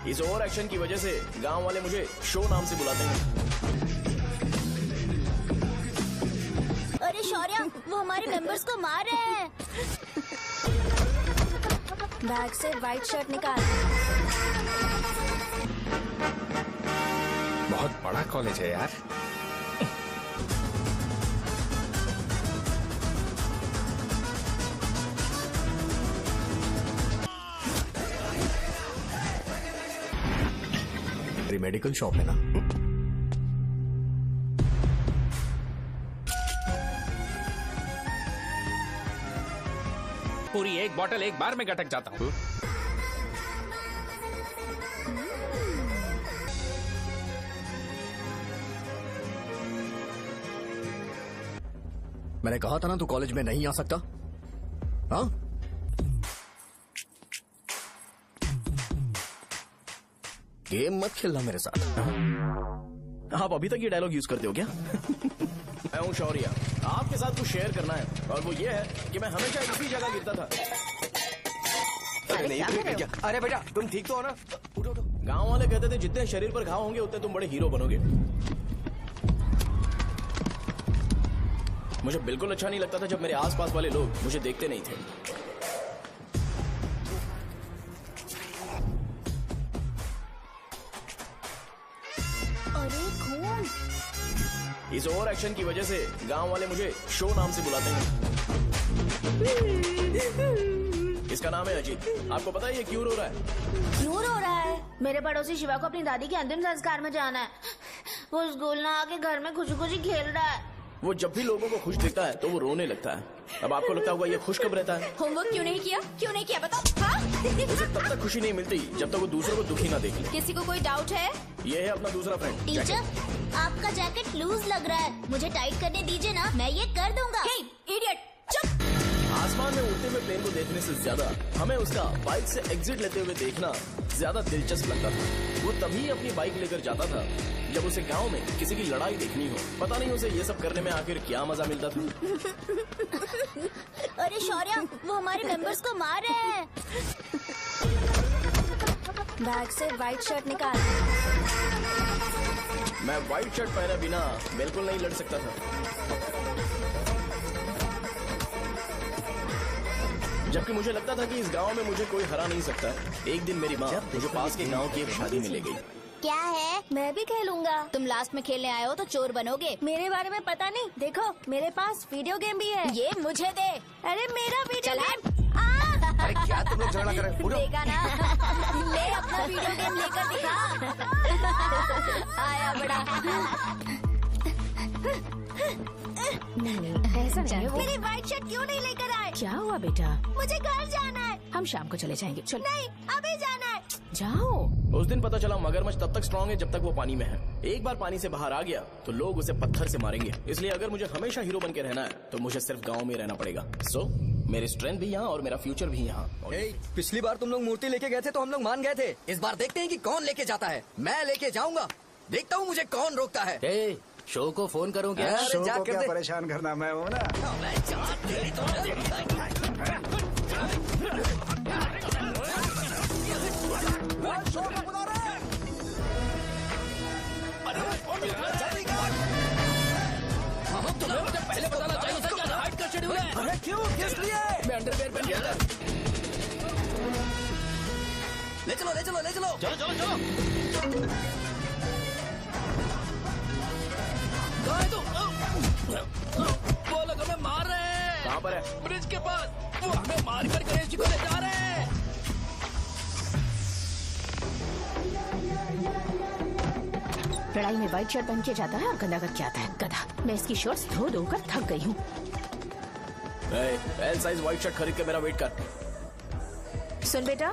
इस over action की वजह से गांव वाले मुझे शो नाम से बुलाते हैं। अरे शौर्य, वो हमारे मेंबर्स को मार रहे हैं। बैग से व्हाइट शर्ट निकाल। बहुत बड़ा कॉलेज है यार। मेडिकल शॉप है ना? पूरी एक बोतल एक बार में गटक जाता हूँ। मैंने कहा था ना तू कॉलेज में नहीं आ सकता। हाँ, गेम मत खेलना मेरे साथ। आप अभी तक ये डायलॉग यूज करते हो क्या? मैं हूँ शौर्य, आपके साथ कुछ शेयर करना है और वो ये है कि मैं हमेशा इसी जगह गिरता था। अरे बेटा तुम ठीक तो हो ना? उठो उठो। गांव वाले कहते थे जितने शरीर पर घाव होंगे उतने तुम बड़े हीरो बनोगे। मुझे बिल्कुल अच्छा नहीं लगता था जब मेरे आसपास वाले लोग मुझे देखते नहीं थे। इस ओवर एक्शन की वजह से गांव वाले मुझे शो नाम से बुलाते हैं। इसका नाम है अजीत। आपको पता है ये क्यों रो रहा है? क्यों रो रहा है? मेरे पड़ोसी शिवा को अपनी दादी के अंतिम संस्कार में जाना है। वो स्कूल ना आके घर में खुशी खुशी खेल रहा है। वो जब भी लोगों को खुश दिखता है तो वो रोने लगता है। अब आपको लगता होगा ये खुश कब रहता है? होमवर्क क्यों नहीं किया? क्यों नहीं किया बताओ? हाँ? उसे तब तक खुशी नहीं मिलती जब तक वो दूसरों को दुखी ना देख ले। किसी को कोई डाउट है? ये है अपना दूसरा फ्रेंड। टीचर, आपका जैकेट लूज लग रहा है, मुझे टाइट करने दीजिए ना, मैं ये कर दूंगा। हे, इडियट, चुप। आसमान में उड़ते हुए प्लेन को देखने से ज्यादा हमें उसका बाइक से एग्जिट लेते हुए देखना ज्यादा दिलचस्प लगता था। वो तभी अपनी बाइक लेकर जाता था जब उसे गांव में किसी की लड़ाई देखनी हो। पता नहीं उसे ये सब करने में आखिर क्या मजा मिलता था। अरे शौर्य, वो हमारे मेंबर्स को मार रहे हैं। बैग से व्हाइट शर्ट निकाल। मैं व्हाइट शर्ट पहने बिना बिल्कुल नहीं लड़ सकता था, जबकि मुझे लगता था कि इस गांव में मुझे कोई हरा नहीं सकता। एक दिन मेरी माँ मुझे पास के गांव की एक शादी में ले गई। क्या है? मैं भी खेलूंगा। तुम लास्ट में खेलने आए हो तो चोर बनोगे। मेरे बारे में पता नहीं। देखो मेरे पास वीडियो गेम भी है। ये मुझे दे। अरे मेरा वीडियो गेम। अरे क्या तुम लोग झगड़ा कर रहे हो? देखा ना? ले अपना वीडियो गेम लेकर दिखा। आया बड़ा। नहीं ऐसा नहीं है। मेरी व्हाइट शर्ट क्यों नहीं लेकर आए? क्या हुआ बेटा? मुझे घर जाना है। हम शाम को चले जाएंगे। चल। नहीं, अभी जाना है। जाओ। उस दिन पता चला मगरमच्छ तब तक स्ट्रांग है जब तक वो पानी में है। एक बार पानी से बाहर आ गया तो लोग उसे पत्थर से मारेंगे। इसलिए अगर मुझे हमेशा हीरो बन के रहना है तो मुझे सिर्फ गाँव में रहना पड़ेगा। सो मेरी स्ट्रेंथ भी यहाँ और मेरा फ्यूचर भी यहाँ। पिछली बार तुम लोग मूर्ति लेके गए थे तो हम लोग मान गए थे। इस बार देखते हैं कि कौन लेके जाता है। मैं लेके जाऊंगा, देखता हूँ मुझे कौन रोकता है। शो को फोन करूँ क्या? शो को क्या परेशान करना, मैं हूँ ना। पहले बताना चाहिए था क्या हाइट का शेड्यूल है। अरे क्यों? किस लिए? मैं अंडरवेयर पहन गया था। ले चलो ले चलो ले चलो। चलो चलो चलो। वो लोग हमें मार रहे हैं। कहाँ पर है? ब्रिज के पास। वो हमें मार कर गणेश जी को ले जा रहे हैं। लड़ाई में व्हाइट शर्ट पहन के जाता है और गंदा करके आता है। गधा। मैं इसकी शर्ट्स धो धोकर थक गई हूँ। एल साइज व्हाइट शर्ट खरीद के मेरा वेट कर। सुन बेटा,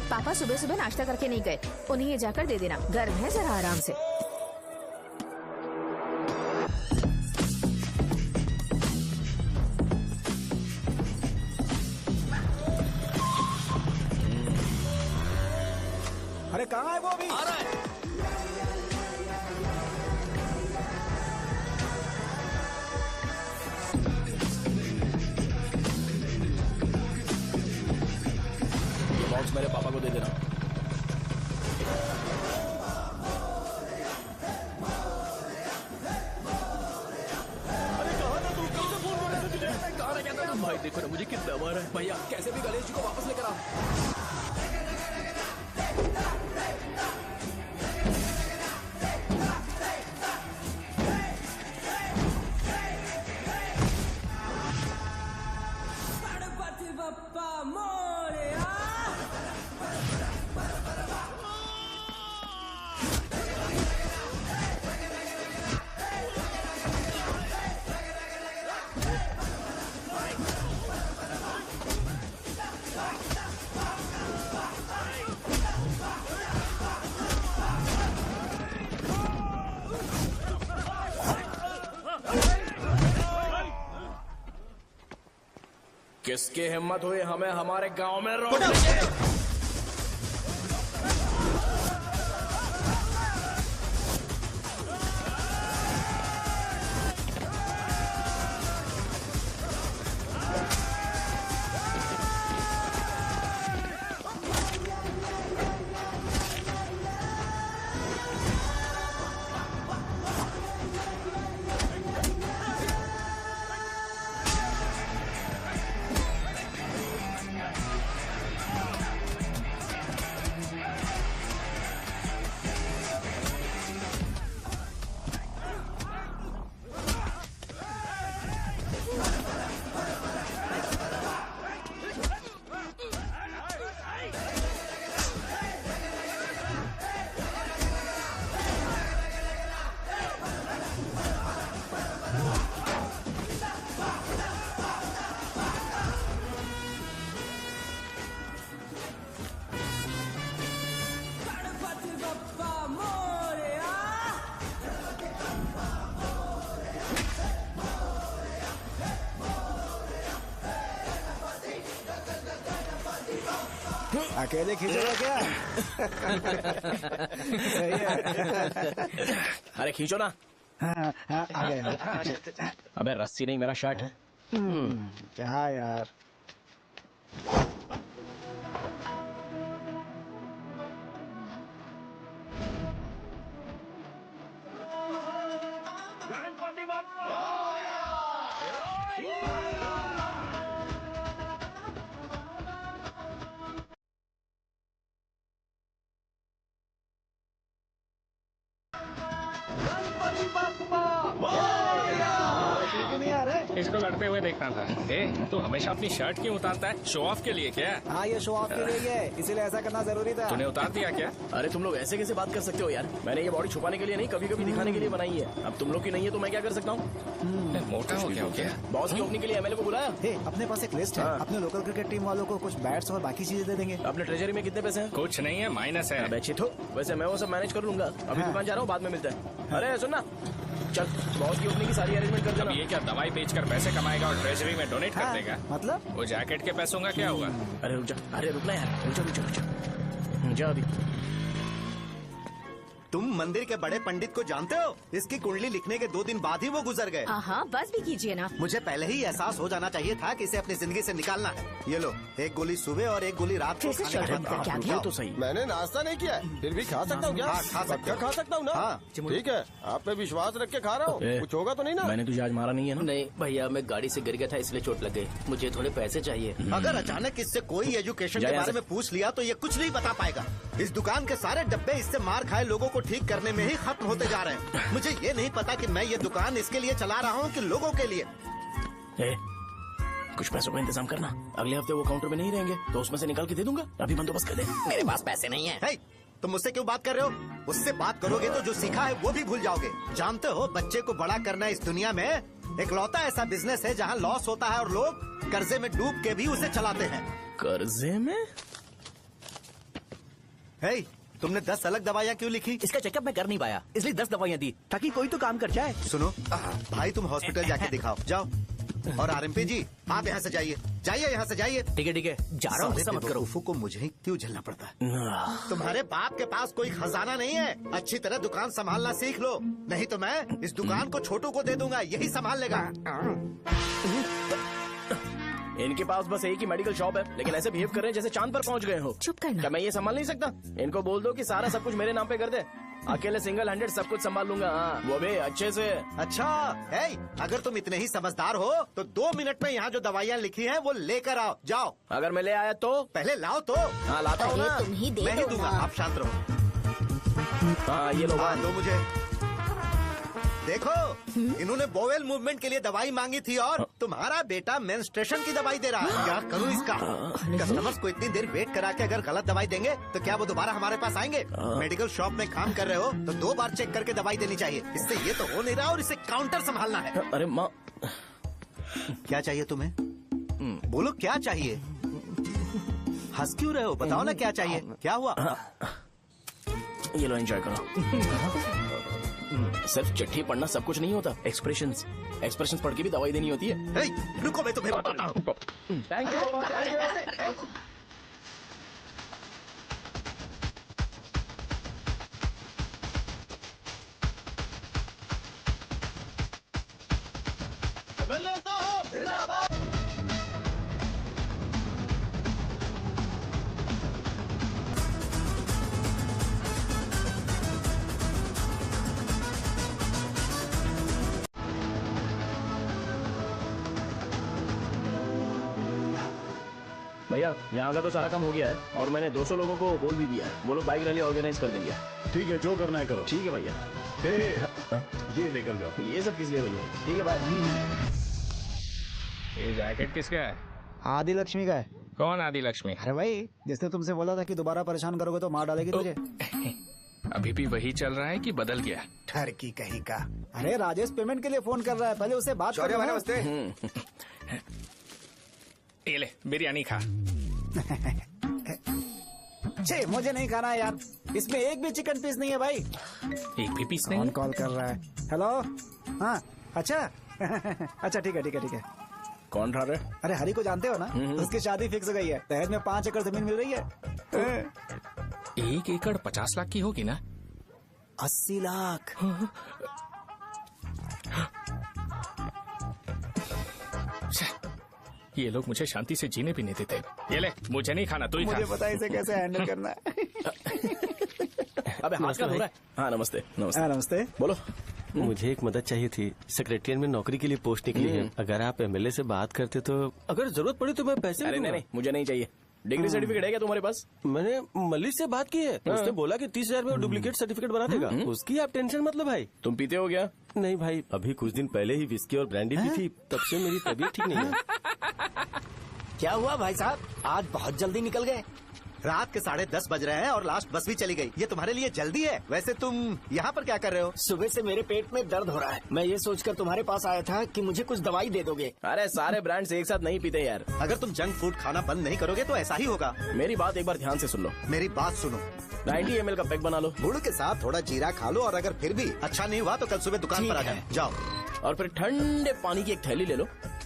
पापा सुबह सुबह नाश्ता करके नहीं गए, उन्हें ये जाकर दे देना। गर्म है, जरा आराम से। अरे कहाँ है वो? अभी आ रहा है। बॉक्स मेरे पापा को दे देना। मुझे कितना मारा है। भैया कैसे भी गणेश जी को वापस लेकर आओ। किसकी हिम्मत हुई हमें हमारे गांव में रोकने की? अकेले खींचोगे क्या? सही है। अरे खींचो ना। हाँ, आ गए। अबे रस्सी नहीं, मेरा शर्ट है। क्या यार? इसको लड़ते हुए देखना था। ए, तू हमेशा अपनी शर्ट क्यों उतारता है? शो ऑफ के लिए क्या? हाँ, ये शो ऑफ के लिए ही है, इसीलिए ऐसा करना जरूरी था। तूने उतार दिया क्या? अरे तुम लोग ऐसे कैसे बात कर सकते हो यार? मैंने ये बॉडी छुपाने के लिए नहीं, कभी कभी दिखाने के लिए बनाई है। अब तुम लोग की नहीं है तो मैं क्या कर सकता हूँ? मोटा हो गया हो क्या? बॉस की ओपनिंग के लिए एमएलए को बुलाया। हे, अपने पास एक लिस्ट है। हाँ। अपने लोकल क्रिकेट टीम वालों को कुछ बैट्स और बाकी चीजें दे देंगे। अपने ट्रेजरी में कितने पैसे हैं? कुछ नहीं है, माइनस है। अबे चिथो, वैसे मैं वो सब मैनेज कर लूंगा। अभी हाँ। दुकान जा रहा हूँ, बाद में मिलते हैं। अरे सुनना, चल बॉस की ओपनिंग की सारी अरेंजमेंट कर अब देना। ये क्या दवाई बेचकर पैसे कमाएगा और ट्रेजरी में डोनेट कर हाँ, देगा? मतलब? वो जैकेट के पैसों का क्या हुआ? अरे रुक जा, अरे रुकना यार, रुक जा अभी। तुम मंदिर के बड़े पंडित को जानते हो? इसकी कुंडली लिखने के 2 दिन बाद ही वो गुजर गए। हाँ, बस भी कीजिए ना। मुझे पहले ही एहसास हो जाना चाहिए था कि इसे अपनी जिंदगी से निकालना है। ये लो, एक गोली सुबह और एक गोली रात को फिर से खाने के शर्ट बाद क्या खाओ। किया? तो सही। मैंने नाश्ता नहीं किया है, फिर भी खा सकता हूँ क्या? हाँ, खा सकते पक्का हो। खा सकता हूँ ना? हाँ। ठीक है, आप पे विश्वास रख के खा रहा हूँ। ए, कुछ होगा तो नहीं ना? मैंने तुझे आज मारा नहीं है ना? नहीं भैया, मैं गाड़ी से गिर गया था इसलिए चोट लग गई। मुझे थोड़े पैसे चाहिए। अगर अचानक इससे कोई एजुकेशन जा के यहाँ बारे से। में पूछ लिया तो ये कुछ नहीं बता पाएगा। इस दुकान के सारे डब्बे इससे मार खाए लोगों को ठीक करने में ही खत्म होते जा रहे हैं। मुझे ये नहीं पता कि मैं ये दुकान इसके लिए चला रहा हूँ कि लोगों के लिए। ए, कुछ पैसों का इंतजाम करना। अगले हफ्ते वो काउंटर में नहीं रहेंगे तो उसमें से निकाल के दे दूंगा। अभी बंदोबस्त कर दे। मेरे पास पैसे नहीं है। हे, तुम मुझसे क्यों बात कर रहे हो? उससे बात करोगे तो जो सीखा है वो भी भूल जाओगे। जानते हो, बच्चे को बड़ा करना इस दुनिया में इकलौता ऐसा बिजनेस है जहाँ लॉस होता है और लोग कर्जे में डूब के भी उसे चलाते हैं। कर्जे में? हे, तुमने 10 अलग दवाइयाँ क्यों लिखी? इसका चेकअप मैं कर नहीं पाया, इसलिए 10 दवाइयाँ दी ताकि कोई तो काम कर जाए। सुनो भाई, तुम हॉस्पिटल जाके दिखाओ, जाओ। और आरएमपी जी, आप यहाँ से जाइए, यहाँ से जाइए। ठीक है, जा रहा हूँ, गुस्सा मत करो। बेवकूफों को मुझे ही क्यों झेलना पड़ता है? तुम्हारे बाप के पास कोई खजाना नहीं है। अच्छी तरह दुकान संभालना सीख लो, नहीं तो मैं इस दुकान को छोटू को दे दूंगा, यही संभाल लेगा। इनके पास बस एक ही मेडिकल शॉप है, लेकिन ऐसे बिहेव कर रहे हैं जैसे चांद पर पहुंच गए हो। चुप करना। क्या मैं ये संभाल नहीं सकता? इनको बोल दो कि सारा सब कुछ मेरे नाम पे कर दे। अकेले सिंगल हैंडेड सब कुछ संभाल लूंगा। हाँ, वो भी अच्छे से। अच्छा है, अगर तुम इतने ही समझदार हो तो 2 मिनट में यहाँ जो दवाइयाँ लिखी हैं वो लेकर आओ, जाओ। अगर मैं ले आया तो? पहले लाओ तो। हाँ लाता हूँ ना। तुम ही दे मैं ही दो दूंगा, ना। आप शांत रहो। हाँ ये लो। हाँ, दो मुझे। देखो, इन्होंने बोवेल मूवमेंट के लिए दवाई मांगी थी और तुम्हारा बेटा मेंस्ट्रुएशन की दवाई दे रहा है। क्या करूं इसका? कस्टमर्स को इतनी देर वेट करा के अगर गलत दवाई देंगे तो क्या वो दोबारा हमारे पास आएंगे? मेडिकल शॉप में काम कर रहे हो तो 2 बार चेक करके दवाई देनी चाहिए। इससे ये तो हो नहीं रहा और इसे काउंटर संभालना है। अरे माँ, क्या चाहिए तुम्हें? बोलो क्या चाहिए? हंस क्यों रहे हो? बताओ ना क्या चाहिए? क्या हुआ? ये लो एंजॉय करो। सिर्फ चिट्ठी पढ़ना सब कुछ नहीं होता। एक्सप्रेशंस पढ़ के भी दवाई देनी होती है। हे, रुको मैं तुम्हें बताता हूँ। Thank you. भैया यहाँ का तो सारा काम हो गया है और मैंने 200 लोगों को बोल भी दिया है। वो लोग बाइक रैली ऑर्गेनाइज कर देंगे। ठीक है, जो करना है करो। ठीक है भैया। ये लेकर जाओ। ये सब किस लिए भैया? ठीक है बाय। ये जैकेट किसका है? आदि लक्ष्मी का है। कौन आदि लक्ष्मी? अरे भाई, जिसने तुमसे बोला था कि दोबारा परेशान करोगे तो मार डालेगी तुझे। अभी भी वही चल रहा है कि बदल गया? ठरकी कहीं का। अरे राजेश पेमेंट के लिए फोन कर रहा है, पहले उससे बात करो। नमस्ते। ये ले बिरयानी खा। छे, मुझे नहीं खाना है यार, इसमें एक भी चिकन पीस नहीं है भाई। एक भी पीस नहीं? कौन कॉल कर रहा है? हेलो। हाँ अच्छा। अच्छा ठीक है ठीक है ठीक है। कौन रहा? अरे हरी को जानते हो ना? उसकी शादी फिक्स हो गई है। दहेज में 5 एकड़ जमीन मिल रही है। 1 एकड़ 50 लाख की होगी ना? 80 लाख। ये लोग मुझे शांति से जीने भी नहीं देते। ये ले, मुझे नहीं खाना, तू ही खा। मुझे पता है इसे कैसे हैंडल करना है। अबे हाथ का हो रहा है। हाँ नमस्ते। नमस्ते। नमस्ते। बोलो। मुझे एक मदद चाहिए थी। सेक्रेटरिएट में नौकरी के लिए पोस्ट निकली है। अगर आप एमएलए से बात करते तो अगर जरूरत पड़ी तो मैं पैसे अरे नहीं, मुझे नहीं चाहिए। डिग्री सर्टिफिकेट है क्या तुम्हारे पास? मैंने मलिक से बात की है। उसने बोला कि 30,000 में डुप्लीकेट सर्टिफिकेट बना देगा। उसकी आप टेंशन मत लो भाई। तुम पीते हो क्या? नहीं भाई, अभी कुछ दिन पहले ही विस्की और ब्रांडी पी थी, तब से मेरी तबीयत ठीक नहीं है। क्या हुआ भाई साहब, आज बहुत जल्दी निकल गए? रात के 10:30 बज रहे हैं और लास्ट बस भी चली गई। ये तुम्हारे लिए जल्दी है। वैसे तुम यहाँ पर क्या कर रहे हो? सुबह से मेरे पेट में दर्द हो रहा है। मैं ये सोचकर तुम्हारे पास आया था कि मुझे कुछ दवाई दे दोगे। अरे सारे ब्रांड्स एक साथ नहीं पीते यार। अगर तुम जंक फूड खाना बंद नहीं करोगे तो ऐसा ही होगा। मेरी बात एक बार ध्यान से सुन लो। मेरी बात सुनो। 90 ml का पैक बना लो। गुड़ के साथ थोड़ा जीरा खा लो और अगर फिर भी अच्छा नहीं हुआ तो कल सुबह दुकान पर आ जाओ। और फिर ठंडे पानी की एक थैली ले लो,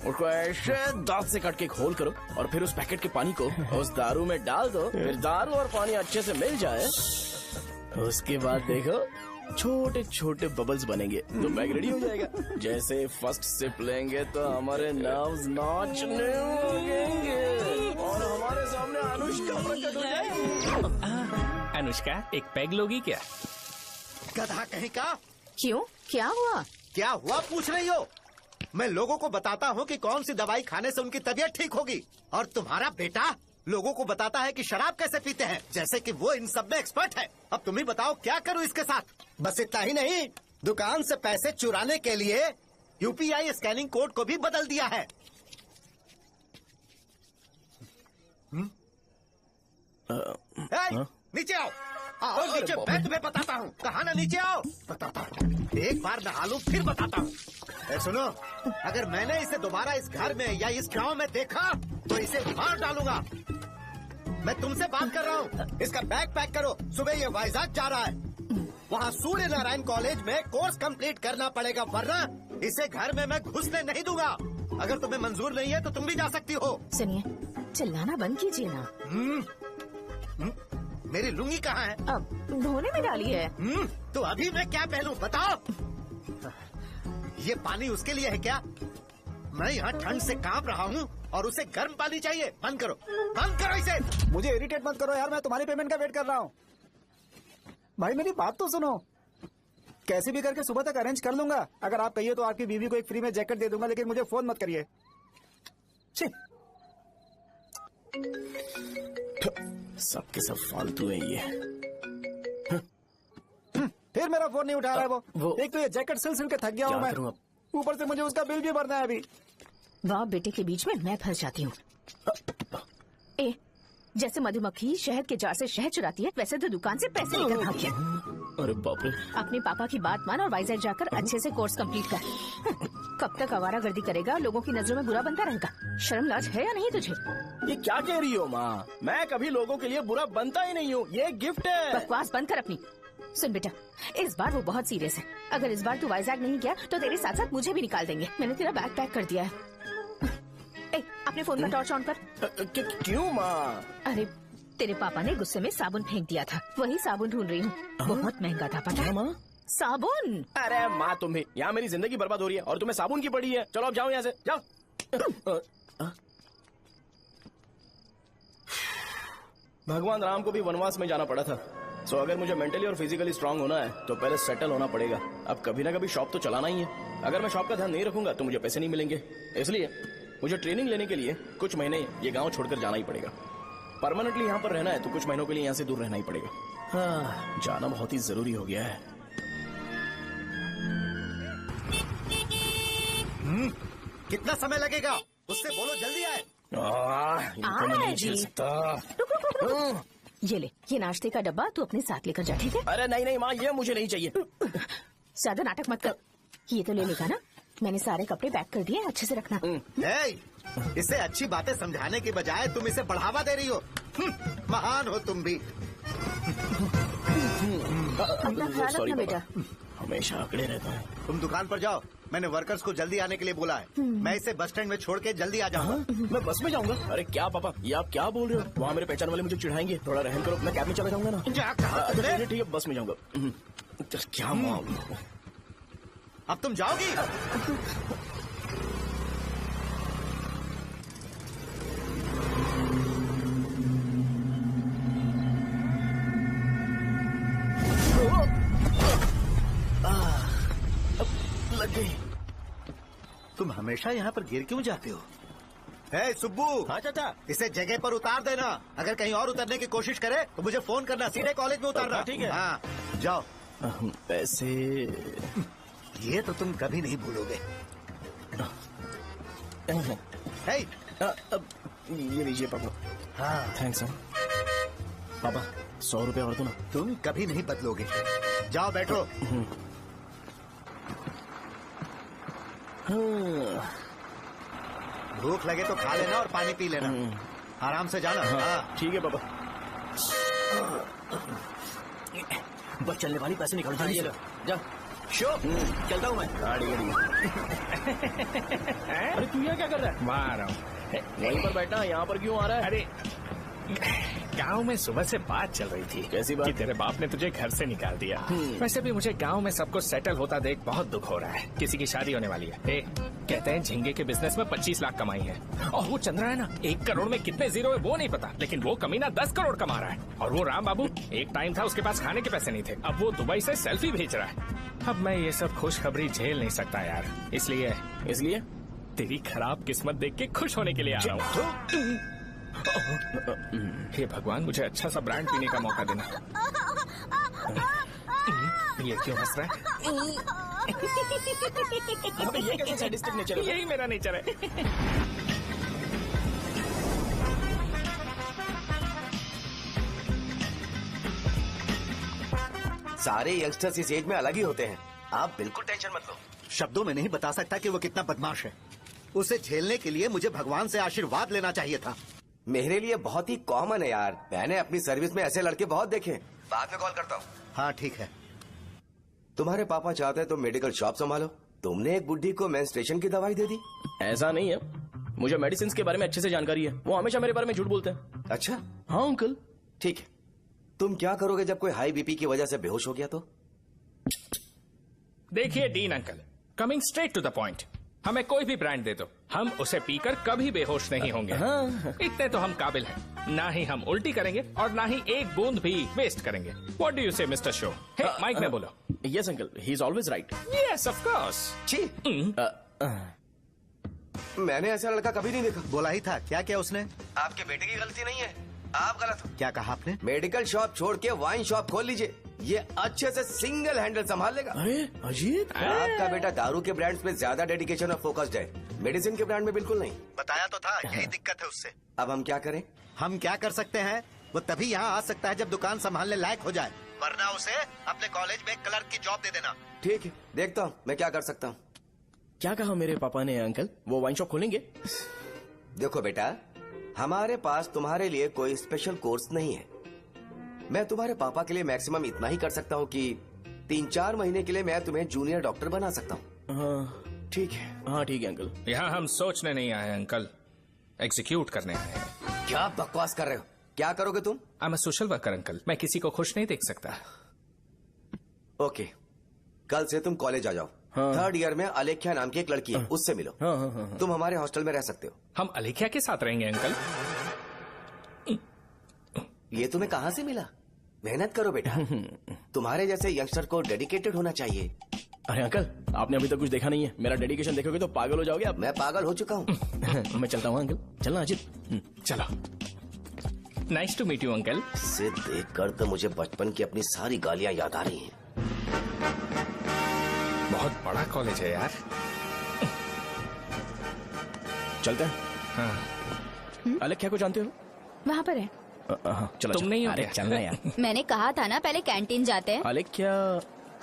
उसको ऐसे दांत से काट के घोल करो और फिर उस पैकेट के पानी को उस दारू में डाल दो। फिर दारू और पानी अच्छे से मिल जाए, उसके बाद देखो छोटे छोटे बबल्स बनेंगे तो बैग रेडी हो जाएगा। जैसे फर्स्ट सिप लेंगे तो हमारे नर्व्स नाचने लगेंगे और हमारे सामने अनुष्का प्रकट हो जाएगी। अनुष्का, एक पैग लोगी क्या? गधा कहीं का। क्यों, क्या हुआ? क्या हुआ पूछ रही हो? मैं लोगों को बताता हूँ कि कौन सी दवाई खाने से उनकी तबीयत ठीक होगी और तुम्हारा बेटा लोगों को बताता है कि शराब कैसे पीते हैं, जैसे कि वो इन सब में एक्सपर्ट है। अब तुम ही बताओ क्या करूँ इसके साथ? बस इतना ही नहीं, दुकान से पैसे चुराने के लिए यूपीआई स्कैनिंग कोड को भी बदल दिया है। नीचे आओ, आओ नीचे, मैं तुम्हें बताता हूँ। कहा ना नीचे आओ, बताता हूँ। एक बार नहा लूं फिर बताता हूँ। सुनो, अगर मैंने इसे दोबारा इस घर में या इस गांव में देखा तो इसे मार डालूंगा। मैं तुमसे बात कर रहा हूँ। इसका बैग पैक करो, सुबह ये वाइजाग जा रहा है। वहाँ सूर्य नारायण कॉलेज में कोर्स कंप्लीट करना पड़ेगा, वरना इसे घर में मैं घुसने नहीं दूंगा। अगर तुम्हें मंजूर नहीं है तो तुम भी जा सकती हो। सुनिए, चिल्लाना बंद कीजिए ना। मेरी लुंगी कहाँ है? अब धोने में डाली है। तो अभी मैं क्या पहनूं बताओ? ये पानी उसके लिए है क्या? मैं यहाँ ठंड से कांप रहा हूँ और उसे गर्म पानी चाहिए। बंद करो इसे। मुझे इरिटेट मत करो यार, मैं तुम्हारी पेमेंट का वेट कर रहा हूँ। भाई मेरी बात तो सुनो, कैसे भी करके सुबह तक अरेंज कर लूंगा। अगर आप कहिए तो आपकी बीवी को एक फ्री में जैकेट दे दूंगा, लेकिन मुझे फोन मत करिए। छी। सबके सब फालतू है ये। फिर मेरा फोन नहीं उठा रहा है वो। एक तो ये जैकेट सिल सिल के थक गया हूँ मैं, ऊपर से मुझे उसका बिल भी भरना है अभी। बाप बेटे के बीच में मैं फंस जाती हूँ। ए, जैसे मधुमक्खी शहद के जार से शहद चुराती है, वैसे तो दुकान से पैसे लेकर भाग गया। अरे बाप रे। अपने पापा की बात मान और वाइजैक जाकर अच्छे से कोर्स कंप्लीट कर। कब तक आवारागर्दी करेगा, लोगों की नजरों में बुरा बनता रहेगा। शर्म लाज है या नहीं तुझे? ये क्या कह रही हो माँ? मैं कभी लोगों के लिए बुरा बनता ही नहीं हूँ, ये गिफ्ट है। बकवास बंद कर अपनी। सुन बेटा, इस बार वो बहुत सीरियस है। अगर इस बार तू वाइजैक नहीं गया तो तेरे साथ साथ मुझे भी निकाल देंगे। मैंने तेरा बैग पैक कर दिया है। ए, अपने फोन का टॉर्च ऑन कर। क्यों माँ? अरे तेरे पापा ने गुस्से में साबुन फेंक दिया था, वही साबुन ढूंढ रही हूँ। बहुत महंगा था, पता है माँ? साबुन। अरे माँ तुम भी, यहाँ मेरी जिंदगी बर्बाद हो रही है और तुम्हें साबुन की पड़ी है। चलो अब जाओ यहाँ से, जाओ। भगवान राम को भी वनवास में जाना पड़ा था। सो अगर मुझे मेंटली और फिजिकली स्ट्रांग होना है तो पहले सेटल होना पड़ेगा। अब कभी ना कभी शॉप तो चलाना ही है। अगर मैं शॉप का ध्यान नहीं रखूंगा तो मुझे पैसे नहीं मिलेंगे। इसलिए मुझे ट्रेनिंग लेने के लिए कुछ महीने ये गांव छोड़कर जाना ही पड़ेगा। परमानेंटली यहाँ पर रहना है तो कुछ महीनों के लिए यहाँ से दूर रहना ही पड़ेगा। हाँ, जाना बहुत ही जरूरी हो गया है। कितना समय लगेगा? उससे बोलो जल्दी आए। इनको मैं नहीं झेल सकता। ये ले, ये नाश्ते का डब्बा तू अपने साथ लेकर जा, ठीक है? अरे नहीं नहीं माँ, ये मुझे नहीं चाहिए। ज्यादा नाटक मत कर, ये तो ले लेगा ना? मैंने सारे कपड़े पैक कर दिए, अच्छे से रखना। इसे अच्छी बातें समझाने के बजाय तुम इसे बढ़ावा दे रही हो। महान हो तुम भी। अपना ख्याल रखना बेटा। हमेशा अकड़े रहता है। तुम दुकान पर जाओ, मैंने वर्कर्स को जल्दी आने के लिए बोला है। मैं इसे बस स्टैंड में छोड़ के जल्दी आ जाऊंगा। मैं बस में जाऊंगा? अरे क्या पापा, ये आप क्या बोल रहे हो? वहाँ मेरे पहचान वाले मुझे चिढ़ाएंगे। थोड़ा रहम करो, मैं कैब में चला जाऊंगा ना। ठीक है, बस में जाऊंगा। क्या मामला? अब तुम जाओगी? तुम हमेशा यहाँ पर गिर क्यों जाते हो? हे सुब्बू। हाँ चाचा। इसे जगह पर उतार देना। अगर कहीं और उतरने की कोशिश करे तो मुझे फोन करना। सीधे कॉलेज में उतारना। ठीक है। हाँ जाओ। पैसे ये तो तुम कभी नहीं भूलोगे। हे, ये लीजिए पापा। हाँ थैंक्स पापा। 100 रुपए और दो ना। तुम कभी नहीं बदलोगे। जाओ बैठो। भूख लगे तो खा लेना और पानी पी लेना। आराम से जाना। हाँ ठीक है पापा। बस चलने वाली पैसे निकाल जल्दी से। जा शो चलता हूँ मैं। गाड़ी अरे तू यहाँ क्या कर रहा है? मार रहा हूँ। वहीं पर बैठा, यहाँ पर क्यों आ रहा है? अरे गांव में सुबह से बात चल रही थी। कैसी बात? कि तेरे बाप ने तुझे घर से निकाल दिया। वैसे भी मुझे गांव में सबको सेटल होता देख बहुत दुख हो रहा है। किसी की शादी होने वाली है। कहते हैं झींगे के बिजनेस में 25 लाख कमाई है। और वो चंद्रा है ना, 1 करोड़ में कितने जीरो है वो नहीं पता, लेकिन वो कमीना 10 करोड़ कमा रहा है। और वो राम बाबू, एक टाइम था उसके पास खाने के पैसे नहीं थे, अब वो दुबई से सेल्फी भेज रहा है। अब मैं ये सब खुशखबरी झेल नहीं सकता यार। इसलिए तेरी खराब किस्मत देख के खुश होने के लिए आ रहा हूँ। हे भगवान, मुझे अच्छा सा ब्रांड पीने का मौका देना। ये क्यों हंस रहा है? ये कैसे सैडिस्टिक नेचर है? यही मेरा नेचर है। सारे यंगस्टर्स इस एज में अलग ही होते हैं। आप बिल्कुल टेंशन मत लो। शब्दों में नहीं बता सकता कि वो कितना बदमाश है। उसे झेलने के लिए मुझे भगवान से आशीर्वाद लेना चाहिए था। मेरे लिए बहुत ही कॉमन है यार। मैंने अपनी सर्विस में ऐसे लड़के बहुत देखे। बाद में कॉल करता हूँ। हाँ ठीक है। तुम्हारे पापा चाहते हैं तुम मेडिकल शॉप संभालो। तुमने एक बुढ़ी को मेंस्ट्रुएशन की दवाई दे दी। ऐसा नहीं है, मुझे मेडिसिन के बारे में अच्छे से जानकारी है। वो हमेशा मेरे बारे में झूठ बोलते हैं। अच्छा हाँ अंकल। ठीक है, तुम क्या करोगे जब कोई हाई बीपी की वजह से बेहोश हो गया तो? देखिए Dean uncle, coming straight to the point, हमें कोई भी ब्रांड दे दो, हम उसे पीकर कभी बेहोश नहीं होंगे। इतने तो हम काबिल हैं। ना ही हम उल्टी करेंगे और ना ही एक बूंद भी वेस्ट करेंगे। व्हाट डू यू से मिस्टर शो? हे, माइक में बोलो। Yes uncle, he is always right. Yes of course. मैंने ऐसा लड़का कभी नहीं देखा। बोला ही था। क्या क्या उसने? आपके बेटे की गलती नहीं है, आप गलत हो। क्या कहा आपने? मेडिकल शॉप छोड़ के वाइन शॉप खोल लीजिए, ये अच्छे से सिंगल हैंडल संभाल लेगा। अरे अजीब, आपका बेटा दारू के ब्रांड्स पे ज्यादा डेडिकेशन और फोकस्ड है, मेडिसिन के ब्रांड में बिल्कुल नहीं। बताया तो था, यही दिक्कत है उससे। अब हम क्या करें? हम क्या कर सकते हैं? वो तभी यहाँ आ सकता है जब दुकान संभालने लायक हो जाए, वरना उसे अपने कॉलेज में क्लर्क की जॉब दे देना। ठीक है, देखता हूँ मैं क्या कर सकता हूँ। क्या कहा मेरे पापा ने अंकल? वो वाइन शॉप खोलेंगे? देखो बेटा, हमारे पास तुम्हारे लिए कोई स्पेशल कोर्स नहीं है। मैं तुम्हारे पापा के लिए मैक्सिमम इतना ही कर सकता हूँ कि 3-4 महीने के लिए मैं तुम्हें जूनियर डॉक्टर बना सकता हूँ। हाँ ठीक है। हाँ ठीक है अंकल। यहाँ हम सोचने नहीं आए अंकल, एग्जीक्यूट करने आए हैं। क्या बकवास कर रहे हो? क्या करोगे तुम? I am a social worker uncle, मैं किसी को खुश नहीं देख सकता। ओके, कल से तुम कॉलेज आ जाओ। हाँ। 3rd ईयर में अलेख्या नाम की एक लड़की है, उससे मिलो। हाँ, हाँ, हाँ, हाँ। तुम हमारे हॉस्टल में रह सकते हो। हम अलेख्या के साथ रहेंगे अंकल। ये तुम्हें कहाँ से मिला? मेहनत करो बेटा, तुम्हारे जैसे यंगस्टर को डेडिकेटेड होना चाहिए। अरे अंकल, आपने अभी तक कुछ देखा नहीं है। मेरा डेडिकेशन देखोगे तो पागल हो जाओगे आप। मैं पागल हो चुका हूँ। मैं चलता हूँ अंकल। चलना अजित। चलो। Nice to meet you uncle. इसे देखकर तो मुझे बचपन की अपनी सारी गालियाँ याद आ रही हैं। बहुत बड़ा कॉलेज है यार। चलते हैं। हाँ। अलेख्या को जानते हो? वहाँ पर है। चलो तुम नहीं हो अरे क्या? चलना यार। मैंने कहा था ना पहले कैंटीन जाते हैं। अलेख्या,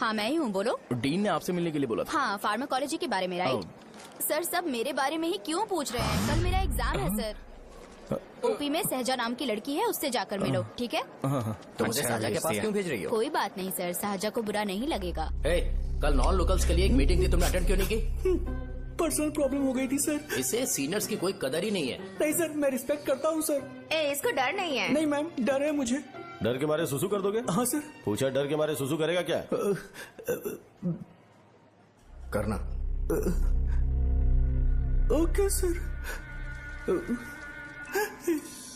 हाँ मैं ही हूँ, बोलो। डीन ने आपसे मिलने के लिए बोला था। हाँ, फार्माकोलॉजी के बारे में, राइट? सर सब मेरे बारे में ही क्यों पूछ रहे हैं? कल मेरा एग्जाम है सर। ओपी में सहजा नाम की लड़की है, उससे जाकर मिलो, ठीक है? तो मुझे साजा के पास क्यों भेज रही हो? कोई बात नहीं सर, सहजा को बुरा नहीं लगेगा। कल नॉन लोकल्स के लिए एक मीटिंग थी, तुमने अटेंड क्यों नहीं की? पर्सनल प्रॉब्लम हो गई थी सर। इसे सीनियर्स की कोई कदर ही नहीं है। नहीं सर, मैं रिस्पेक्ट करता हूँ सर। इसको डर नहीं है। नहीं मैम, डर है मुझे। डर के मारे सुसु कर दोगे? हाँ सर। पूछा डर के मारे सुसु करेगा क्या? करना। Okay sir.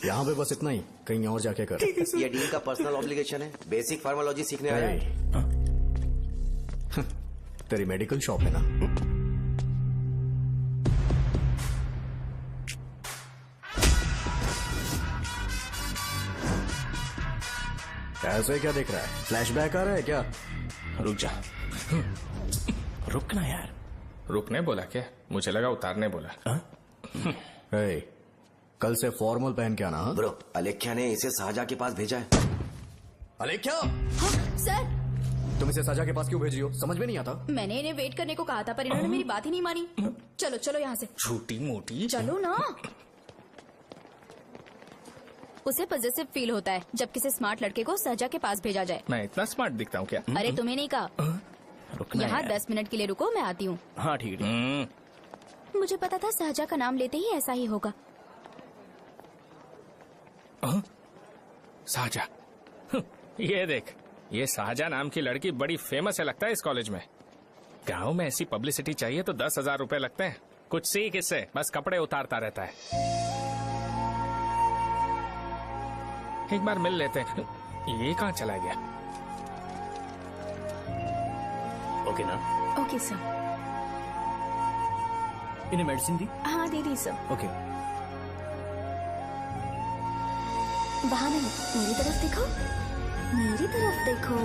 यहाँ पे बस इतना ही, कहीं और जाके कर। ये डीन का पर्सनल ऑब्लिगेशन है, बेसिक फार्माकोलॉजी सीखने आया है। तेरी मेडिकल शॉप है ना? ऐसे क्या देख रहा है? फ्लैशबैक आ रहा है क्या? रुक जा। रुकना यार। रुकने बोला क्या? मुझे लगा उतारने बोला। कल से फॉर्मल पहन के आना। ब्रो, अलेख्या ने इसे साजा के पास भेजा है। अलेख्या, हाँ, सर तुम इसे साजा के पास क्यों भेज रही हो? समझ में नहीं आता। मैंने इन्हें वेट करने को कहा था, पर इन्होंने मेरी बात ही नहीं मानी। चलो चलो यहाँ से। छोटी मोटी। चलो ना। उसे पॉजिटिव फील होता है जब किसी स्मार्ट लड़के को सहजा के पास भेजा जाए। मैं इतना स्मार्ट दिखता हूँ क्या? अरे तुम्हें नहीं कहा। रुकना यहाँ यार। 10 मिनट के लिए रुको, मैं आती हूँ। हाँ ठीक है। मुझे पता था सहजा का नाम लेते ही ऐसा ही होगा। साजा। ये देख, ये साजा नाम की लड़की बड़ी फेमस है लगता है इस कॉलेज में। गांव में ऐसी पब्लिसिटी चाहिए तो 10,000 रुपए लगते हैं। कुछ सीख इससे, बस कपड़े उतारता रहता है। एक बार मिल लेते हैं। ये कहाँ चला गया? ओके ना? Okay sir. इन्हें मेडिसिन दी? हाँ दे दी सर। ओके। वहाँ नहीं, मेरी तरफ देखो, मेरी तरफ देखो।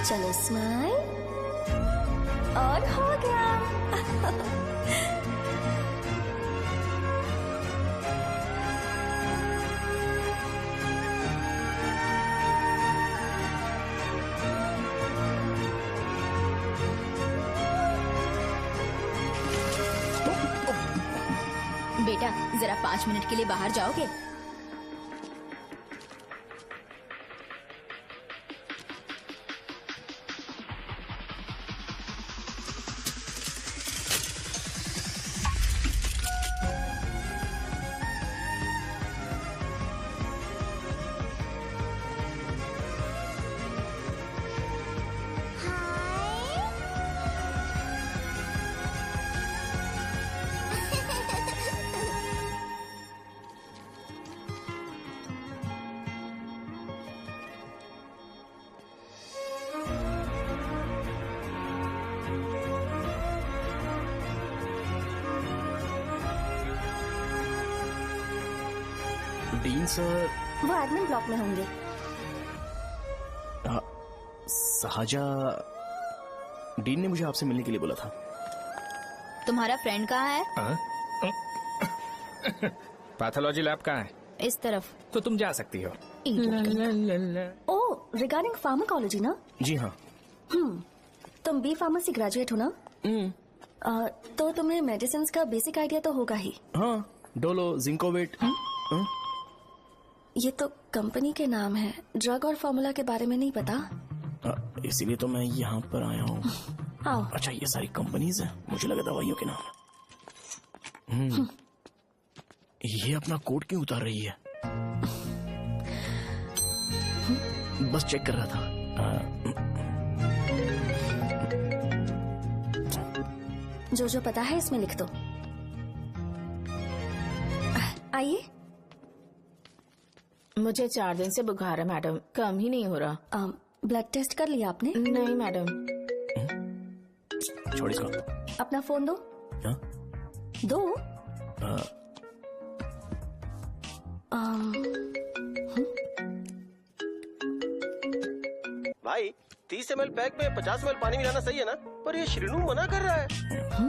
चलो स्माइल, और हो गया। बेटा जरा 5 मिनट के लिए बाहर जाओगे? सर। वो एडमिन ब्लॉक में होंगे। सहाजा, डीन ने मुझे आपसे मिलने के लिए बोला था। तुम्हारा फ्रेंड कहाँ है? पैथोलॉजी लैब कहाँ है? इस तरफ। तो तुम जा सकती हो। ओ, रिगार्डिंग फार्माकोलॉजी ना? जी हाँ। तुम बी फार्मेसी ग्रेजुएट हो ना? तो तुम्हें मेडिसिन का बेसिक आइडिया तो होगा ही। हाँ, डोलो, जिंकोवेट। ये तो कंपनी के नाम है, ड्रग और फॉर्मूला के बारे में नहीं पता। इसीलिए तो मैं यहाँ पर आया हूँ। आओ। अच्छा, ये सारी कंपनीज है, मुझे लगा दवाइयों के नाम। ये अपना कोट क्यों उतार रही है? बस चेक कर रहा था। जो पता है इसमें लिख दो। आइए। मुझे 4 दिन से बुखार है मैडम, कम ही नहीं हो रहा। ब्लड टेस्ट कर लिया आपने? नहीं मैडम। छोड़ इसको। अपना फोन दो। दो। भाई 30 ml पैक में 50 ml पानी मिलाना सही है ना? पर ये श्रीनू मना कर रहा है।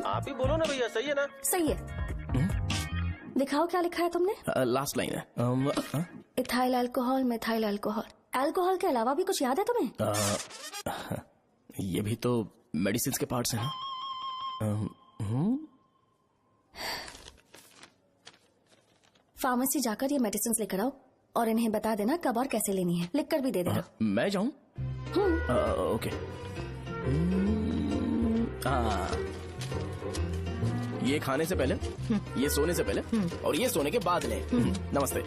आप ही बोलो ना भैया, सही है ना? सही है। दिखाओ क्या लिखा है तुमने? लास्ट लाइन है। Ethyl alcohol, methyl alcohol. Alcohol के अलावा भी कुछ याद है तुम्हें? ये भी तो मेडिसिन के पार्ट्स हैं ना? फार्मेसी जाकर ये मेडिसिन लेकर आओ और इन्हें बता देना कब और कैसे लेनी है। लिख कर भी दे देना। मैं जाऊं? ओके। ये खाने से पहले, ये सोने से पहले और ये सोने के बाद ले। नमस्ते।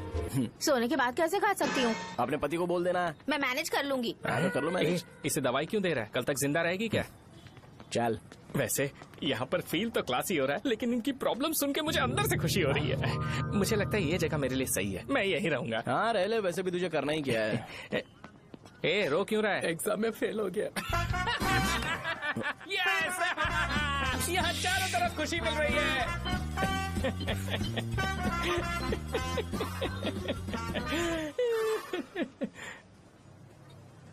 सोने के बाद कैसे खा सकती हूँ? अपने पति को बोल देना। मैं मैनेज कर लूंगी। कर लो मैनेज। इसे दवाई क्यों दे रहा है? कल तक जिंदा रहेगी क्या? चल। वैसे यहाँ पर फील तो क्लासी हो रहा है, लेकिन इनकी प्रॉब्लम सुन के मुझे अंदर से खुशी हो रही है। मुझे लगता है ये जगह मेरे लिए सही है, मैं यहीं रहूंगा। हाँ रह ले, वैसे भी तुझे करना ही क्या है। ए, रो क्यों रहा है? एग्जाम में फेल हो गया। यस! यहाँ चारों तरफ खुशी मिल रही है।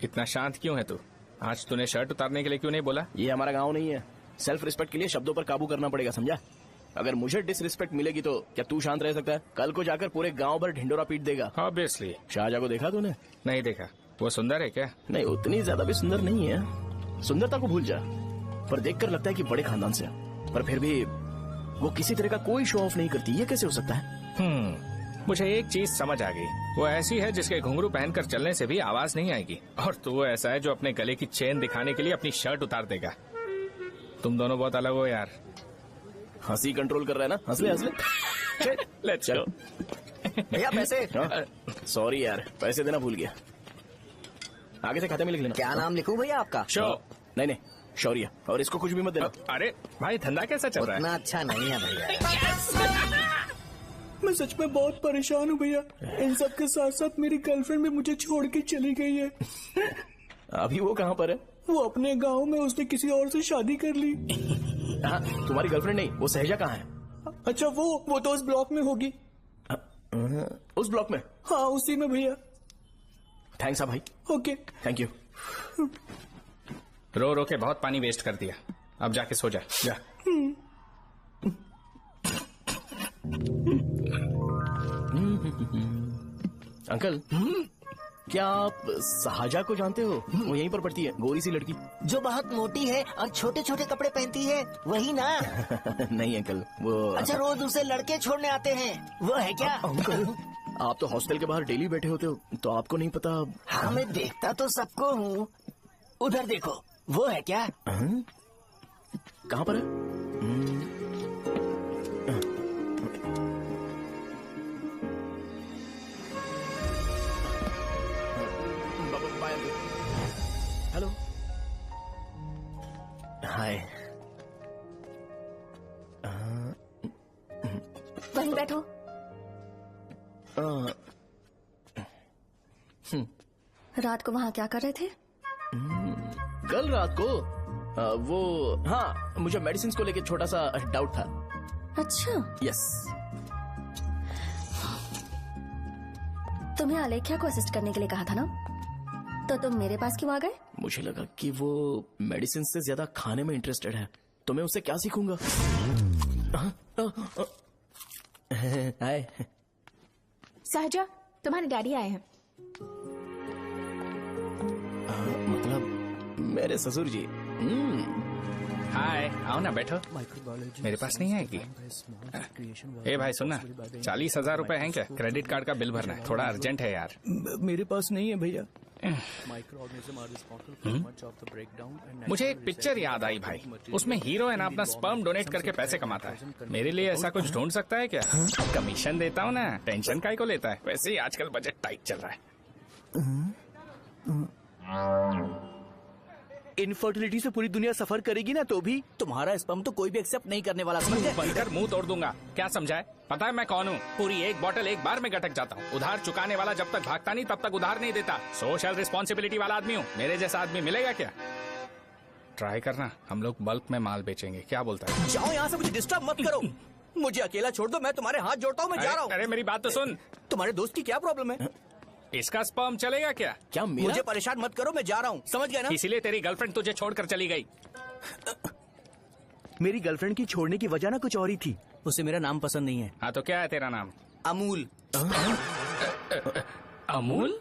इतना शांत क्यों है तू? आज तूने शर्ट उतारने के लिए क्यों नहीं बोला? ये हमारा गांव नहीं है। सेल्फ रिस्पेक्ट के लिए शब्दों पर काबू करना पड़ेगा, समझा? अगर मुझे डिसरिस्पेक्ट मिलेगी तो क्या तू शांत रह सकता है? कल को जाकर पूरे गांव भर ढिंडोरा पीट देगा। ऑब्वियसली। शाहजहां को देखा तूने? नहीं देखा। वो सुंदर है क्या? नहीं, उतनी ज्यादा भी सुंदर नहीं है। सुंदरता को भूल जा, पर देखकर लगता है कि बड़े खानदान से है। पर फिर भी वो किसी तरह का कोई शो ऑफ नहीं करती। ये कैसे हो सकता है? मुझे एक चीज समझ आ गई। वो ऐसी है जिसके घुंघरू पहनकर चलने से भी आवाज नहीं आएगी, और तू ऐसा है जो अपने गले की चेन दिखाने के लिए अपनी शर्ट उतार देगा। तुम दोनों बहुत अलग हो यार। हंसी कंट्रोल कर रहा है ना? हंस ले, हंस ले। Let's go. भैया पैसे। सॉरी यार, पैसे देना भूल गया। आगे से खाते में लिख लेना। क्या नाम लिखूं भैया आपका? नहीं, शौर्य। और इसको कुछ भी मत देना। अरे भाई, धंधा कैसा चल रहा है? उतना अच्छा नहीं है भैया। मैं सच में बहुत परेशान हूँ भैया। इन सब के साथ साथ मेरी गर्लफ्रेंड भी मुझे छोड़ के चली गई है। अभी वो कहाँ पर है? वो अपने गांव में, उसने किसी और से शादी कर ली। हाँ, तुम्हारी गर्लफ्रेंड नहीं, वो सहजा कहाँ है? अच्छा, वो तो उस ब्लॉक में होगी। उस ब्लॉक में? हाँ, उसी में भैया। थैंक्स भाई। Okay, thank you. रो रो के बहुत पानी वेस्ट कर दिया, अब जाके सो जा। जा। अंकल, क्या आप सहाजा को जानते हो? वो यहीं पर पढ़ती है, गोरी सी लड़की जो बहुत मोटी है और छोटे छोटे कपड़े पहनती है, वही ना? नहीं अंकल, वो अच्छा, रोज उसे लड़के छोड़ने आते हैं, वो है क्या? अंकल, आप तो हॉस्टल के बाहर डेली बैठे होते हो, तो आपको नहीं पता? हाँ, मैं देखता तो सबको हूँ। उधर देखो, वो है क्या? कहाँ पर है? हेलो, हाय। वहीं बैठो। रात को वहाँ क्या कर रहे थे? कल रात को वो, हाँ, मुझे मेडिसिन को लेके छोटा सा डाउट था। अच्छा। यस। तुम्हें आलेख्या को असिस्ट करने के लिए कहा था ना, तो तुम मेरे पास क्यों आ गए? मुझे लगा कि वो मेडिसिन से ज्यादा खाने में इंटरेस्टेड है, तो मैं उससे क्या सीखूंगा। हाय। सहजा, तुम्हारे डैडी आए हैं। मतलब मेरे ससुर जी। हाय, आओ ना, बैठो। मेरे पास नहीं आएगी। ए भाई सुनना, 40,000 रुपए हैं क्या? क्रेडिट कार्ड का बिल भरना है, थोड़ा अर्जेंट है यार। मेरे पास नहीं है भैया। मुझे एक पिक्चर याद आई भाई, उसमें हीरो है ना अपना स्पर्म डोनेट करके पैसे कमाता है। मेरे लिए ऐसा कुछ ढूंढ सकता है क्या? कमीशन देता हूँ ना, टेंशन काहे को लेता है? वैसे ही आजकल बजट टाइट चल रहा है। इनफर्टिलिटी से पूरी दुनिया सफर करेगी ना, तो भी तुम्हारा स्पर्म तो कोई भी एक्सेप्ट नहीं करने वाला, समझ गए? बनकर मुंह तोड़ दूंगा। क्या समझाए? पता है मैं कौन हूँ? पूरी एक बोतल एक बार में गटक जाता हूँ। उधार चुकाने वाला जब तक भागता नहीं तब तक उधार नहीं देता। सोशल रिस्पॉन्सिबिलिटी वाला आदमी हूँ। मेरे जैसा आदमी मिलेगा क्या? ट्राई करना, हम लोग बल्क में माल बेचेंगे। क्या बोलता है? जाओ यहाँ से, मुझे डिस्टर्ब मत करो। मुझे अकेला छोड़ दो, मैं तुम्हारे हाथ जोड़ता हूँ, मैं जा रहा हूँ। अरे मेरी बात तो सुन। तुम्हारे दोस्त की क्या प्रॉब्लम है? इसका स्पर्म चलेगा क्या? क्या मेरा? मुझे परेशान मत करो, मैं जा रहा हूँ, समझ गए ना? इसीलिए तेरी गर्लफ्रेंड तुझे छोड़कर चली गई। मेरी गर्लफ्रेंड की छोड़ने की वजह ना कुछ और ही थी। उसे मेरा नाम पसंद नहीं है। हाँ तो क्या है तेरा नाम? अमूल। अमूल?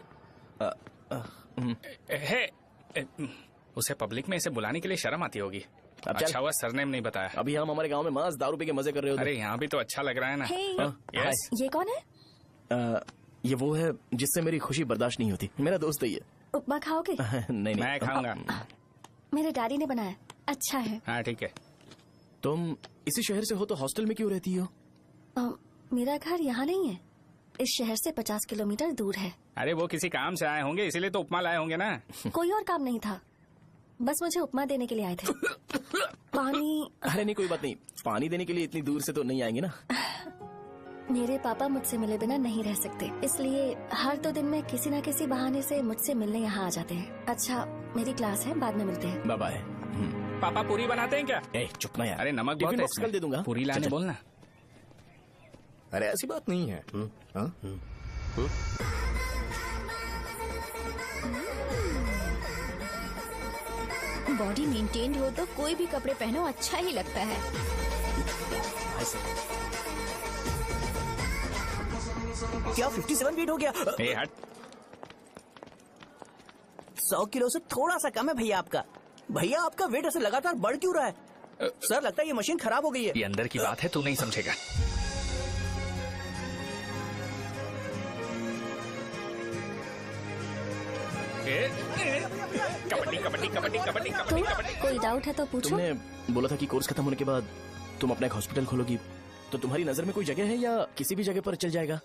उसे पब्लिक में इसे बुलाने के लिए शर्म आती होगी। अच्छा हुआ सरनेम नहीं बताया। अभी हम हमारे गांव में मांस दारू पी के मजे कर रहे होते। अरे यहाँ भी तो अच्छा लग रहा है ना। Hey. यस। ये कौन है? ये वो है जिससे मेरी खुशी बर्दाश्त नहीं होती। मेरा दोस्त है ये। उपमा खाओगे? नहीं। मैं खाऊंगा। मेरे डैडी ने बनाया, अच्छा है। हाँ ठीक है। तुम इसी शहर से हो तो हॉस्टल में क्यों रहती हो? मेरा घर यहाँ नहीं है, इस शहर से 50 किलोमीटर दूर है। अरे वो किसी काम से आए होंगे, इसीलिए तो उपमा लाए होंगे ना। कोई और काम नहीं था, बस मुझे उपमा देने के लिए आए थे। पानी? अरे नहीं, कोई बात नहीं। पानी देने के लिए इतनी दूर से तो नहीं आएंगे ना। मेरे पापा मुझसे मिले बिना नहीं रह सकते, इसलिए हर 2 दिन में किसी न किसी बहाने से मुझसे मिलने यहाँ आ जाते हैं। अच्छा, मेरी क्लास है, बाद में मिलते हैं। Bye bye. पापा पूरी बनाते हैं क्या? चुप ना यार। अरे नमक बहुत है इसमें। कल दे दूंगा। पूरी लाने बोलना। अरे ऐसी बात नहीं है। बॉडी मेंटेन्ड हो तो कोई भी कपड़े पहनो अच्छा ही लगता है। क्या 57 फीट हो गया? ए हट। 100 किलो से थोड़ा सा कम है भैया आपका। भैया आपका वेट ऐसे लगातार बढ़ क्यों रहा है? सर लगता है ये मशीन खराब हो गई है। ये अंदर की बात है, तू नहीं समझेगा। कबड्डी कबड्डी कबड्डी कबड्डी कबड्डी कबड्डी। कोई डाउट है तो पूछो। तुमने बोला था कि कोर्स खत्म होने के बाद तुम अपना एक हॉस्पिटल खोलोगी, तो तुम्हारी नजर में कोई जगह है या किसी भी जगह पर चल जाएगा?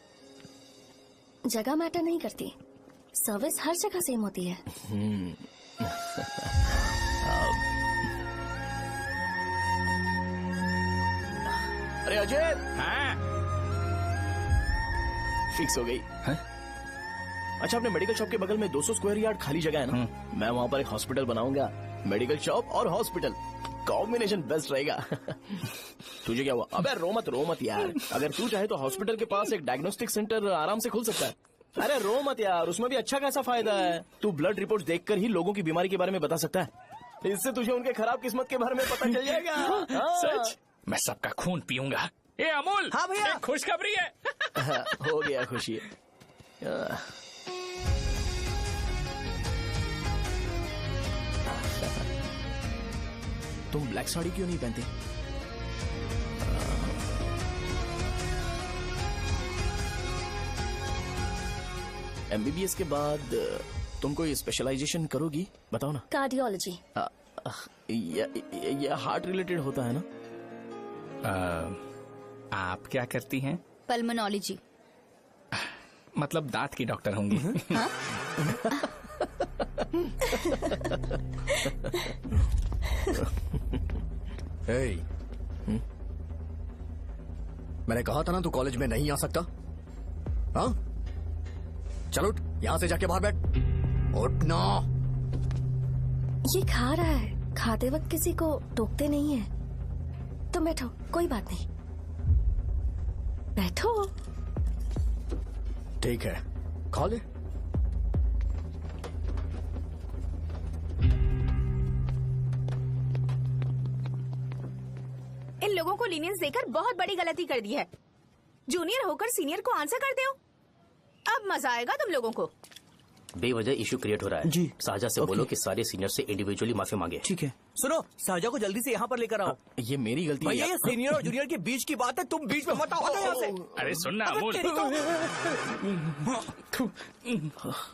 जगह मैटर नहीं करती, सर्विस हर जगह सेम होती है। अरे अजय। हाँ? फिक्स हो गई। अच्छा, अपने मेडिकल शॉप के बगल में 200 स्क्वायर यार्ड खाली जगह है ना, मैं वहाँ पर एक हॉस्पिटल बनाऊंगा। मेडिकल शॉप और हॉस्पिटल कॉम्बिनेशन बेस्ट रहेगा। तुझे क्या हुआ? अबे रो मत यार। अगर तू चाहे तो हॉस्पिटल के पास एक डायग्नोस्टिक सेंटर आराम से खुल सकता है। अरे रो मत यार, उसमें भी अच्छा खासा फायदा है। तू ब्लड रिपोर्ट देखकर ही लोगों की बीमारी के बारे में बता सकता है। इससे तुझे उनके खराब किस्मत के बारे में पता चल जाएगा। सच? मैं सबका खून पीऊंगा। ए अमूल। हाँ भैया। खुशखबरी है। हो गया खुशी। तुम ब्लैक साड़ी क्यों नहीं पहनते? एमबीबीएस के बाद तुम कोई स्पेशलाइजेशन करोगी? बताओ ना। कार्डियोलॉजी। ये हार्ट रिलेटेड होता है ना? आप क्या करती हैं? पल्मोनोलॉजी। मतलब दांत की डॉक्टर होंगी। हाँ? मैंने कहा था ना तू कॉलेज में नहीं आ सकता। हाँ, चल उठ, यहाँ से जाके बाहर बैठ। उठना। ये खा रहा है, खाते वक्त किसी को टोकते नहीं है। तुम बैठो, कोई बात नहीं, बैठो। ठीक है, खा ले। इन लोगों को लीनियंस देकर बहुत बड़ी गलती कर दी है। जूनियर होकर सीनियर को आंसर करते हो। अब मजा आएगा तुम लोगों को। बेवजह इशू क्रिएट हो रहा है जी। साजा से बोलो कि सारे सीनियर से इंडिविजुअली माफी मांगे। ठीक है। सुनो, साजा को जल्दी से यहाँ पर लेकर आओ। ये मेरी गलती है। भैया ये सीनियर और जूनियर के बीच की बात है, तुम बीच में मत आओ यहाँ से। अरे सुनना अमूल,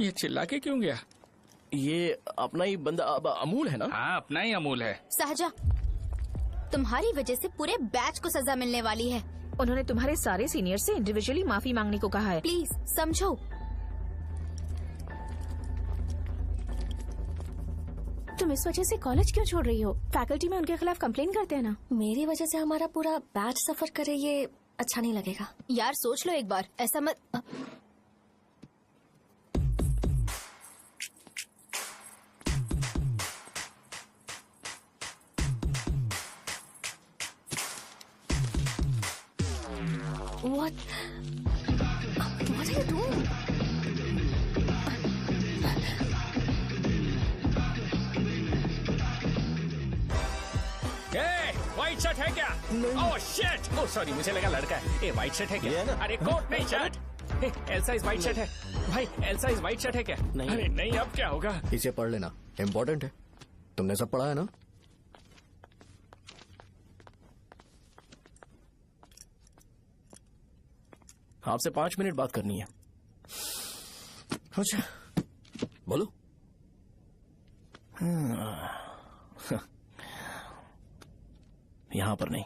ये चिल्ला के क्यों गया? ये अपना ही बंदा अमूल है ना? हाँ, अपना ही अमूल है। साजा, तुम्हारी वजह से पूरे बैच को सजा मिलने वाली है। उन्होंने तुम्हारे सारे सीनियर से इंडिविजुअली माफी मांगने को कहा है। प्लीज समझो। तुम इस वजह से कॉलेज क्यों छोड़ रही हो? फैकल्टी में उनके खिलाफ कंप्लेन करते हैं ना। मेरी वजह से हमारा पूरा बैच सफर करे, ये अच्छा नहीं लगेगा। यार सोच लो एक बार, ऐसा मत। What are you doing? White shirt है क्या? Oh shit! ओह सॉरी, मुझे लगा लड़का है। ये व्हाइट शर्ट है क्या? अरे कोट नहीं, shirt. L size white shirt है भाई। एल साइज व्हाइट शर्ट है क्या? नहीं। अरे नहीं, अब क्या होगा? इसे पढ़ लेना, इम्पोर्टेंट है। तुमने सब पढ़ा है ना? आपसे 5 मिनट बात करनी है। अच्छा, बोलो। यहाँ पर नहीं।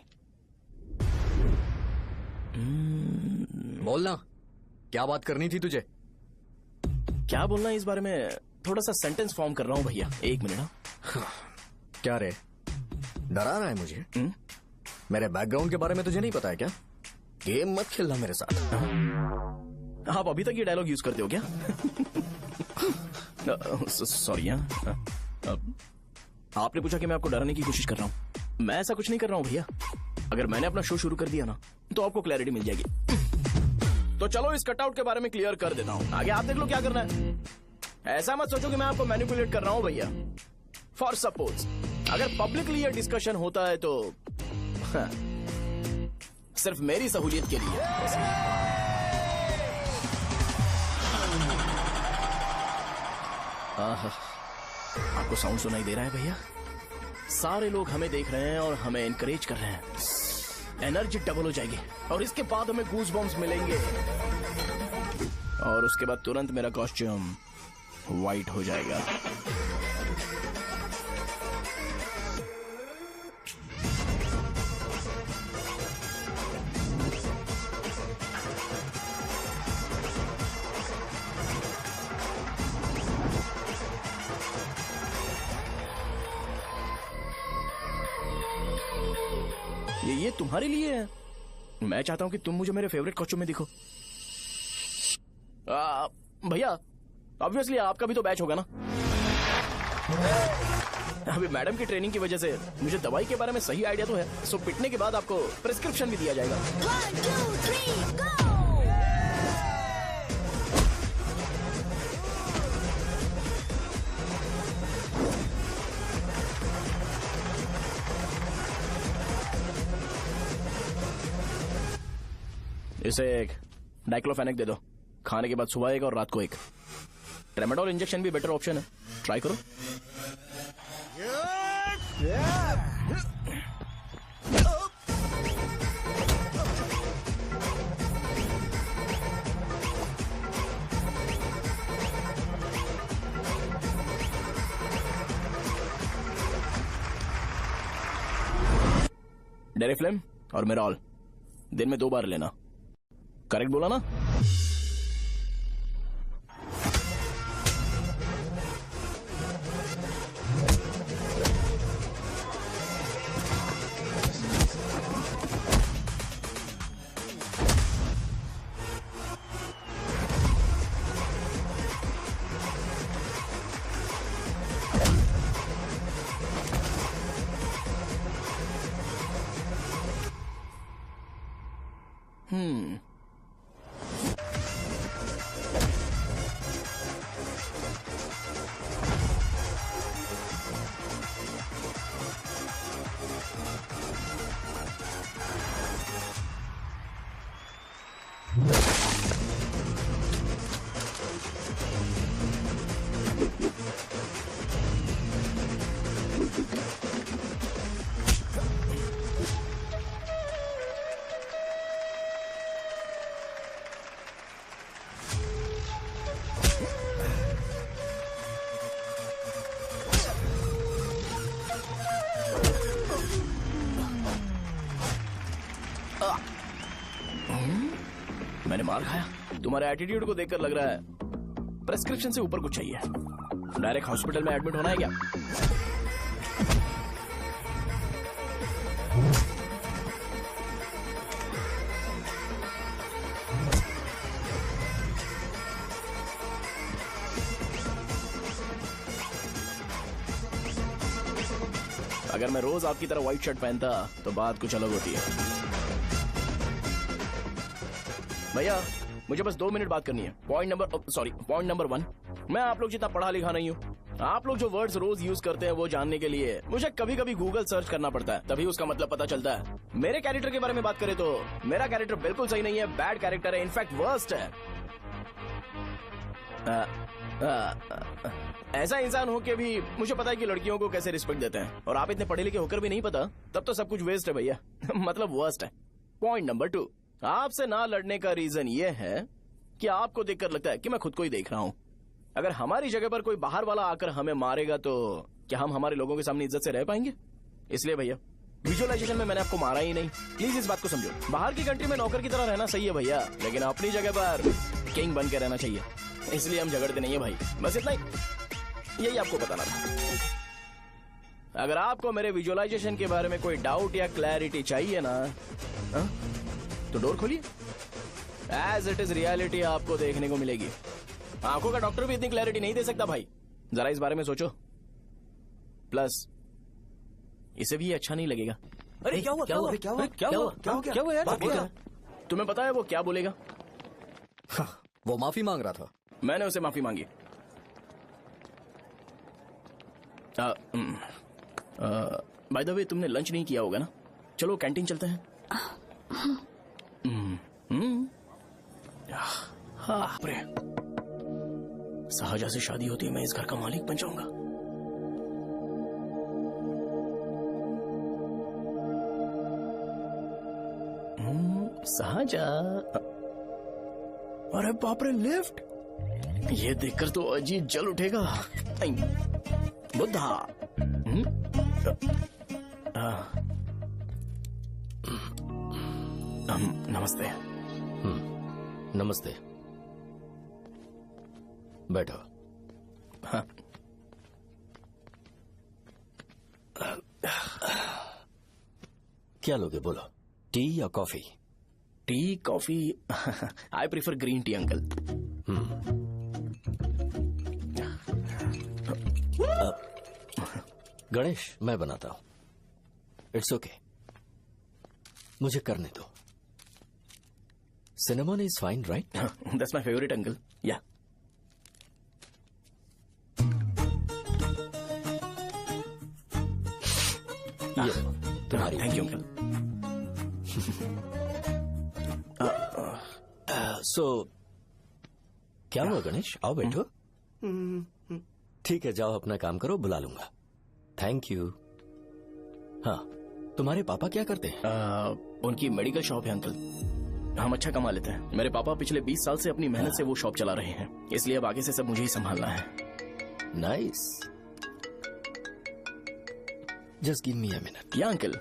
बोलना, क्या बात करनी थी तुझे? क्या बोलना है इस बारे में? थोड़ा सा सेंटेंस फॉर्म कर रहा हूँ भैया, 1 मिनट। क्या रे, डरा रहा है मुझे? मेरे बैकग्राउंड के बारे में तुझे नहीं पता है क्या? गेम मत खेलना मेरे साथ। आप अभी तक ये डायलॉग यूज करते हो क्या? सॉरी। आपने पूछा कि मैं आपको डराने की कोशिश कर रहा हूँ। मैं ऐसा कुछ नहीं कर रहा हूँ भैया। अगर मैंने अपना शो शुरू कर दिया ना, तो आपको क्लैरिटी मिल जाएगी। तो चलो इस कटआउट के बारे में क्लियर कर देता हूँ, आगे आप देख लो क्या करना है। ऐसा मत सोचो कि मैं आपको मैनिपुलेट कर रहा हूँ भैया। फॉर सपोज अगर पब्लिकली ये डिस्कशन होता है तो सिर्फ मेरी सहूलियत के लिए। आपको साउंड सुनाई दे रहा है भैया? सारे लोग हमें देख रहे हैं और हमें एनकरेज कर रहे हैं। एनर्जी डबल हो जाएगी और इसके बाद हमें गूज बम्स मिलेंगे और उसके बाद तुरंत मेरा कॉस्ट्यूम व्हाइट हो जाएगा। ये तुम्हारे लिए है। मैं चाहता हूं कि तुम मुझे मेरे फेवरेट कॉस्ट्यूम में दिखो। भैया ऑब्वियसली आपका भी तो बैच होगा ना। अभी मैडम की ट्रेनिंग की वजह से मुझे दवाई के बारे में सही आइडिया तो है, सो पिटने के बाद आपको प्रिस्क्रिप्शन भी दिया जाएगा। 1 2 3 गो। इसे एक डाइक्लोफेनेक दे दो। खाने के बाद सुबह एक और रात को एक। ट्रेमाडोल इंजेक्शन भी बेटर ऑप्शन है, ट्राई करो। डेरिफ्लेम और मेरॉल दिन में 2 बार लेना। करेक्ट बोला ना? मैंने मार खाया? तुम्हारे एटीट्यूड को देखकर लग रहा है प्रेस्क्रिप्शन से ऊपर कुछ चाहिए। डायरेक्ट हॉस्पिटल में एडमिट होना है क्या? अगर मैं रोज आपकी तरह व्हाइट शर्ट पहनता तो बात कुछ अलग होती है। भैया मुझे बस 2 मिनट बात करनी है। पॉइंट नंबर 1, मैं आप लोग जितना पढ़ा लिखा नहीं हूँ। आप लोग जो वर्ड्स रोज यूज करते हैं वो जानने के लिए मुझे कभी कभी गूगल सर्च करना पड़ता है, तभी उसका मतलब पता चलता है। मेरे कैरेक्टर के बारे में बात करें तो मेरा कैरेक्टर बिल्कुल सही नहीं है, बैड कैरेक्टर है, इनफैक्ट वर्स्ट है। ऐसा इंसान हो के भी मुझे पता है कि लड़कियों को कैसे रिस्पेक्ट देते हैं, और आप इतने पढ़े लिखे होकर भी नहीं पता, तब तो सब कुछ वेस्ट है भैया। मतलब वर्स्ट है। पॉइंट नंबर 2, आपसे ना लड़ने का रीजन ये है कि आपको देखकर लगता है कि मैं खुद को ही देख रहा हूँ। अगर हमारी जगह पर कोई बाहर वाला आकर हमें मारेगा तो क्या हम हमारे लोगों के सामने इज्जत से रह पाएंगे? इसलिए भैया विजुअलाइजेशन में मैंने आपको मारा ही नहीं। प्लीज इस बात को समझो। बाहर की कंट्री में नौकर की तरह रहना सही है भैया, लेकिन अपनी जगह पर किंग बन के रहना चाहिए। इसलिए हम झगड़ते नहीं है भाई, बस इतना ही, यही आपको बताना था। अगर आपको मेरे विजुअलाइजेशन के बारे में कोई डाउट या क्लैरिटी चाहिए ना, तो डोर खोलिए। एज इट इज रियलिटी आपको देखने को मिलेगी। आंखों का डॉक्टर भी इतनी क्लैरिटी नहीं दे सकता भाई, जरा इस बारे में सोचो। प्लस इसे भी अच्छा नहीं लगेगा। अरे क्या हुआ? यार? तुम्हें पता है वो क्या बोलेगा? वो माफी मांग रहा था। मैंने उसे माफी मांगी। बाय द वे तुमने लंच नहीं किया होगा ना? चलो कैंटीन चलते हैं। हाँ, साहजा से शादी होती है, मैं इस घर का मालिक बन जाऊंगा। साहजा, अरे बाप रे, लिफ्ट! ये देखकर तो अजीत जल उठेगा। बुद्धा। नमस्ते। नमस्ते, बैठो। हाँ। क्या लोगे बोलो, टी या coffee? T, coffee? I prefer green tea uncle. Ganesh, मैं बनाता हूं। इट्स ओके, मुझे करने दो। Cinnamon is fine, right? That's my favourite uncle. या तुम्हारी। Thank you uncle. सो क्या हुआ गणेश? आओ बैठो। ठीक है, जाओ अपना काम करो, बुला लूंगा। Thank you. हाँ, तुम्हारे पापा क्या करते हैं? उनकी मेडिकल शॉप है अंकल। हम अच्छा कमा लेते हैं। मेरे पापा पिछले 20 साल से अपनी मेहनत से वो शॉप चला रहे हैं, इसलिए अब आगे से सब मुझे ही संभालना है। Nice. Just give me a minute. या अंकल।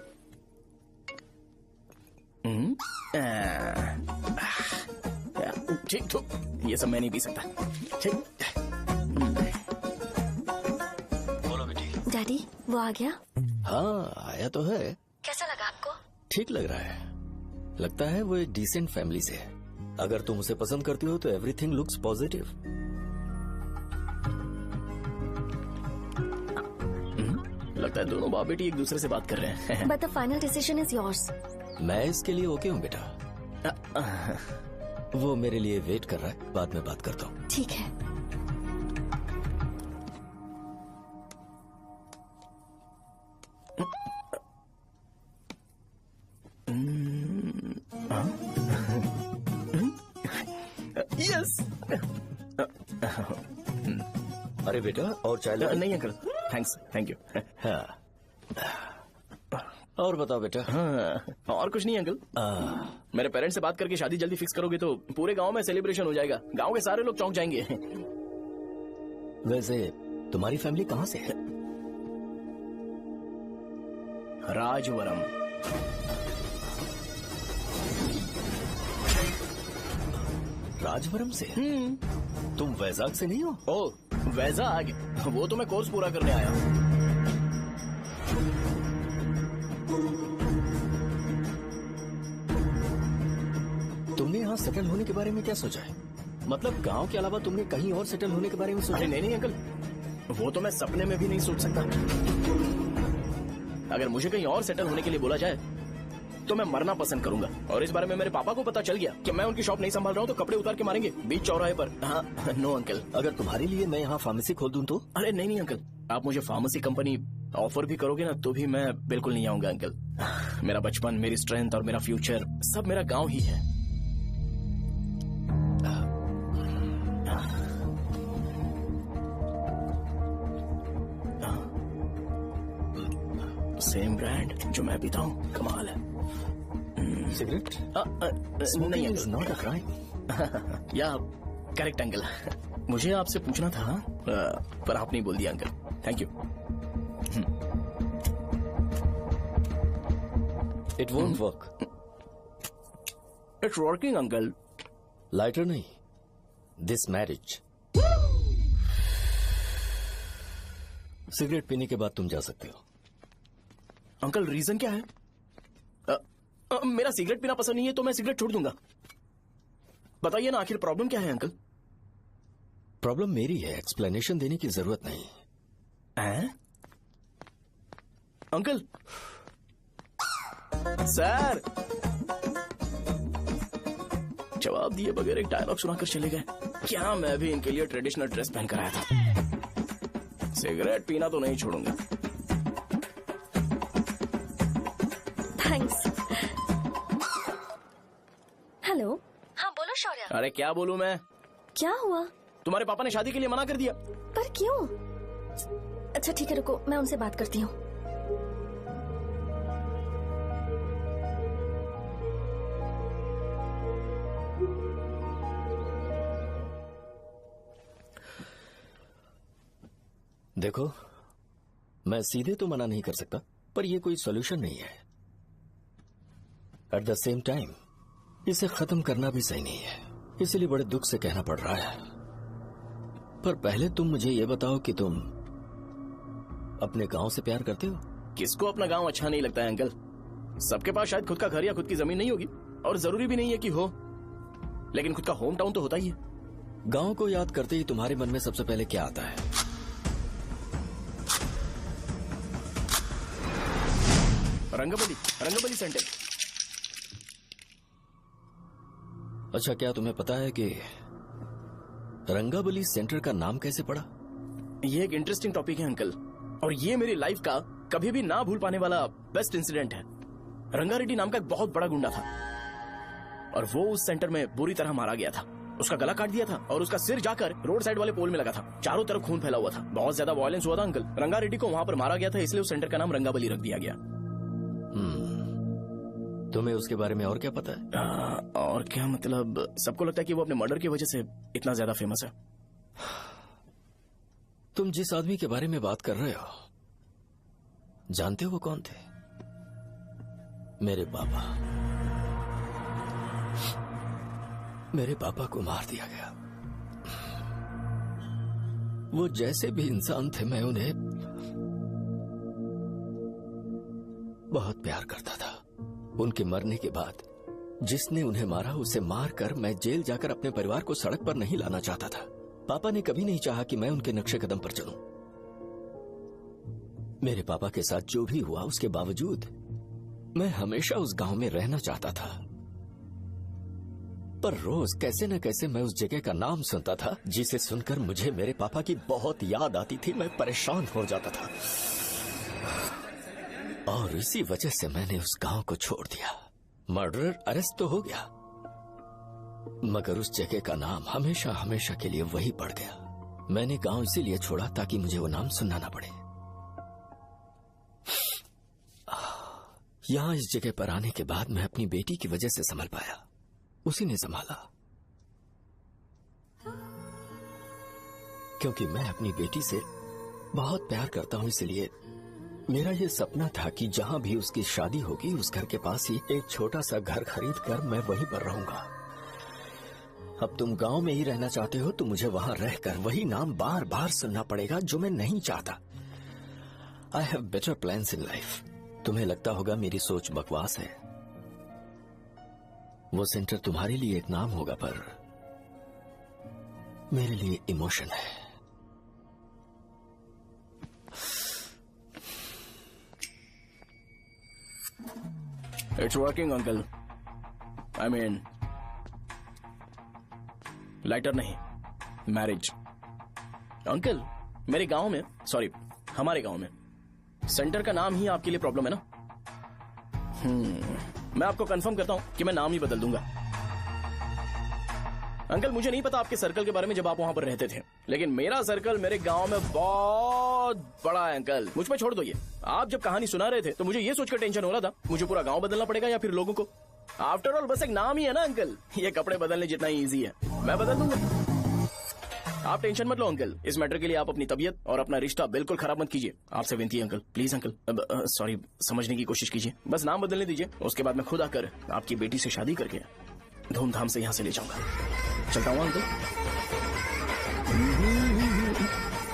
ठीक, तो ये सब मैं नहीं पी सकता। ठीक। बोलो बेटी। डैडी, वो आ गया? हाँ, आया तो है। कैसा लगा आपको? ठीक लग रहा है। लगता है वो एक डिसेंट फैमिली से है। अगर तुम उसे पसंद करती हो तो एवरीथिंग लुक्स पॉजिटिव। लगता है दोनों बाप बेटी एक दूसरे से बात कर रहे हैं। But the final decision is yours. मैं इसके लिए ओके हूँ बेटा। वो मेरे लिए वेट कर रहा है, बाद में बात करता हूँ। ठीक है। यस। अरे बेटा और चाय ले? नहीं अंकल, थैंक्स, थैंक यू। हाँ। और बताओ बेटा। हाँ, और कुछ नहीं अंकल। मेरे पेरेंट्स से बात करके शादी जल्दी फिक्स करोगे तो पूरे गांव में सेलिब्रेशन हो जाएगा। गांव के सारे लोग चौंक जाएंगे। वैसे तुम्हारी फैमिली कहाँ से है? राजवरम। राजवरम से? तुम वैजाग से नहीं हो? ओ वैजाग, वो तो मैं कोर्स पूरा करने आया हूँ। तुमने यहाँ सेटल होने के बारे में क्या सोचा है? मतलब गांव के अलावा तुमने कहीं और सेटल होने के बारे में सोचा? नहीं नहीं अंकल, वो तो मैं सपने में भी नहीं सोच सकता। अगर मुझे कहीं और सेटल होने के लिए बोला जाए तो मैं मरना पसंद करूंगा। और इस बारे में मेरे पापा को पता चल गया कि मैं उनकी शॉप नहीं संभाल रहा हूँ तो कपड़े उतार के मारेंगे बीच चौराहे पर। हाँ, नो अंकल। अगर तुम्हारे लिए मैं यहाँ फार्मेसी खोल दूं तो? अरे नहीं नहीं अंकल, आप मुझे फार्मेसी कंपनी ऑफर भी करोगे ना तो भी मैं बिल्कुल नहीं आऊंगा अंकल। मेरा बचपन, मेरी स्ट्रेंथ और मेरा फ्यूचर सब मेरा गाँव ही है। सेम ब्रांड जो मैं पीता हूँ, कमाल है। सिगरेट? नहीं इज नॉट अ क्राइम। या करेक्ट अंकल। मुझे आपसे पूछना था पर आप नहीं बोल दिया uncle. Thank you. It won't work. It's working uncle. Lighter नहीं, दिस मैरिज। सिगरेट पीने के बाद तुम जा सकते हो। अंकल रीजन क्या है? मेरा सिगरेट पीना पसंद नहीं है तो मैं सिगरेट छोड़ दूंगा। बताइए ना आखिर प्रॉब्लम क्या है अंकल? प्रॉब्लम मेरी है, एक्सप्लेनेशन देने की जरूरत नहीं है। अंकल सर जवाब दिए बगैर एक डायलॉग सुनाकर चले गए। क्या मैं भी इनके लिए ट्रेडिशनल ड्रेस पहन कर आया था। सिगरेट पीना तो नहीं छोड़ूंगा। थैंक्स। हेलो। हाँ बोलो शौर्य। अरे क्या बोलूं मैं? क्या हुआ? तुम्हारे पापा ने शादी के लिए मना कर दिया। पर क्यों? अच्छा ठीक है रुको, मैं उनसे बात करती हूँ। देखो, मैं सीधे तो मना नहीं कर सकता पर यह कोई सॉल्यूशन नहीं है। एट द सेम टाइम इसे खत्म करना भी सही नहीं है, इसलिए बड़े दुख से कहना पड़ रहा है। पर पहले तुम मुझे ये बताओ कि तुम अपने गांव से प्यार करते हो? किसको अपना गांव अच्छा नहीं लगता है अंकल? सबके पास शायद खुद का घर या खुद की जमीन नहीं होगी और जरूरी भी नहीं है कि हो, लेकिन खुद का होम टाउन तो होता ही है। गांव को याद करते ही तुम्हारे मन में सबसे पहले क्या आता है? रंगबली सेंटर। अच्छा, क्या तुम्हें पता है कि रंगाबली सेंटर का नाम कैसे पड़ा? ये एक इंटरेस्टिंग टॉपिक है अंकल, और ये मेरी लाइफ का कभी भी ना भूल पाने वाला बेस्ट इंसिडेंट है। रंगारेड्डी नाम का एक बहुत बड़ा गुंडा था और वो उस सेंटर में बुरी तरह मारा गया था। उसका गला काट दिया था और उसका सिर जाकर रोड साइड वाले पोल में लगा था। चारों तरफ खून फैला हुआ था, बहुत ज्यादा वायलेंस हुआ था अंकल। रंगारेड्डी को वहां पर मारा गया था, इसलिए उस सेंटर का नाम रंगाबली रख दिया गया। तुम्हें उसके बारे में और क्या पता है? और क्या मतलब, सबको लगता है कि वो अपने मर्डर की वजह से इतना ज्यादा फेमस है। तुम जिस आदमी के बारे में बात कर रहे हो, जानते हो वो कौन थे? मेरे पापा। मेरे पापा को मार दिया गया। वो जैसे भी इंसान थे, मैं उन्हें बहुत प्यार करता था। उनके मरने के बाद जिसने उन्हें मारा उसे मारकर मैं जेल जाकर अपने परिवार को सड़क पर नहीं लाना चाहता था। पापा ने कभी नहीं चाहा कि मैं उनके नक्शे कदम पर चलूं। मेरे पापा के साथ जो भी हुआ उसके बावजूद मैं हमेशा उस गांव में रहना चाहता था। पर रोज कैसे न कैसे मैं उस जगह का नाम सुनता था, जिसे सुनकर मुझे मेरे पापा की बहुत याद आती थी। मैं परेशान हो जाता था और इसी वजह से मैंने उस गांव को छोड़ दिया। मर्डरर अरेस्ट तो हो गया, मगर उस जगह का नाम हमेशा हमेशा के लिए वही पड़ गया। मैंने गांव इसीलिए छोड़ा ताकि मुझे वो नाम सुनना ना पड़े। यहां इस जगह पर आने के बाद मैं अपनी बेटी की वजह से संभल पाया, उसी ने संभाला। क्योंकि मैं अपनी बेटी से बहुत प्यार करता हूं, इसलिए मेरा ये सपना था कि जहां भी उसकी शादी होगी उस घर के पास ही एक छोटा सा घर खरीद कर मैं वहीं पर रहूंगा। अब तुम गांव में ही रहना चाहते हो तो मुझे वहां रहकर वही नाम बार बार सुनना पड़ेगा जो मैं नहीं चाहता। I have better plans in life. तुम्हें लगता होगा मेरी सोच बकवास है। वो सेंटर तुम्हारे लिए एक नाम होगा पर मेरे लिए इमोशन है। It's working uncle. I mean lighter नहीं, मैरिज। अंकल मेरे गांव में, सॉरी हमारे गांव में सेंटर का नाम ही आपके लिए प्रॉब्लम है ना? मैं आपको कंफर्म करता हूं कि मैं नाम ही बदल दूंगा। अंकल मुझे नहीं पता आपके सर्कल के बारे में जब आप वहां पर रहते थे, लेकिन मेरा सर्कल मेरे गांव में बहुत बड़ा है अंकल। मुझ पर छोड़ दो ये। आप जब कहानी सुना रहे थे तो मुझे ये सोचकर टेंशन हो रहा था मुझे पूरा गांव बदलना पड़ेगा या फिर लोगों को। आफ्टर ऑल बस एक नाम ही है ना अंकल, ये कपड़े बदलने जितना ही ईजी है, मैं बदल दूंगा। आप टेंशन मत लो अंकल, इस मैटर के लिए आप अपनी तबीयत और अपना रिश्ता बिल्कुल खराब मत कीजिए। आपसे विनती है अंकल, प्लीज अंकल। सॉरी, समझने की कोशिश कीजिए, बस नाम बदलने दीजिए। उसके बाद मैं खुद आकर आपकी बेटी से शादी करके धूमधाम से यहाँ से ले जाऊंगा। चलता हूँ अंकल।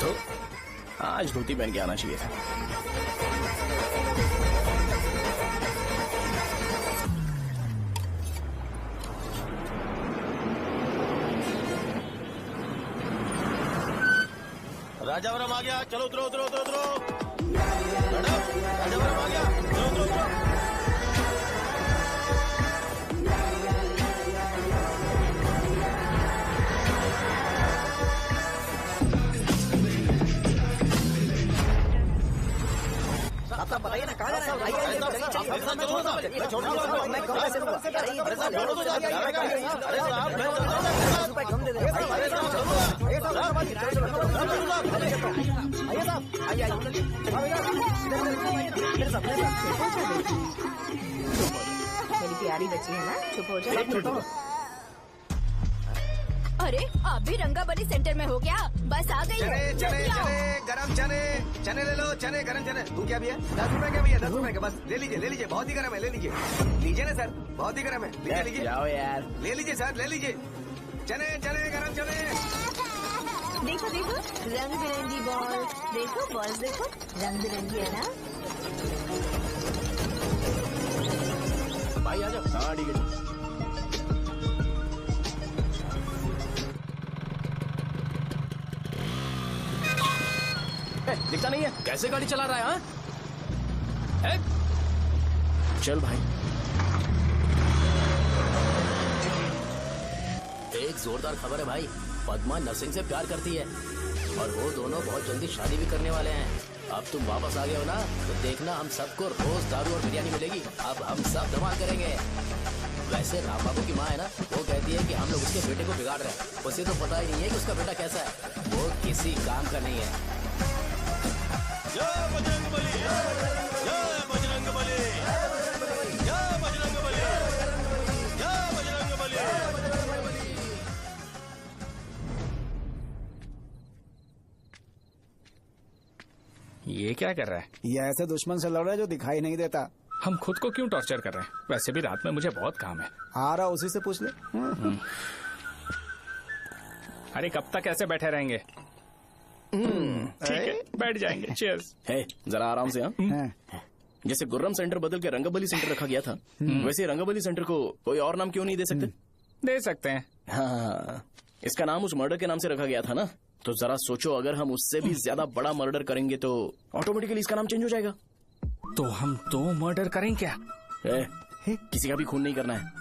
तो आज धोती पहन के आना चाहिए था। राजावरम आ गया, चलो उतरो उतरो उतरो उतरो। राजावरम आ गया, चलो उतरो उतरो। साहब बताइए ना कहाँ जाना है? मेरी प्यारी बच्ची है ना, चुप हो जाओ। अरे आप भी रंगाबली सेंटर में हो क्या? बस आ गई चने है। चने जल्दी आओ। चने गरम चने चने ले लो, चने गरम चने। तू क्या भैया? 10 रुपए का भैया, 10 रुपए का, बस ले लीजिए ले लीजिए, बहुत ही गरम है, ले लीजिए लीजिए ना सर, बहुत ही गरम है, लीजिए लीजिए। जाओ यार, ले लीजिए सर, ले लीजिए। चने चने गरम चने। देखो देखो रंग बिरंगी बॉल, देखो बॉल देखो रंग बिरंगी है ना। भाई आ जाओ। हाँ ठीक है। दिखता नहीं है, कैसे गाड़ी चला रहा है? हाँ चल भाई। एक जोरदार खबर है भाई, पद्मा नरसिंह से प्यार करती है और वो दोनों बहुत जल्दी शादी भी करने वाले हैं। अब तुम वापस आ गए हो ना, तो देखना हम सबको रोज दारू और बिरयानी मिलेगी। अब हम सब धमाल करेंगे। वैसे राम बाबू की माँ है ना, वो कहती है कि हम लोग उसके बेटे को बिगाड़ रहे हैं। उसे तो पता ही नहीं है कि उसका बेटा कैसा है, वो किसी काम का नहीं है। जय बजरंगबली, जय बजरंगबली, जय बजरंगबली, जय बजरंगबली। ये क्या कर रहा है? ये ऐसे दुश्मन से लड़ रहा है जो दिखाई नहीं देता। हम खुद को क्यों टॉर्चर कर रहे हैं? वैसे भी रात में मुझे बहुत काम है। आ रहा उसी से पूछ ले। अरे कब तक ऐसे बैठे रहेंगे? ठीक है, बैठ जाएंगे। चीयर्स। है जरा आराम से। हाँ जैसे गुर्रम सेंटर बदल के रंगबली सेंटर रखा गया था, वैसे रंगबली सेंटर को कोई और नाम क्यों नहीं दे सकते? दे सकते हैं। हाँ, इसका नाम उस मर्डर के नाम से रखा गया था ना, तो जरा सोचो अगर हम उससे भी ज्यादा बड़ा मर्डर करेंगे तो ऑटोमेटिकली इसका नाम चेंज हो जाएगा। तो हम 2 मर्डर करें क्या? किसी का भी खून नहीं करना है,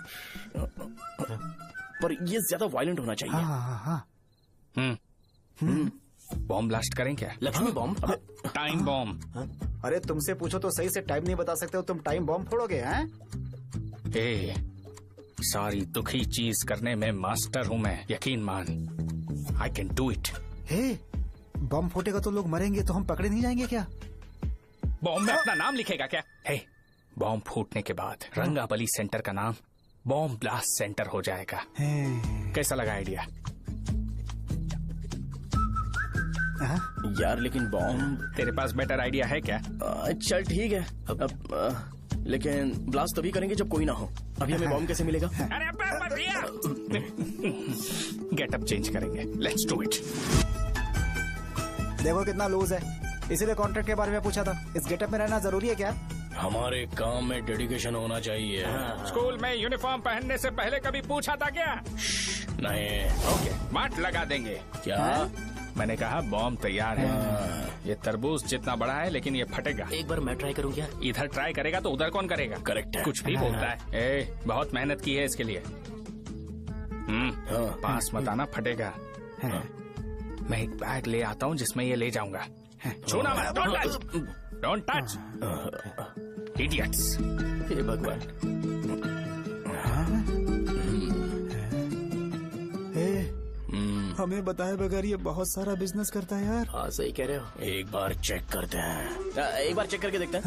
पर ये ज्यादा वायलेंट होना चाहिए। बॉम्ब ब्लास्ट करें क्या? लक्ष्मी बॉम्ब? Time bomb. अरे तुमसे पूछो तो सही से टाइम नहीं बता सकते हो, तुम टाइम बॉम्ब फोड़ोगे? हैं? ए, सारी दुखी चीज करने में मास्टर हूं मैं, यकीन मान। I can do it. हे, बम फूटेगा तो लोग मरेंगे, तो हम पकड़े नहीं जाएंगे क्या? बॉम्ब में अपना नाम लिखेगा क्या? हे, बॉम्ब फूटने के बाद रंगाबली सेंटर का नाम बॉम्ब ब्लास्ट सेंटर हो जाएगा। कैसा लगा आइडिया? यार लेकिन बॉम्ब, तेरे पास बेटर आइडिया है क्या? चल ठीक है, लेकिन ब्लास्ट तभी करेंगे जब कोई ना हो। अभी हमें बॉम्ब कैसे मिलेगा? अरे भैया, गेटअप चेंज करेंगे। Let's do it. देखो कितना लूज है, इसीलिए कॉन्ट्रैक्ट के बारे में पूछा था। इस गेटअप में रहना जरूरी है क्या? हमारे काम में डेडिकेशन होना चाहिए। स्कूल में यूनिफॉर्म पहनने से पहले कभी पूछा था क्या? नहीं। ओके, मार्ट लगा देंगे। क्या? मैंने कहा बॉम्ब तैयार है। ये तरबूज जितना बड़ा है, लेकिन ये फटेगा। एक बार मैं ट्राई करूं क्या? इधर ट्राई करेगा तो उधर कौन करेगा? करेक्ट है। कुछ भी बोलता है। बहुत मेहनत की है इसके लिए। पास मत आना, फटेगा। मैं एक बैग ले आता हूँ जिसमें ये ले जाऊंगा। छूना मत, don't touch, don't touch, idiots. हे भगवान। हमें बताए बगैर ये बहुत सारा बिजनेस करता है यार। हाँ सही कह रहे हो। एक बार चेक करते हैं। एक बार चेक करके देखते हैं।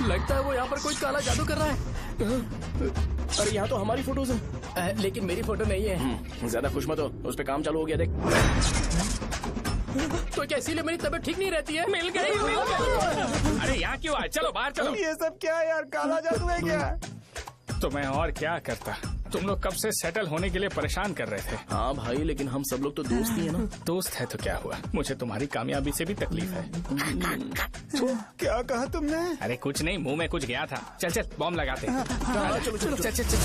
लगता है वो यहाँ पर कोई काला जादू कर रहा है। अरे यहाँ तो हमारी फोटोज हैं, लेकिन मेरी फोटो नहीं है। ज्यादा खुश मत हो, उस पे काम चालू हो गया। देख तो क्या इसीलिए मेरी तबीयत ठीक नहीं रहती है? मिल गई, मिल गई। अरे यहाँ क्यों आए? चलो बाहर चलो। ये सब क्या है यार? काला जादू है क्या? तो मैं और क्या करता? तुम लोग कब से सेटल होने के लिए परेशान कर रहे थे। हाँ भाई, लेकिन हम सब लोग तो दोस्त ही है ना। दोस्त है तो क्या हुआ? मुझे तुम्हारी कामयाबी से भी तकलीफ है। क्या कहा तुमने? अरे कुछ नहीं, मुंह में कुछ गया था। चल चल बॉम्ब लगाते हैं। चलो चलो चल चल चल।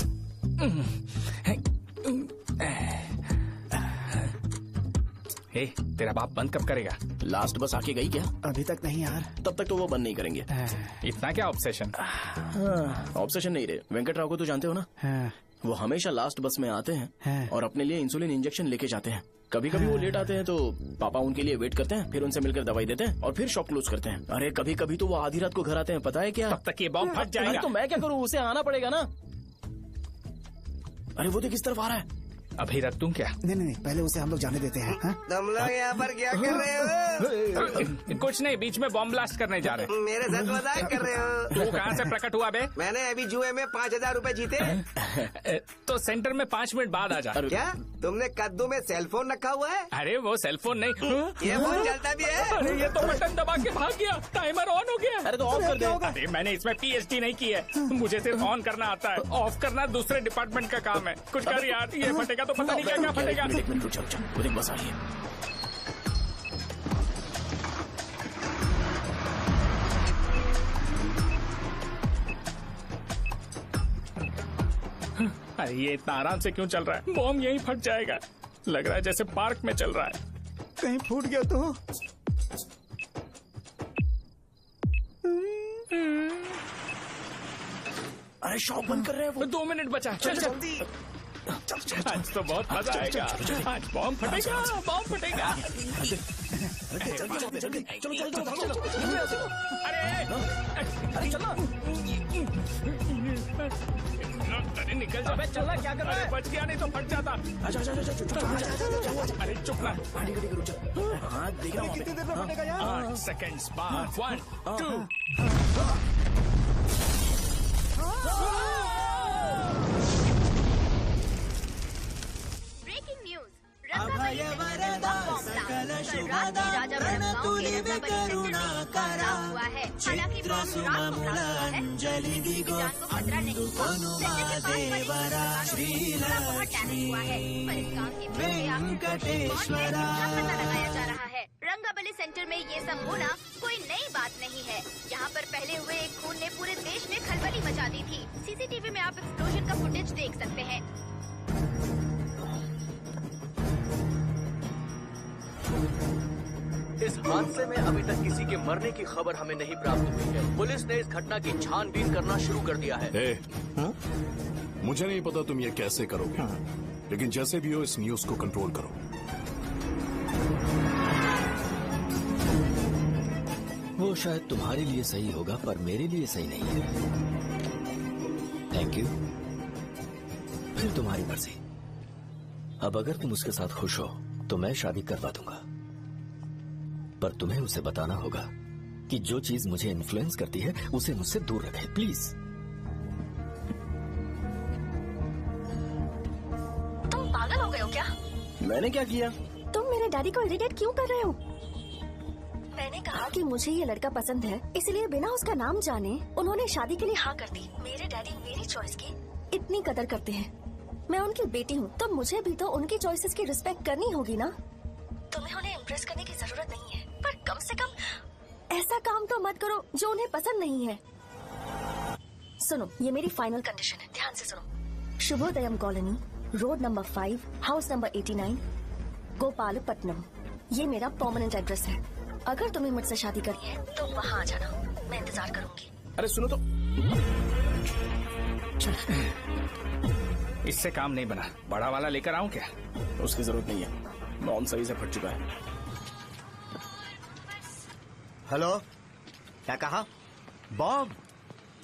हे, तेरा बाप बंद कब करेगा? लास्ट बस आके गई क्या? अभी तक नहीं यार। तब तक तो वो बंद नहीं करेंगे। इतना क्या ऑब्सेशन? ऑब्सेशन नहीं रे, वेंकट राव को तो जानते हो ना? वो हमेशा लास्ट बस में आते हैं और अपने लिए इंसुलिन इंजेक्शन लेके जाते हैं। कभी कभी वो लेट आते हैं तो पापा उनके लिए वेट करते हैं, फिर उनसे मिलकर दवाई देते हैं और फिर शॉप क्लोज करते हैं। अरे कभी कभी तो वो आधी रात को घर आते हैं, पता है क्या? तब तक ये बॉम्ब फट जाएगा। तो मैं क्या करूँ? उसे आना पड़ेगा ना। अरे वो तो किस तरफ आ रहा है? अभी रख दूं क्या? नहीं, पहले उसे हम लोग जाने देते हैं। तुम लोग यहाँ पर क्या कर रहे हो? कुछ नहीं, बीच में बॉम्ब ब्लास्ट करने जा रहे। मेरे साथ मजाक कर रहे हो? तू कहाँ से प्रकट हुआ बे? मैंने अभी जुए में 5,000 रूपए जीते। तो सेंटर में 5 मिनट बाद आ जा। क्या तुमने कद्दू में सेलफोन रखा हुआ है? अरे वो सेलफोन नहीं, ये फोन चलता भी है। अरे ये तो बटन दबा के भाग गया, टाइमर ऑन हो गया। अरे तो ऑफ कर दे। अरे मैंने इसमें PhD नहीं की है, मुझे सिर्फ ऑन करना आता है। ऑफ करना दूसरे डिपार्टमेंट का काम है। कुछ कर यार, ये फटेगा तो पता नहीं क्या फटेगा। एक मिनट रुक जाओ, वो देख बस आ रही है। अरे ये इतना आराम से क्यों चल रहा है? बॉम्ब यहीं फट जाएगा। लग रहा है जैसे पार्क में चल रहा है। कहीं फूट गया तो? अरे शॉप बंद कर रहे हैं वो। 2 मिनट बचा। चल जल्दी। आज तो बहुत मजा आएगा। आज बॉम्ब फटेगा, बॉम्ब फटेगा। अरे चलो। अरे निकल जा। चला क्या कर रहा है? बच गया, नहीं तो फट जाता। अरे चुप ना। हाँ देख रहा हूँ। कितनी देर में फटेगा यार? 8 सेकंड्स बाद। 1 2। रंगाबली सेंटर में ये सब होना कोई नई बात नहीं है। यहाँ पर पहले हुए एक खून ने पूरे देश में खलबली मचा दी थी। CCTV में आप एक्सप्लोजन का फुटेज देख सकते हैं। इस हादसे में अभी तक किसी के मरने की खबर हमें नहीं प्राप्त हुई है। पुलिस ने इस घटना की छानबीन करना शुरू कर दिया है। मुझे नहीं पता तुम ये कैसे करोगे, लेकिन जैसे भी हो इस न्यूज को कंट्रोल करो। वो शायद तुम्हारे लिए सही होगा, पर मेरे लिए सही नहीं है। Thank you. फिर तुम्हारी मर्जी। अब अगर तुम उसके साथ खुश हो तो मैं शादी करवा दूंगा, पर तुम्हें उसे बताना होगा कि जो चीज मुझे इन्फ्लुएंस करती है उसे मुझसे दूर रखे, प्लीज। तुम पागल हो गए हो क्या? मैंने क्या किया? तुम मेरे डैडी को इरिटेट क्यों कर रहे हो? मैंने कहा कि मुझे ये लड़का पसंद है, इसलिए बिना उसका नाम जाने उन्होंने शादी के लिए हाँ कर दी। मेरे डैडी मेरी चॉइस की इतनी कदर करते हैं। मैं उनकी बेटी हूँ, तो मुझे भी तो उनकी चॉइसेस की रिस्पेक्ट करनी होगी ना। तुम्हें उन्हें इम्प्रेस करने की जरूरत नहीं है, पर कम से कम ऐसा काम तो मत करो जो उन्हें पसंद नहीं है। सुनो, ये मेरी फाइनल कंडीशन है, ध्यान से सुनो। Subhodayam colony, road number 5, house number 89, Gopalapatnam. ये मेरा परमानेंट एड्रेस है। अगर तुम्हें मुझसे शादी करनी है तो वहाँ आ जाना, मैं इंतजार करूंगी। अरे सुनो तो। इससे काम नहीं बना, बड़ा वाला लेकर आऊं क्या? उसकी जरूरत नहीं है, नॉन सही से फट चुका है। हेलो, क्या कहा? बॉम्ब?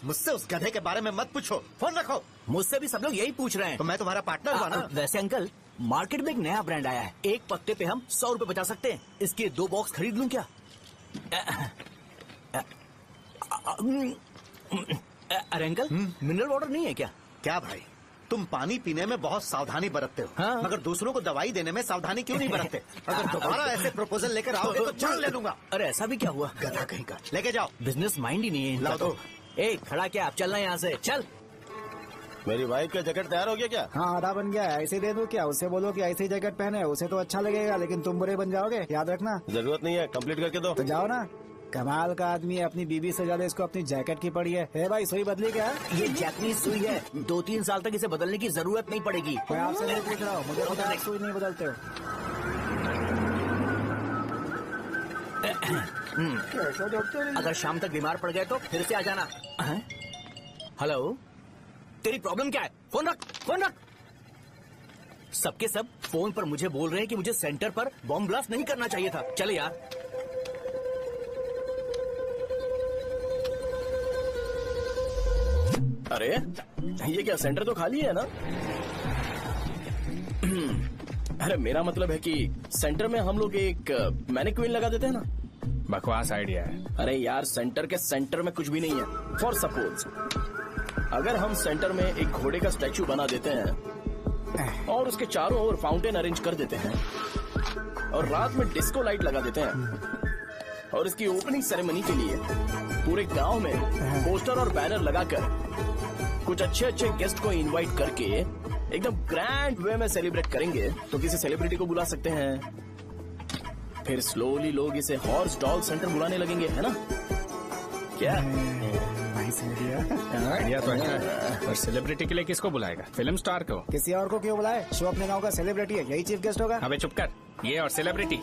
मुझसे उस गधे के बारे में मत पूछो, फोन रखो। मुझसे भी सब लोग यही पूछ रहे हैं। तो मैं तुम्हारा पार्टनर हुआ ना। वैसे अंकल, मार्केट में एक नया ब्रांड आया है, एक पत्ते पे हम 100 रुपए बचा सकते हैं। इसके 2 बॉक्स खरीद लूं क्या? अरे अंकल, मिनरल वाटर नहीं है क्या? क्या भाई, तुम पानी पीने में बहुत सावधानी बरतते हो, हाँ? मगर दूसरों को दवाई देने में सावधानी क्यों नहीं बरतते? अगर दोबारा ऐसे प्रपोजल लेकर आओगे तो जान ले लूंगा। अरे ऐसा भी क्या हुआ? गधा कहीं का, लेके जाओ। बिजनेस माइंड ही नहीं है इनका लाओ दो। तो। ए, खड़ा क्या? आप चलना यहाँ से, चल। मेरी वाइफ का जैकेट तैयार हो गया क्या? हाँ, आधा बन गया है। ऐसे दे दो क्या? उससे बोलो कि ऐसे ही जैकेट पहने, उसे तो अच्छा लगेगा, लेकिन तुम बुरे बन जाओगे, याद रखना। जरूरत नहीं है, कंप्लीट करके दो। तो जाओ ना। कमाल का आदमी है, अपनी बीवी से ज्यादा इसको अपनी जैकेट की पड़ी है। भाई, सुई बदली क्या? ये जैपनीज सुई है, 2-3 साल तक इसे बदलने की जरूरत नहीं पड़ेगी। मैं आपसे नहीं पूछ रहा हूँ, मुझे पता है सुई नहीं बदलते हो। अगर शाम तक बीमार पड़ गए तो फिर से आ जाना। हेलो, तेरी प्रॉब्लम क्या है? फोन रख, फोन रख। सबके सब फोन पर मुझे बोल रहे हैं कि मुझे सेंटर पर बॉम्ब ब्लास्ट नहीं करना चाहिए था। चले यार। अरे ये क्या, सेंटर तो खाली है ना? अरे मेरा मतलब है कि सेंटर में हम लोग एक मैनिक्विन लगा देते हैं ना। बकवास आइडिया है। अरे यार, सेंटर के सेंटर में कुछ भी नहीं है। फॉर सपोज अगर हम सेंटर में एक घोड़े का स्टैचू बना देते हैं और उसके चारों ओर फाउंटेन अरेंज कर देते हैं और रात में डिस्को लाइट लगा देते हैं और इसकी ओपनिंग सेरेमनी के लिए पूरे गांव में पोस्टर और बैनर लगाकर कुछ अच्छे अच्छे गेस्ट को इनवाइट करके एकदम ग्रैंड वे में सेलिब्रेट करेंगे, तो किसी सेलिब्रिटी को बुला सकते हैं। फिर स्लोली लोग इसे हॉर्स डॉल सेंटर बुलाने लगेंगे, है ना? क्या आइडिया तो है, पर सेलिब्रिटी के लिए किसको बुलाएगा? फिल्म स्टार को? किसी और को क्यों बुलाए? शो अपने गांव का सेलिब्रिटी है, यही चीफ गेस्ट होगा। अबे चुप कर, ये और सेलिब्रिटी।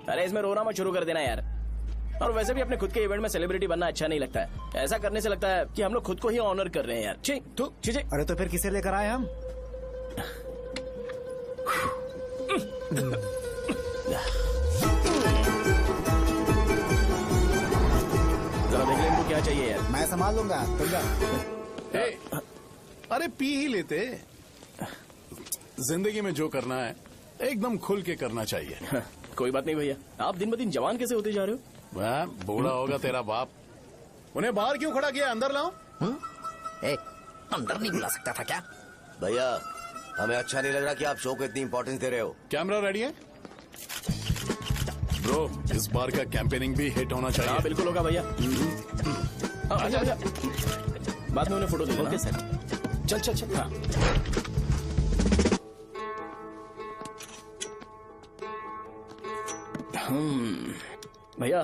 अरे इसमें रोना मत शुरू कर देना यार। और वैसे भी अपने खुद के इवेंट में सेलिब्रिटी बनना अच्छा नहीं लगता है। ऐसा करने से लगता है कि हम लोग खुद को ही ऑनर कर रहे हैं यार। छी। अरे तो फिर किसे लेकर आए हम? जरा देख ले इनको क्या चाहिए यार। मैं संभाल लूंगा, तुम जा। अरे पी ही लेते। जिंदगी में जो करना है एकदम खुल के करना चाहिए। कोई बात नहीं भैया, आप दिन ब दिन जवान कैसे होते जा रहे हो? वह बूढ़ा होगा तेरा बाप। उन्हें बाहर क्यों खड़ा किया? अंदर लाओ। अंदर नहीं बुला सकता था क्या? भैया, हमें अच्छा नहीं लग रहा कि आप शो को इतनी इंपॉर्टेंस दे रहे हो। कैमरा रेडी है ब्रो? इस बार का कैंपेनिंग भी हिट होना चाहिए। हाँ बिल्कुल होगा भैया। अच्छा बाद में उन्हें फोटो दे देना। Okay sir. चल। हाँ। भैया,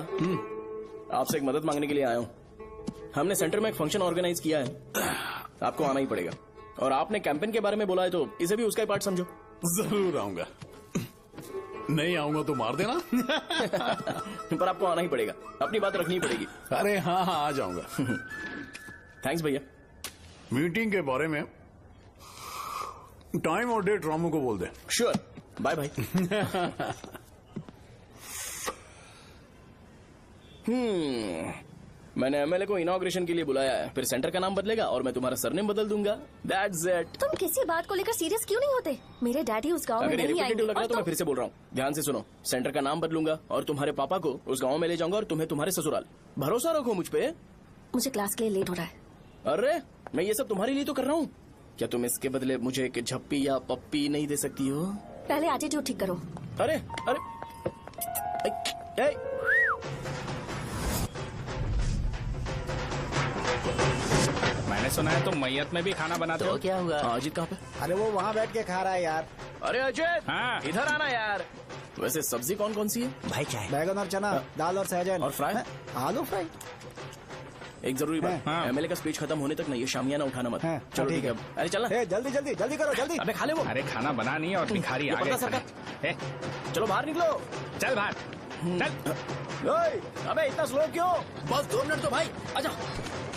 आपसे एक मदद मांगने के लिए आया हूँ। हमने सेंटर में एक फंक्शन ऑर्गेनाइज किया है, आपको आना ही पड़ेगा। और आपने कैंपेन के बारे में बोला है तो इसे भी उसका ही पार्ट समझो। जरूर आऊंगा। नहीं आऊंगा तो मार देना। पर आपको आना ही पड़ेगा, अपनी बात रखनी पड़ेगी। अरे हाँ आ जाऊंगा। थैंक्स भैया। मीटिंग के बारे में टाइम और डेट रामू को बोल दे। श्योर, बाय भाई। मैंने एमएलए को इनॉग्रेशन के लिए बुलाया है, फिर सेंटर का नाम बदलेगा और मैं तुम्हारा सरनेम बदल दूंगा। That's it. तुम किसी बात को लेकर सीरियस क्यों नहीं होते? मेरे डैडी उस गांव में अगर ये नहीं आएंगे। रिपीटेटिव लग रहा है और तो मैं फिर से बोल रहा हूँ, ध्यान से सुनो। सेंटर का नाम बदलूंगा और तुम्हारे पापा को उस गाँव में ले जाऊंगा और तुम्हें तुम्हारे ससुराल। भरोसा रखो मुझ पे। मुझे क्लास के लिए लेट हो रहा है। अरे मैं ये सब तुम्हारे लिए तो कर रहा हूँ। क्या तुम इसके बदले मुझे एक झप्पी या पप्पी नहीं दे सकती हो? पहले एटीट्यूड ठीक करो। अरे अरे ए, मैंने सुना है तुम मैयत में भी खाना बनाते हो। क्या हुआ? अजीत कहाँ पे? अरे वो वहाँ बैठ के खा रहा है यार। अरे अजय हाँ। इधर आना यार। वैसे सब्जी कौन कौन सी है? भाई चाय, बैगन और चना, दाल और सहजन और फ्राई, आलू फ्राई। एक जरूरी बात, एमएलए का स्पीच खत्म होने तक ना ये शामियाना उठाना मत। चलो ठीक है। अरे चलना। जल्दी जल्दी जल्दी करो जल्दी। अबे खा ले वो। अरे खाना बना नहीं और भिखारी आ गए। चलो बाहर निकलो। चल बाहर चल। अबे इतना स्लो क्यों? बस 2 मिनट तो भाई, आजा।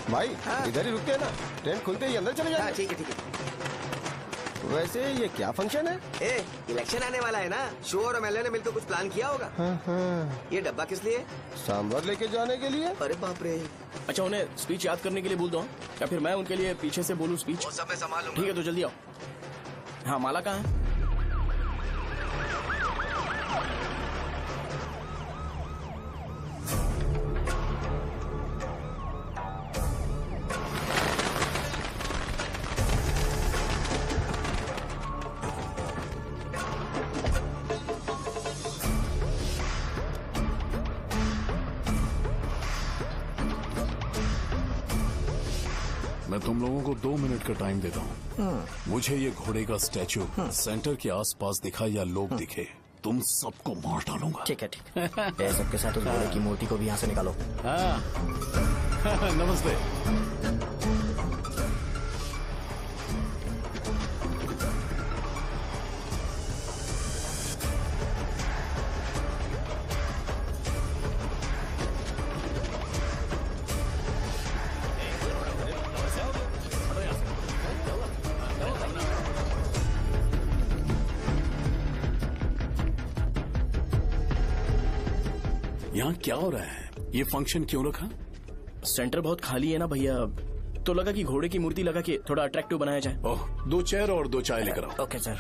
भाई इधर ही रुकते हैं ना, ट्रेन खुलते ही अंदर चले जाए। ठीक है ठीक है। वैसे ये क्या फंक्शन है? इलेक्शन आने वाला है ना, शो और एमएलए ने मिलकर कुछ प्लान किया होगा। ये डब्बा किस लिए? सांभर लेके जाने के लिए। अरे बाप रे। अच्छा उन्हें स्पीच याद करने के लिए बोल दो या फिर मैं उनके लिए पीछे से बोलूं स्पीच? वो सब मैं संभालूंगा। ठीक है तो जल्दी आओ। हाँ माला कहाँ है? मैं तुम लोगों को 2 मिनट का टाइम देता हूँ। मुझे ये घोड़े का स्टैचू सेंटर के आसपास दिखा या लोग दिखे, तुम सबको मार डालूंगा। ठीक है ठीक है। सबके साथ उस घोड़े की मूर्ति को भी यहाँ से निकालो। नमस्ते। यहाँ क्या हो रहा है? ये फंक्शन क्यों रखा? सेंटर बहुत खाली है ना भैया, तो लगा कि घोड़े की मूर्ति लगा के थोड़ा अट्रैक्टिव बनाया जाए। ओह, 2 चेयर और 2 चाय लेकर आओ। Okay sir.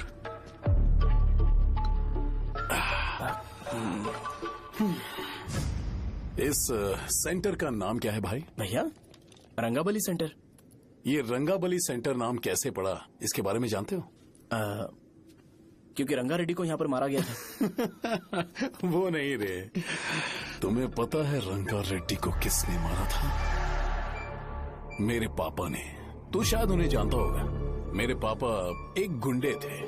इस सेंटर का नाम क्या है भाई? भैया रंगाबली सेंटर। ये रंगाबली सेंटर नाम कैसे पड़ा, इसके बारे में जानते हो? क्योंकि रंगा रेड्डी को यहाँ पर मारा गया था। वो नहीं रे, तुम्हें पता है रंगा रेड्डी को किसने मारा था? मेरे पापा ने। तू शायद उन्हें जानता होगा। मेरे पापा एक गुंडे थे।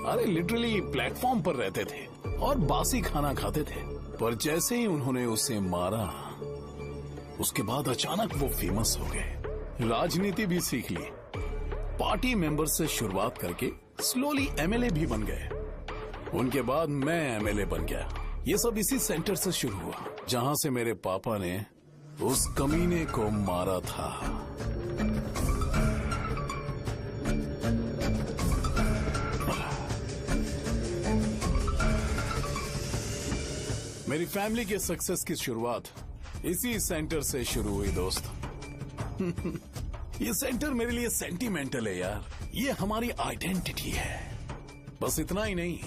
अरे लिटरली प्लेटफॉर्म पर रहते थे और बासी खाना खाते थे। पर जैसे ही उन्होंने उसे मारा, उसके बाद अचानक वो फेमस हो गए। राजनीति भी सीख ली, पार्टी मेंबर से शुरुआत करके स्लोली एमएलए भी बन गए। उनके बाद मैं एमएलए बन गया। ये सब इसी सेंटर से शुरू हुआ, जहां से मेरे पापा ने उस कमीने को मारा था। मेरी फैमिली के सक्सेस की शुरुआत इसी सेंटर से शुरू हुई दोस्त। ये सेंटर मेरे लिए सेंटिमेंटल है यार। ये हमारी आइडेंटिटी है। बस इतना ही नहीं,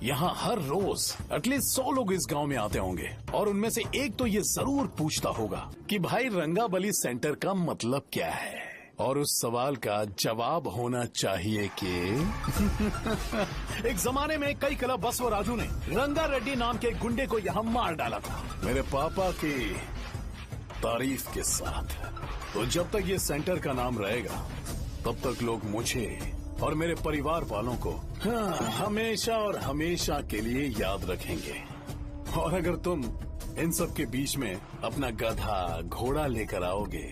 यहाँ हर रोज एटलीस्ट 100 लोग इस गांव में आते होंगे और उनमें से एक तो ये जरूर पूछता होगा कि भाई रंगाबली सेंटर का मतलब क्या है। और उस सवाल का जवाब होना चाहिए कि एक जमाने में कई क्लब बस व राजू ने रंगा रेड्डी नाम के गुंडे को यहाँ मार डाला था, मेरे पापा की तारीफ के साथ। तो जब तक ये सेंटर का नाम रहेगा, तब तक लोग मुझे और मेरे परिवार वालों को हमेशा और हमेशा के लिए याद रखेंगे। और अगर तुम इन सब के बीच में अपना गधा घोड़ा लेकर आओगे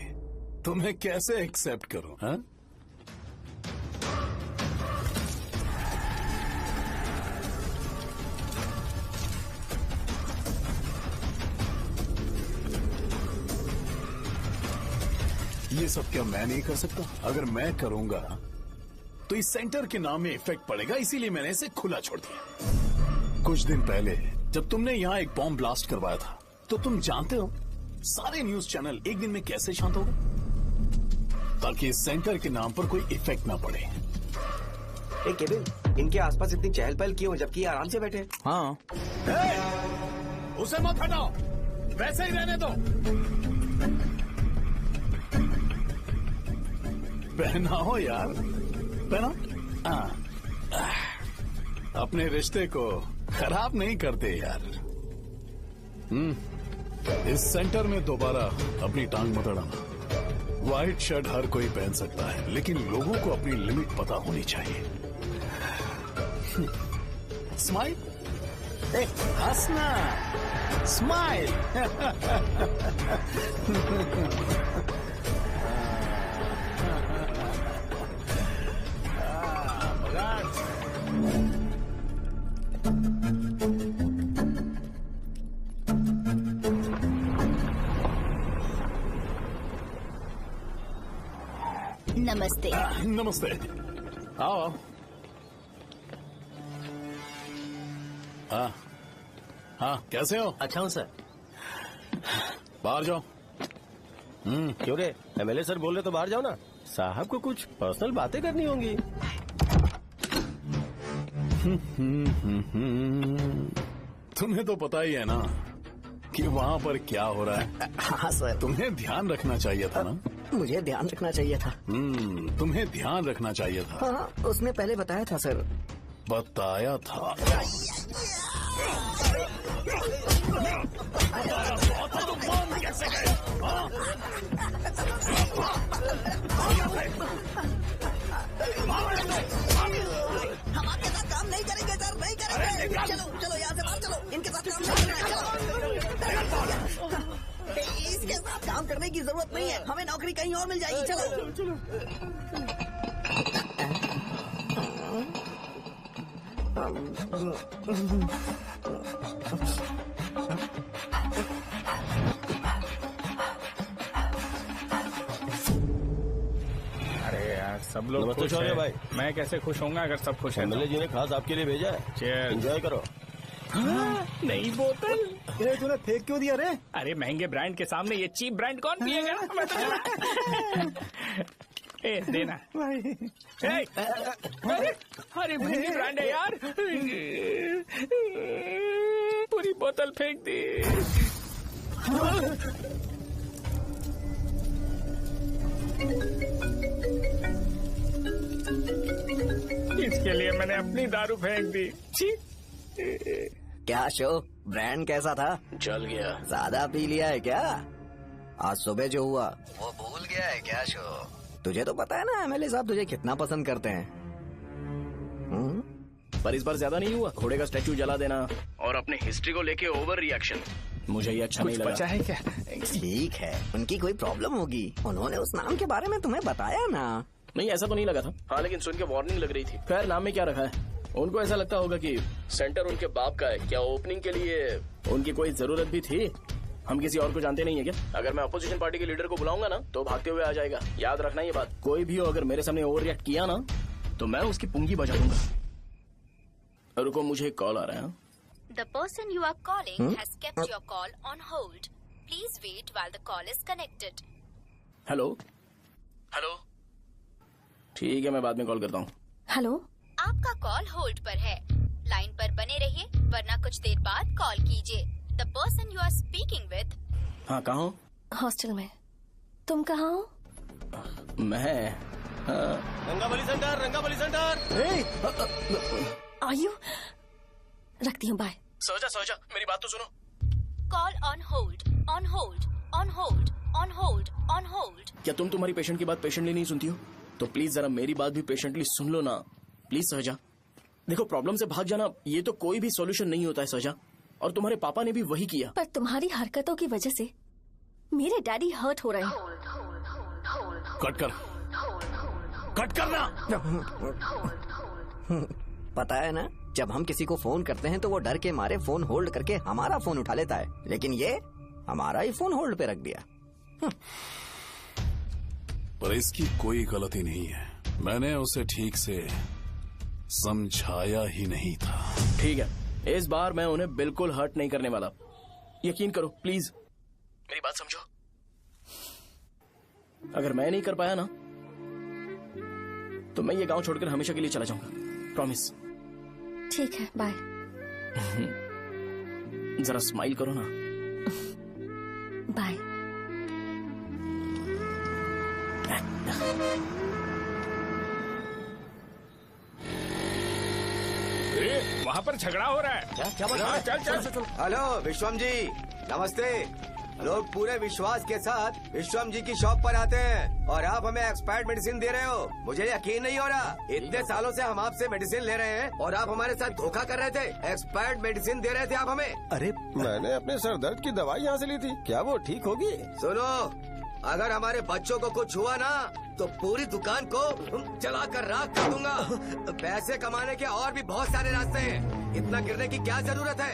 तो मैं कैसे एक्सेप्ट करूं? हाँ? ये सब क्या मैं नहीं कर सकता? अगर मैं करूंगा तो इस सेंटर के नाम में इफेक्ट पड़ेगा, इसीलिए मैंने इसे खुला छोड़ दिया। कुछ दिन पहले जब तुमने यहाँ एक बॉम्ब ब्लास्ट करवाया था, तो तुम जानते हो सारे न्यूज चैनल एक दिन में कैसे शांत हो गए? ताकि इस सेंटर के नाम पर कोई इफेक्ट ना पड़े। केविन, इनके आसपास इतनी चहल पहल क्यों जबकि ये आराम से बैठे? हाँ। उसे मत हटाओ, वैसे ही रहने दो। पहनाओ यार, पहनाओ। अपने रिश्ते को खराब नहीं करते यार। इस सेंटर में दोबारा अपनी टांग मत अड़ाना। व्हाइट शर्ट हर कोई पहन सकता है, लेकिन लोगों को अपनी लिमिट पता होनी चाहिए। स्माइल, हंसना, स्माइल। नमस्ते। नमस्ते, आओ। हाँ, कैसे हो? अच्छा हूँ सर। बाहर जाओ। क्यों रे, एमएलए सर बोल रहे तो बाहर जाओ ना। साहब को कुछ पर्सनल बातें करनी होंगी। तुम्हें तो पता ही है ना कि वहाँ पर क्या हो रहा है। हाँ सर। तुम्हें ध्यान रखना चाहिए था ना। मुझे ध्यान रखना चाहिए था। तुम्हें ध्यान रखना चाहिए था। हाँ, उसने पहले बताया था सर। बताया था। कैसे गए? हम आपके साथ काम नहीं करेंगे सर, नहीं करेंगे। चलो चलो यहाँ से बाहर चलो, इनके साथ काम नहीं करना है। चलो, इसके साथ काम करने की जरूरत नहीं है, हमें नौकरी कहीं और मिल जाएगी। चलो। अरे यार, सब लोग नमस्ते खुश शौर्य हैं। भाई। मैं कैसे खुश होऊंगा अगर सब खुश हैं? एमएलए जी ने खास आपके लिए भेजा है। Cheers। एंजॉय करो। नई बोतल। ये तूने फेंक क्यों दिया रे? अरे महंगे ब्रांड के सामने ये चीप ब्रांड कौन पिएगा? मैं तो ए, देना। अरे महंगी ब्रांड है यार। पूरी बोतल फेंक दी। इसके लिए मैंने अपनी दारू फेंक दी। छी। क्या शो, ब्रांड कैसा था? जल गया। ज्यादा पी लिया है क्या? आज सुबह जो हुआ वो भूल गया है क्या शो? तुझे तो पता है ना एमएलए साहब तुझे कितना पसंद करते हैं। पर इस बार ज्यादा नहीं हुआ? घोड़े का स्टैचू जला देना और अपने हिस्ट्री को लेके ओवर रिएक्शन, मुझे ये अच्छा नहीं लगा। बचा है क्या? ठीक है, उनकी कोई प्रॉब्लम होगी, उन्होंने उस नाम के बारे में तुम्हें बताया ना। नहीं, ऐसा तो नहीं लगा था। हाँ लेकिन सुन के वार्निंग लग रही थी। खैर, नाम में क्या रखा है? उनको ऐसा लगता होगा कि सेंटर उनके बाप का है। क्या ओपनिंग के लिए उनकी कोई जरूरत भी थी? हम किसी और को जानते नहीं है क्या? अगर मैं अपोजिशन पार्टी के लीडर को बुलाऊंगा ना तो भागते हुए आ जाएगा। याद रखना ये बात। कोई भी हो अगर मेरे सामने ओवर रिएक्ट किया ना तो मैं उसकी पुंगी बजा दूंगा। रुको, मुझे एक कॉल आ रहा है। The person you are calling has kept your call on hold. Please wait while the call is connected. Hello. Hello. ठीक है, मैं बाद में कॉल करता हूँ। हेलो। आपका कॉल होल्ड पर है, लाइन पर बने रहिए वरना कुछ देर बाद कॉल कीजिए। The person you are speaking with। हाँ, कहाँ हो? हॉस्टल में। तुम कहाँ हो? मैं रंगाबली सेंटर, रंगाबली सेंटर। आयु, रखती हूँ, बाय। सोचा मेरी बात तो सुनो। Call on hold, on hold, on hold, on hold, on hold। क्या तुम तुम्हारी पेशेंट की बात पेशेंटली नहीं सुनती हो? तो प्लीज जरा मेरी बात भी पेशेंटली सुन लो ना। प्लीज सहजा, देखो प्रॉब्लम से भाग जाना ये तो कोई भी सॉल्यूशन नहीं होता है सहजा, और तुम्हारे पापा ने भी वही किया। पर तुम्हारी हरकतों की वजह से मेरे डैडी हर्ट हो रहे हैं। कट करना। पता है ना, जब हम किसी को फोन करते हैं तो वो डर के मारे फोन होल्ड करके हमारा फोन उठा लेता है, लेकिन ये हमारा ही फोन होल्ड पे रख दिया। पर इसकी कोई गलती नहीं है, मैंने उसे ठीक से समझाया ही नहीं था। ठीक है, इस बार मैं उन्हें बिल्कुल हर्ट नहीं करने वाला, यकीन करो प्लीज। मेरी बात समझो। अगर मैं नहीं कर पाया ना तो मैं ये गांव छोड़कर हमेशा के लिए चला जाऊंगा। प्रॉमिस। ठीक है, बाय। जरा स्माइल करो ना। बाय। वहाँ पर झगड़ा हो रहा है। क्या बात है? चल चल। हेलो विश्वम जी, नमस्ते। लोग पूरे विश्वास के साथ विश्वम जी की शॉप पर आते हैं और आप हमें एक्सपायर्ड मेडिसिन दे रहे हो। मुझे यकीन नहीं हो रहा। इतने सालों से हम आपसे मेडिसिन ले रहे हैं और आप हमारे साथ धोखा कर रहे थे। एक्सपायर्ड मेडिसिन दे रहे थे आप हमें। अरे मैंने अपने सर दर्द की दवाई यहाँ से ली थी, क्या वो ठीक होगी? सुनो, अगर हमारे बच्चों को कुछ हुआ ना तो पूरी दुकान को जला कर राख कर दूंगा। पैसे कमाने के और भी बहुत सारे रास्ते हैं, इतना गिरने की क्या जरूरत है?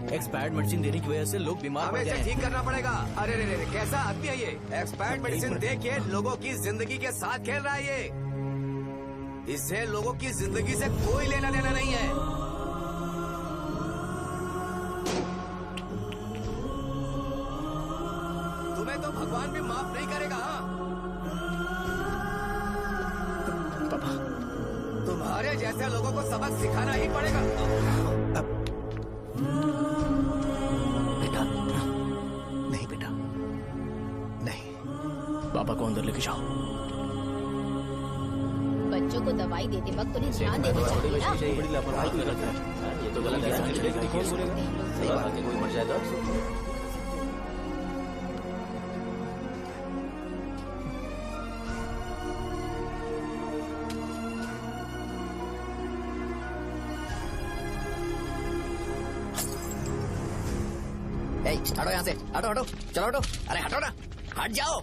एक्सपायर्ड मेडिसिन देने की वजह से लोग बीमार पड़ हमें गए इसे ठीक करना पड़ेगा। अरे रे रे, कैसा आदमी है ये? एक्सपायर्ड मेडिसिन दे के लोगों की जिंदगी के साथ खेल रहा है ये। इससे लोगों की जिंदगी से कोई लेना देना नहीं है। तुम्हें तो भगवान भी माफ नहीं करेगा। पापा, तुम्हारे जैसे लोगों को सबक सिखाना ही पड़ेगा। बेटा नहीं, बेटा नहीं। पापा को अंदर लेके जाओ। बच्चों को दवाई देते वक्त उन्हें ध्यान देना चाहिए ना। बड़ी लापरवाही गलत है। ये तो गलत है। सही बात है, कोई मर जाए तो। हटो यहाँ से, हटो हटो, चलो हटो। अरे हटो ना, हट जाओ।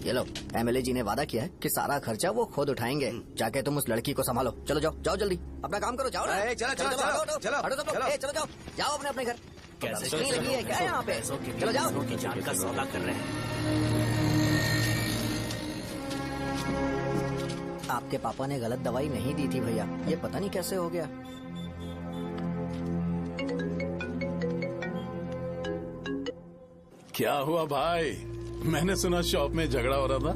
ये लो, एमएलए जी ने वादा किया है कि सारा खर्चा वो खुद उठाएंगे। जाके तुम उस लड़की को संभालो। चलो जाओ, जाओ जल्दी, अपना काम करो। जाओ ना, चलो चलो हटो सब लोग, चलो जाओ, जाओ अपने अपने घर। कैसे नहीं लगी है क्या यहाँ पे? चलो जाओ। की जान का सौदा कर रहे हैं। आपके पापा ने गलत दवाई नहीं दी थी भैया, ये पता नहीं कैसे हो गया। क्या हुआ भाई? मैंने सुना शॉप में झगड़ा हो रहा था।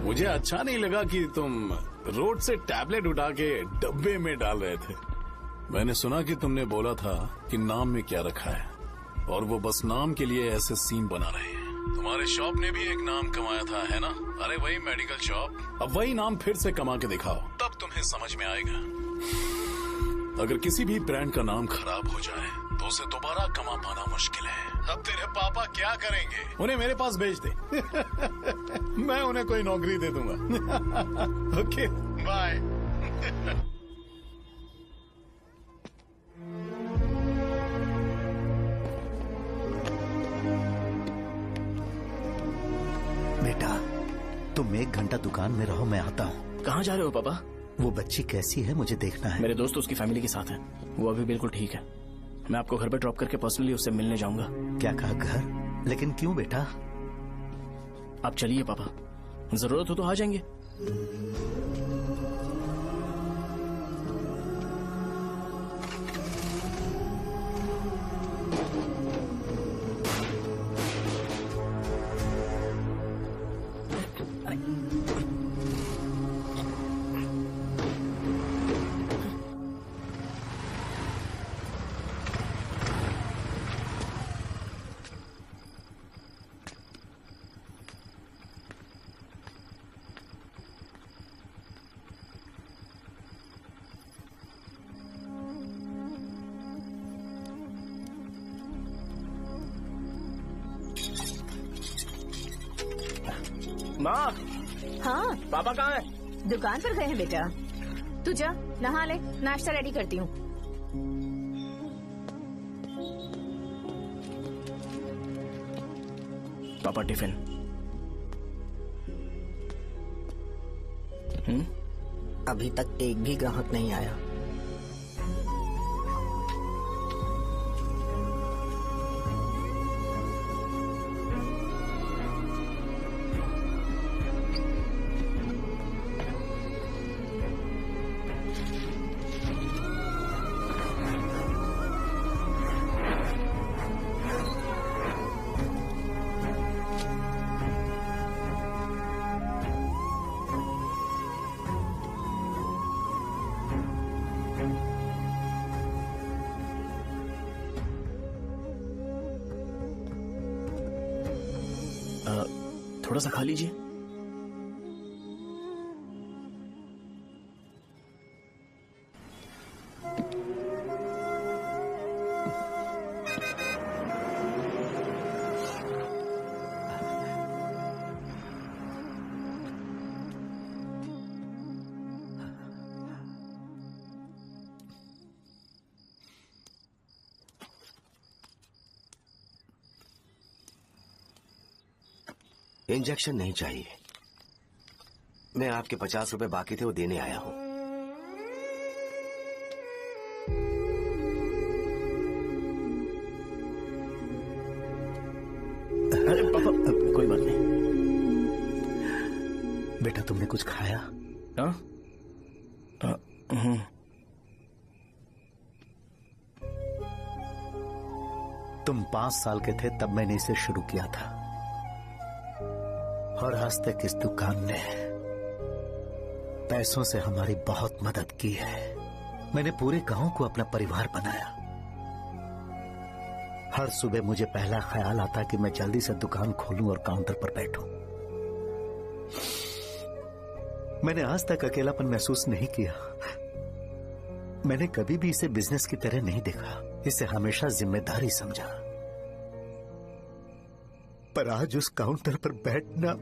मुझे अच्छा नहीं लगा कि तुम रोड से टैबलेट उठा के डब्बे में डाल रहे थे। मैंने सुना कि तुमने बोला था कि नाम में क्या रखा है और वो बस नाम के लिए ऐसे सीन बना रहे हैं। तुम्हारे शॉप ने भी एक नाम कमाया था, है ना? अरे वही मेडिकल शॉप, अब वही नाम फिर से कमा के दिखाओ, तब तुम्हें समझ में आएगा। अगर किसी भी ब्रांड का नाम खराब हो जाए तो उसे दोबारा कमा पाना मुश्किल है। अब तेरे पापा क्या करेंगे? उन्हें मेरे पास भेज दे। मैं उन्हें कोई नौकरी दे दूंगा। Okay, bye. बेटा, तुम 1 घंटा दुकान में रहो, मैं आता हूँ। कहाँ जा रहे हो पापा? वो बच्ची कैसी है मुझे देखना है। मेरे दोस्त उसकी फैमिली के साथ है, वो अभी बिल्कुल ठीक है। मैं आपको घर पे ड्रॉप करके पर्सनली उससे मिलने जाऊंगा। क्या कहा घर? लेकिन क्यों बेटा? आप चलिए पापा, जरूरत हो तो आ जाएंगे। माँ। हाँ पापा कहाँ हैं? दुकान पर गए हैं बेटा। तू जा नहा ले, नाश्ता रेडी करती हूँ। पापा टिफिन। अभी तक एक भी ग्राहक नहीं आया। थोड़ा सा खा लीजिए। इंजेक्शन नहीं चाहिए। मैं आपके 50 रुपए बाकी थे, वो देने आया हूं। अरे पापा, कोई बात नहीं। बेटा तुमने कुछ खाया? तुम 5 साल के थे तब मैंने इसे शुरू किया था, और आज तक इस दुकान ने पैसों से हमारी बहुत मदद की है। मैंने पूरे गांव को अपना परिवार बनाया। हर सुबह मुझे पहला ख्याल आता कि मैं जल्दी से दुकान खोलूं और काउंटर पर बैठूं। मैंने आज तक अकेलापन महसूस नहीं किया। मैंने कभी भी इसे बिजनेस की तरह नहीं देखा, इसे हमेशा जिम्मेदारी समझा। पर आज उस काउंटर पर बैठना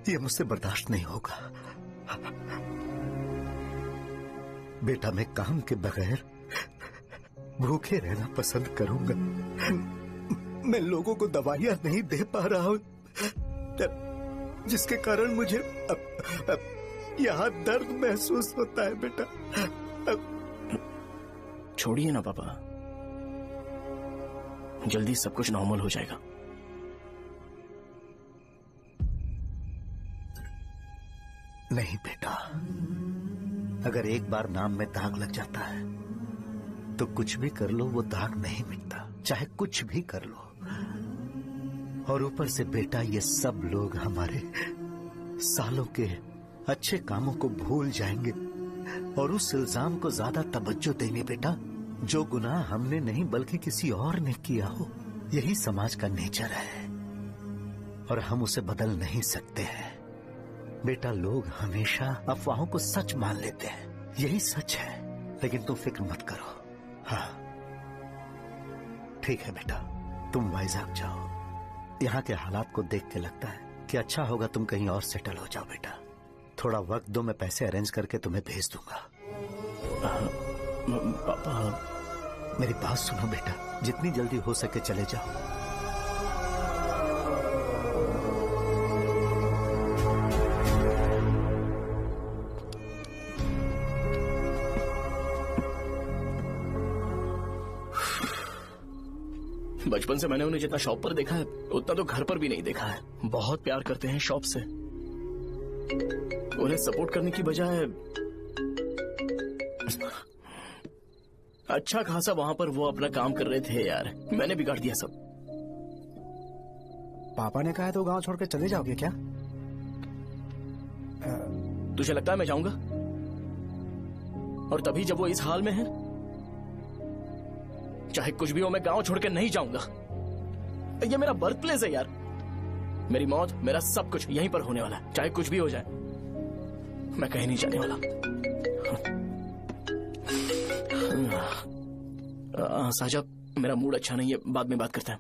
ये मुझसे बर्दाश्त नहीं होगा। बेटा मैं काम के बगैर भूखे रहना पसंद करूंगा। मैं लोगों को दवाइयां नहीं दे पा रहा हूं, जिसके कारण मुझे यहां दर्द महसूस होता है। बेटा छोड़िए ना पापा, जल्दी सब कुछ नॉर्मल हो जाएगा। नहीं बेटा, अगर एक बार नाम में दाग लग जाता है तो कुछ भी कर लो वो दाग नहीं मिटता, चाहे कुछ भी कर लो। और ऊपर से बेटा ये सब लोग हमारे सालों के अच्छे कामों को भूल जाएंगे और उस इल्जाम को ज्यादा तवज्जो देंगे बेटा, जो गुनाह हमने नहीं बल्कि किसी और ने किया हो। यही समाज का नेचर है और हम उसे बदल नहीं सकते हैं। बेटा लोग हमेशा अफवाहों को सच मान लेते हैं, यही सच है। लेकिन तुम फिक्र मत करो। हाँ ठीक है बेटा, तुम वाइजैक जाओ। यहाँ के हालात को देख के लगता है कि अच्छा होगा तुम कहीं और सेटल हो जाओ। बेटा थोड़ा वक्त दो, मैं पैसे अरेंज करके तुम्हें भेज दूंगा। पापा मेरी बात सुनो बेटा, जितनी जल्दी हो सके चले जाओ। बचपन से मैंने उन्हें जितना शॉप पर देखा है उतना तो घर पर भी नहीं देखा है। बहुत प्यार करते हैं शॉप से। उन्हें सपोर्ट करने की बजाय अच्छा खासा वहां पर वो अपना काम कर रहे थे। यार मैंने बिगाड़ दिया सब। पापा ने कहा है तो गांव छोड़कर चले जाओगे क्या? तुझे लगता है मैं जाऊंगा? और तभी जब वो इस हाल में है, चाहे कुछ भी हो मैं गांव छोड़कर नहीं जाऊंगा। ये मेरा बर्थ प्लेस है यार। मेरी मौत, मेरा सब कुछ यहीं पर होने वाला है। चाहे कुछ भी हो जाए मैं कहीं नहीं जाने वाला। साहब मेरा मूड अच्छा नहीं है, बाद में बात करते हैं।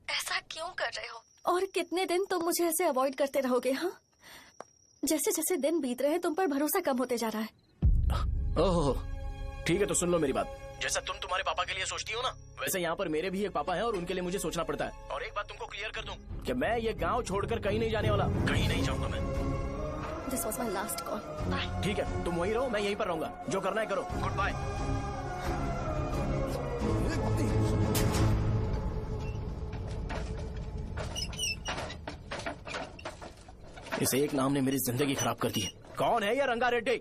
ऐसा क्यों कर रहे हो? और कितने दिन तुम मुझे ऐसे अवॉइड करते रहोगे? हाँ, जैसे जैसे दिन बीत रहे हैं तुम पर भरोसा कम होते जा रहा है। ओहो ठीक है, तो सुन लो मेरी बात। जैसा तुम तुम्हारे पापा के लिए सोचती हो ना, वैसे यहाँ पर मेरे भी एक पापा हैं और उनके लिए मुझे सोचना पड़ता है। और एक बात तुमको क्लियर कर दूं कि मैं ये गांव छोड़कर कहीं नहीं जाने वाला, कहीं नहीं जाऊंगा मैं। This was my last call. Bye. ठीक है, तुम वहीं रहो, मैं यहीं पर रहूंगा। जो करना है करो। Goodbye. इस एक नाम ने मेरी जिंदगी खराब कर दी है। कौन है ये रंगा रेड्डी?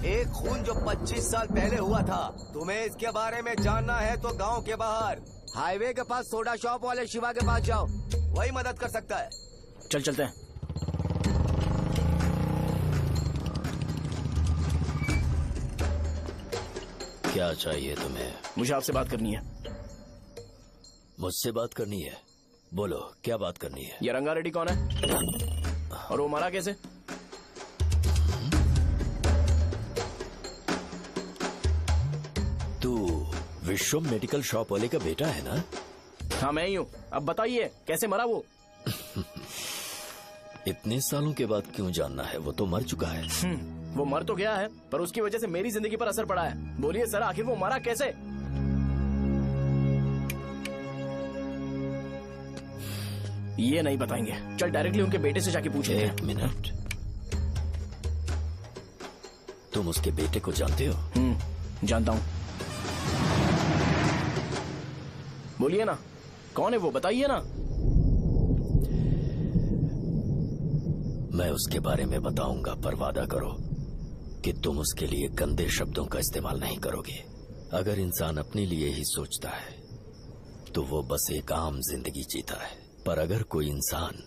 एक खून जो 25 साल पहले हुआ था। तुम्हें इसके बारे में जानना है तो गांव के बाहर हाईवे के पास सोडा शॉप वाले शिवा के पास जाओ, वही मदद कर सकता है। चल चलते हैं। क्या चाहिए तुम्हें? मुझे आपसे बात करनी है। मुझसे बात करनी है? बोलो, क्या बात करनी है? ये रंगा रेड्डी कौन है और वो मरा कैसे? तू विश्वम मेडिकल शॉप वाले का बेटा है ना? हाँ मैं ही हूँ। अब बताइए कैसे मरा वो? इतने सालों के बाद क्यों जानना है? वो तो मर चुका है। वो मर तो गया है, पर उसकी वजह से मेरी जिंदगी पर असर पड़ा है। बोलिए सर, आखिर वो मरा कैसे? ये नहीं बताएंगे। चल डायरेक्टली उनके बेटे से जाके पूछे। एक मिनट, तुम उसके बेटे को जानते हो? जानता हूँ। बोलिए ना, कौन है वो? बताइए ना। मैं उसके बारे में बताऊंगा, पर वादा करो कि तुम उसके लिए गंदे शब्दों का इस्तेमाल नहीं करोगे। अगर इंसान अपने लिए ही सोचता है तो वो बस एक आम जिंदगी जीता है, पर अगर कोई इंसान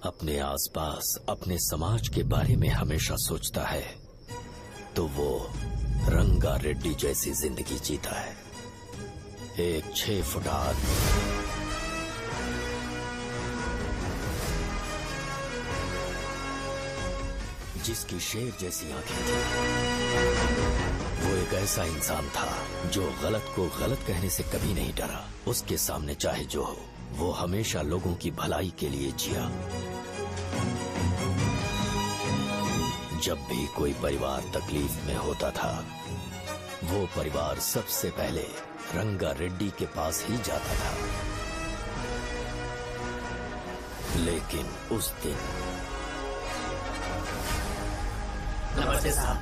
अपने आसपास, अपने समाज के बारे में हमेशा सोचता है तो वो रंगा रेड्डी जैसी जिंदगी जीता है। एक 6 फुट आदमी, जिसकी शेर जैसी आंखें थी। वो एक ऐसा इंसान था जो गलत को गलत कहने से कभी नहीं डरा। उसके सामने चाहे जो हो, वो हमेशा लोगों की भलाई के लिए जिया। जब भी कोई परिवार तकलीफ में होता था, वो परिवार सबसे पहले रंगा रेड्डी के पास ही जाता था। लेकिन उस दिन नमस्ते साहब।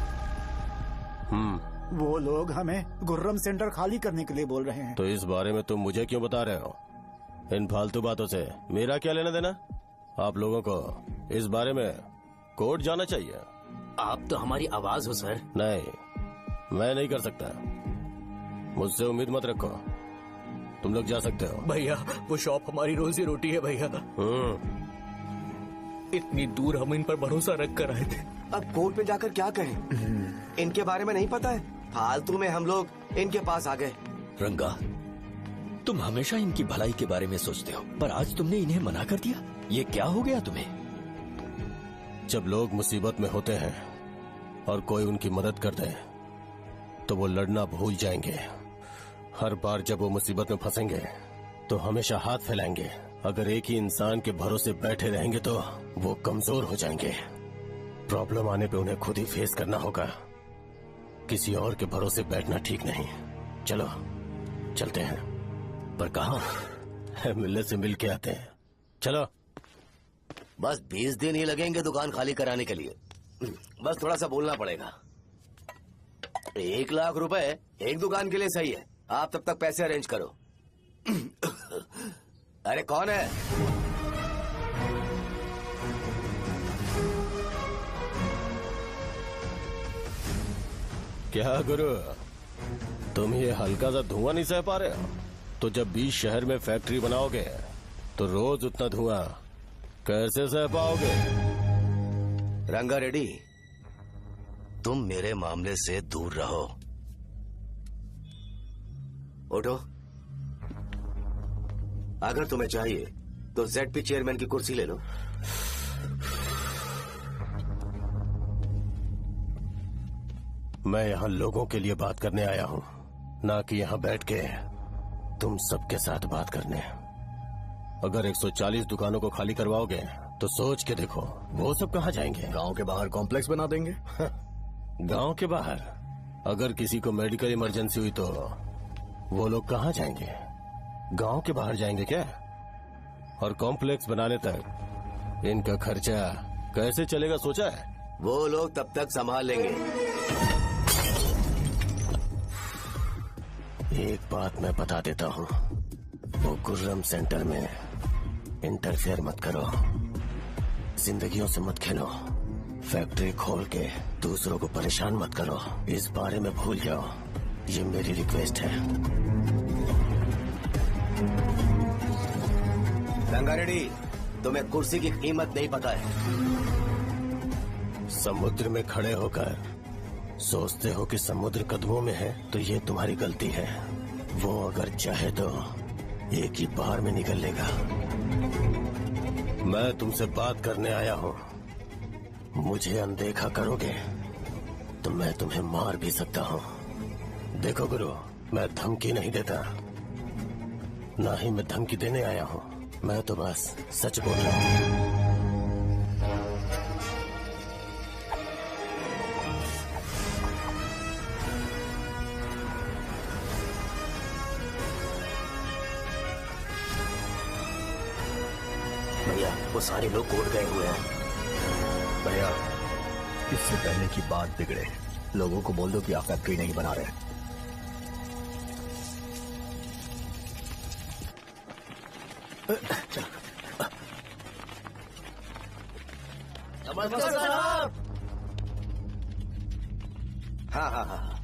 वो लोग हमें गुर्रम सेंटर खाली करने के लिए बोल रहे हैं। तो इस बारे में तुम मुझे क्यों बता रहे हो? इन फालतू बातों से मेरा क्या लेना देना? आप लोगों को इस बारे में कोर्ट जाना चाहिए। आप तो हमारी आवाज हो सर। नहीं, मैं नहीं कर सकता। मुझसे उम्मीद मत रखो। तुम लोग जा सकते हो। भैया, वो शॉप हमारी रोजी रोटी है भैया। इतनी दूर हम इन पर भरोसा रख कर आए थे। अब कोर्ट में जाकर क्या कहें? इनके बारे में नहीं पता है। फालतू में हम लोग इनके पास आ गए। रंगा, तुम हमेशा इनकी भलाई के बारे में सोचते हो, पर आज तुमने इन्हें मना कर दिया। ये क्या हो गया तुम्हें? जब लोग मुसीबत में होते हैं और कोई उनकी मदद कर दे तो वो लड़ना भूल जाएंगे। हर बार जब वो मुसीबत में फंसेंगे तो हमेशा हाथ फैलाएंगे। अगर एक ही इंसान के भरोसे बैठे रहेंगे तो वो कमजोर हो जाएंगे। प्रॉब्लम आने पे उन्हें खुद ही फेस करना होगा। किसी और के भरोसे बैठना ठीक नहीं। चलो चलते हैं। पर कहाँ? मिलने से मिल के आते हैं। चलो। बस 20 दिन ही लगेंगे दुकान खाली कराने के लिए। बस थोड़ा सा बोलना पड़ेगा। 1 लाख रुपए एक दुकान के लिए सही है। आप तब तक पैसे अरेंज करो। अरे कौन है? क्या गुरु, तुम ये हल्का सा धुआं नहीं सह पा रहे हो? तो जब 20 शहर में फैक्ट्री बनाओगे तो रोज उतना धुआं कैसे सह पाओगे? रंगा रेड्डी, तुम मेरे मामले से दूर रहो। उठो। अगर तुम्हें चाहिए तो ZP चेयरमैन की कुर्सी ले लो। मैं यहाँ लोगों के लिए बात करने आया हूँ, ना कि यहाँ बैठ के तुम सबके साथ बात करने। अगर 140 दुकानों को खाली करवाओगे तो सोच के देखो वो सब कहाँ जाएंगे? गांव के बाहर कॉम्प्लेक्स बना देंगे। गांव के बाहर? अगर किसी को मेडिकल इमरजेंसी हुई तो वो लोग कहाँ जाएंगे? गांव के बाहर जाएंगे क्या? और कॉम्प्लेक्स बनाने तक इनका खर्चा कैसे चलेगा सोचा है? वो लोग तब तक संभाल लेंगे। एक बात मैं बता देता हूँ, वो गुर्रम सेंटर में इंटरफेयर मत करो। जिंदगियों से मत खेलो। फैक्ट्री खोल के दूसरों को परेशान मत करो। इस बारे में भूल जाओ। ये मेरी रिक्वेस्ट है। रंगा रेड्डी, तुम्हें कुर्सी की कीमत नहीं पता है। समुद्र में खड़े होकर सोचते हो कि समुद्र कदमों में है, तो ये तुम्हारी गलती है। वो अगर चाहे तो एक ही बार में निकल लेगा। मैं तुमसे बात करने आया हूँ। मुझे अनदेखा करोगे तो मैं तुम्हें मार भी सकता हूँ। देखो गुरु, मैं धमकी नहीं देता, ना ही मैं धमकी देने आया हूँ। मैं तो बस सच बोल रहा हूँ। भैया, वो सारे लोग कोर्ट गए हुए हैं। भैया, इससे पहले की बात बिगड़े, लोगों को बोल दो कि आप फैक्ट्री नहीं बना रहे। नमस्ते साहब। हाँ,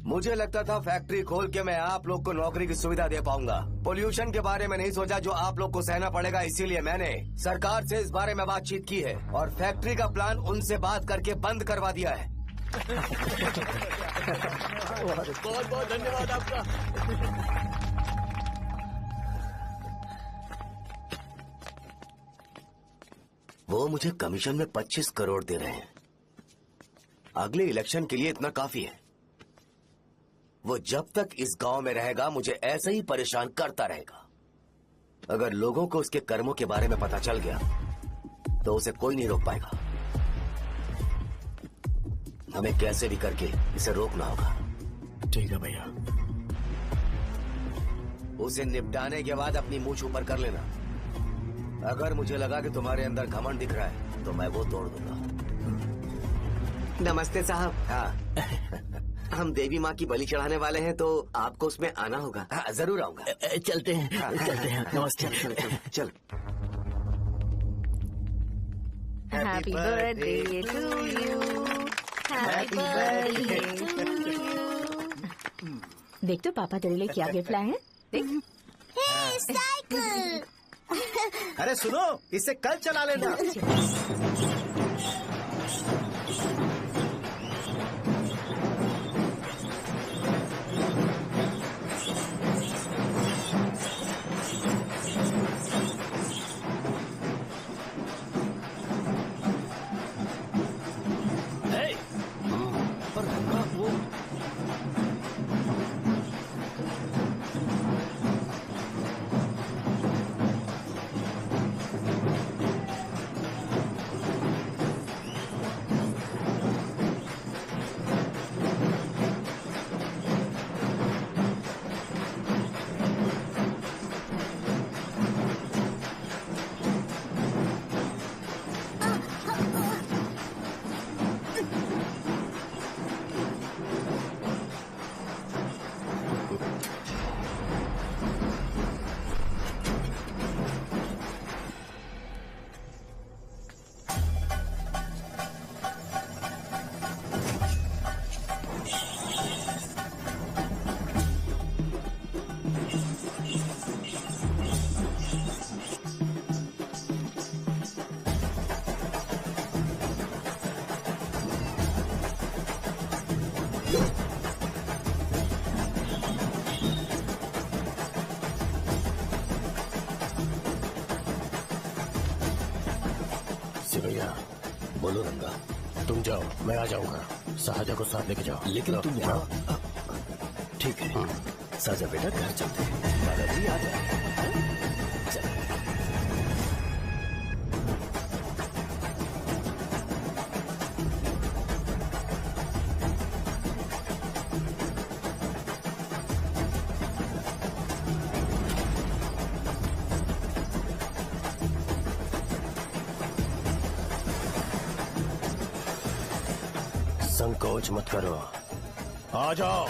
मुझे लगता था फैक्ट्री खोल के मैं आप लोग को नौकरी की सुविधा दे पाऊंगा। पोल्यूशन के बारे में नहीं सोचा जो आप लोग को सहना पड़ेगा, इसीलिए मैंने सरकार से इस बारे में बातचीत की है और फैक्ट्री का प्लान उनसे बात करके बंद करवा दिया है। बहुत बहुत धन्यवाद आपका। वो मुझे कमीशन में 25 करोड़ दे रहे हैं। अगले इलेक्शन के लिए इतना काफी है। वो जब तक इस गांव में रहेगा मुझे ऐसे ही परेशान करता रहेगा। अगर लोगों को उसके कर्मों के बारे में पता चल गया तो उसे कोई नहीं रोक पाएगा। हमें कैसे भी करके इसे रोकना होगा। ठीक है भैया। उसे निपटाने के बाद अपनी मूंछ ऊपर कर लेना। अगर मुझे लगा कि तुम्हारे अंदर घमंड दिख रहा है तो मैं वो तोड़ दूंगा। नमस्ते साहब। हाँ, हम देवी माँ की बलि चढ़ाने वाले हैं तो आपको उसमें आना होगा। हाँ, जरूर आऊंगा। चलते हैं। हाँ, चलते हैं। नमस्ते। चल। Happy birthday to you, happy birthday to you. देख तो पापा तेरे लिए क्या गिफ्ट लाए हैं। देख। साइकिल। अरे सुनो, इसे कल चला लेना। भैया, बोलो रंगा। तुम जाओ, मैं आ जाऊंगा। साहजा को साथ लेके जाओ। लेकिन तुम जाओ। ठीक है। साजा बेटा, घर चलते हैं। दादाजी आ जाए। संकोच मत करो, आ जाओ।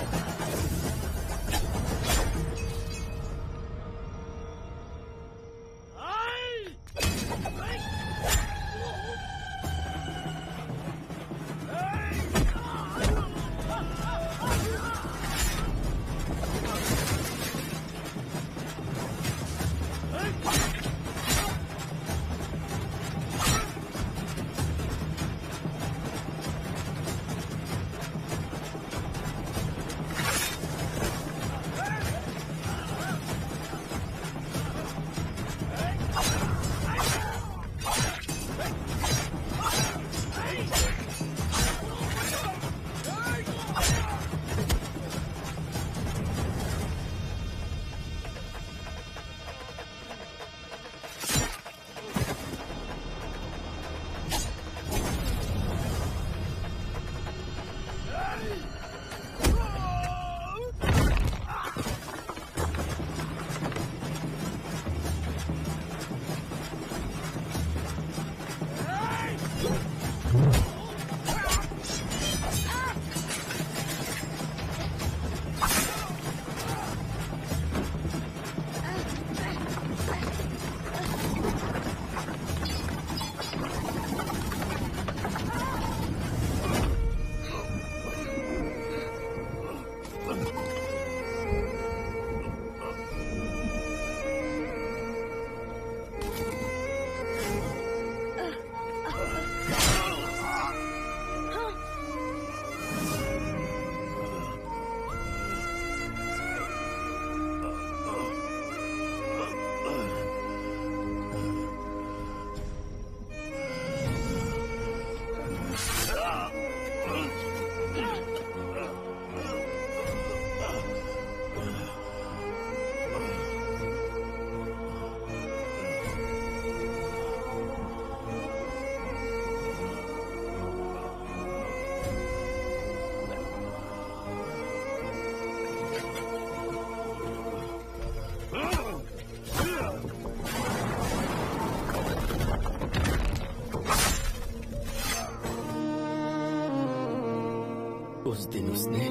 उस दिन उसने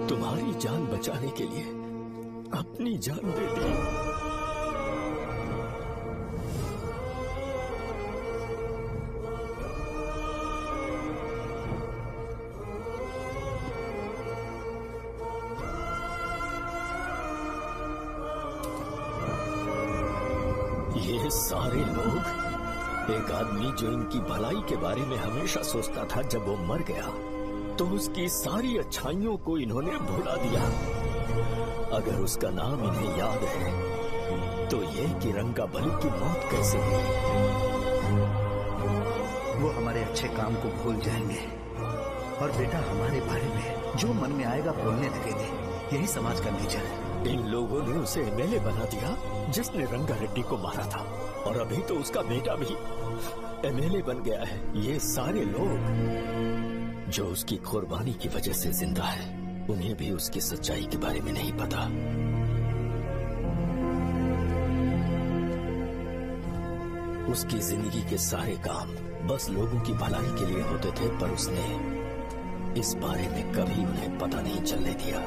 तुम्हारी जान बचाने के लिए अपनी जान दे दी। ये सारे लोग, एक आदमी जो इनकी भलाई के बारे में हमेशा सोचता था, जब वो मर गया तो उसकी सारी अच्छाइयों को इन्होंने भुला दिया। अगर उसका नाम इन्हें याद है तो ये कि रंगाबली की मौत कैसे हुई। वो हमारे अच्छे काम को भूल जाएंगे और बेटा हमारे बारे में जो मन में आएगा बोलने लगेंगे। यही समाज का नेचर है। इन लोगों ने उसे एमएलए बना दिया जिसने रंगा रेड्डी को मारा था, और अभी तो उसका बेटा भी एमएलए बन गया है। ये सारे लोग जो उसकी कुर्बानी की वजह से जिंदा है, उन्हें भी उसकी सच्चाई के बारे में नहीं पता। उसकी जिंदगी के सारे काम बस लोगों की भलाई के लिए होते थे, पर उसने इस बारे में कभी उन्हें पता नहीं चलने दिया।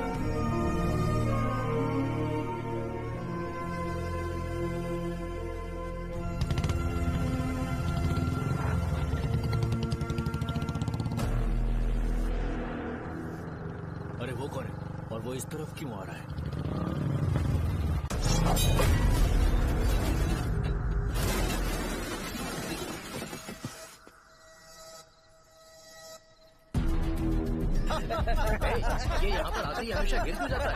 अरे वो कौन है और वो इस तरफ क्यों आ रहा है? ये यहाँ पर आते ही हमेशा गिर क्यों जाता है?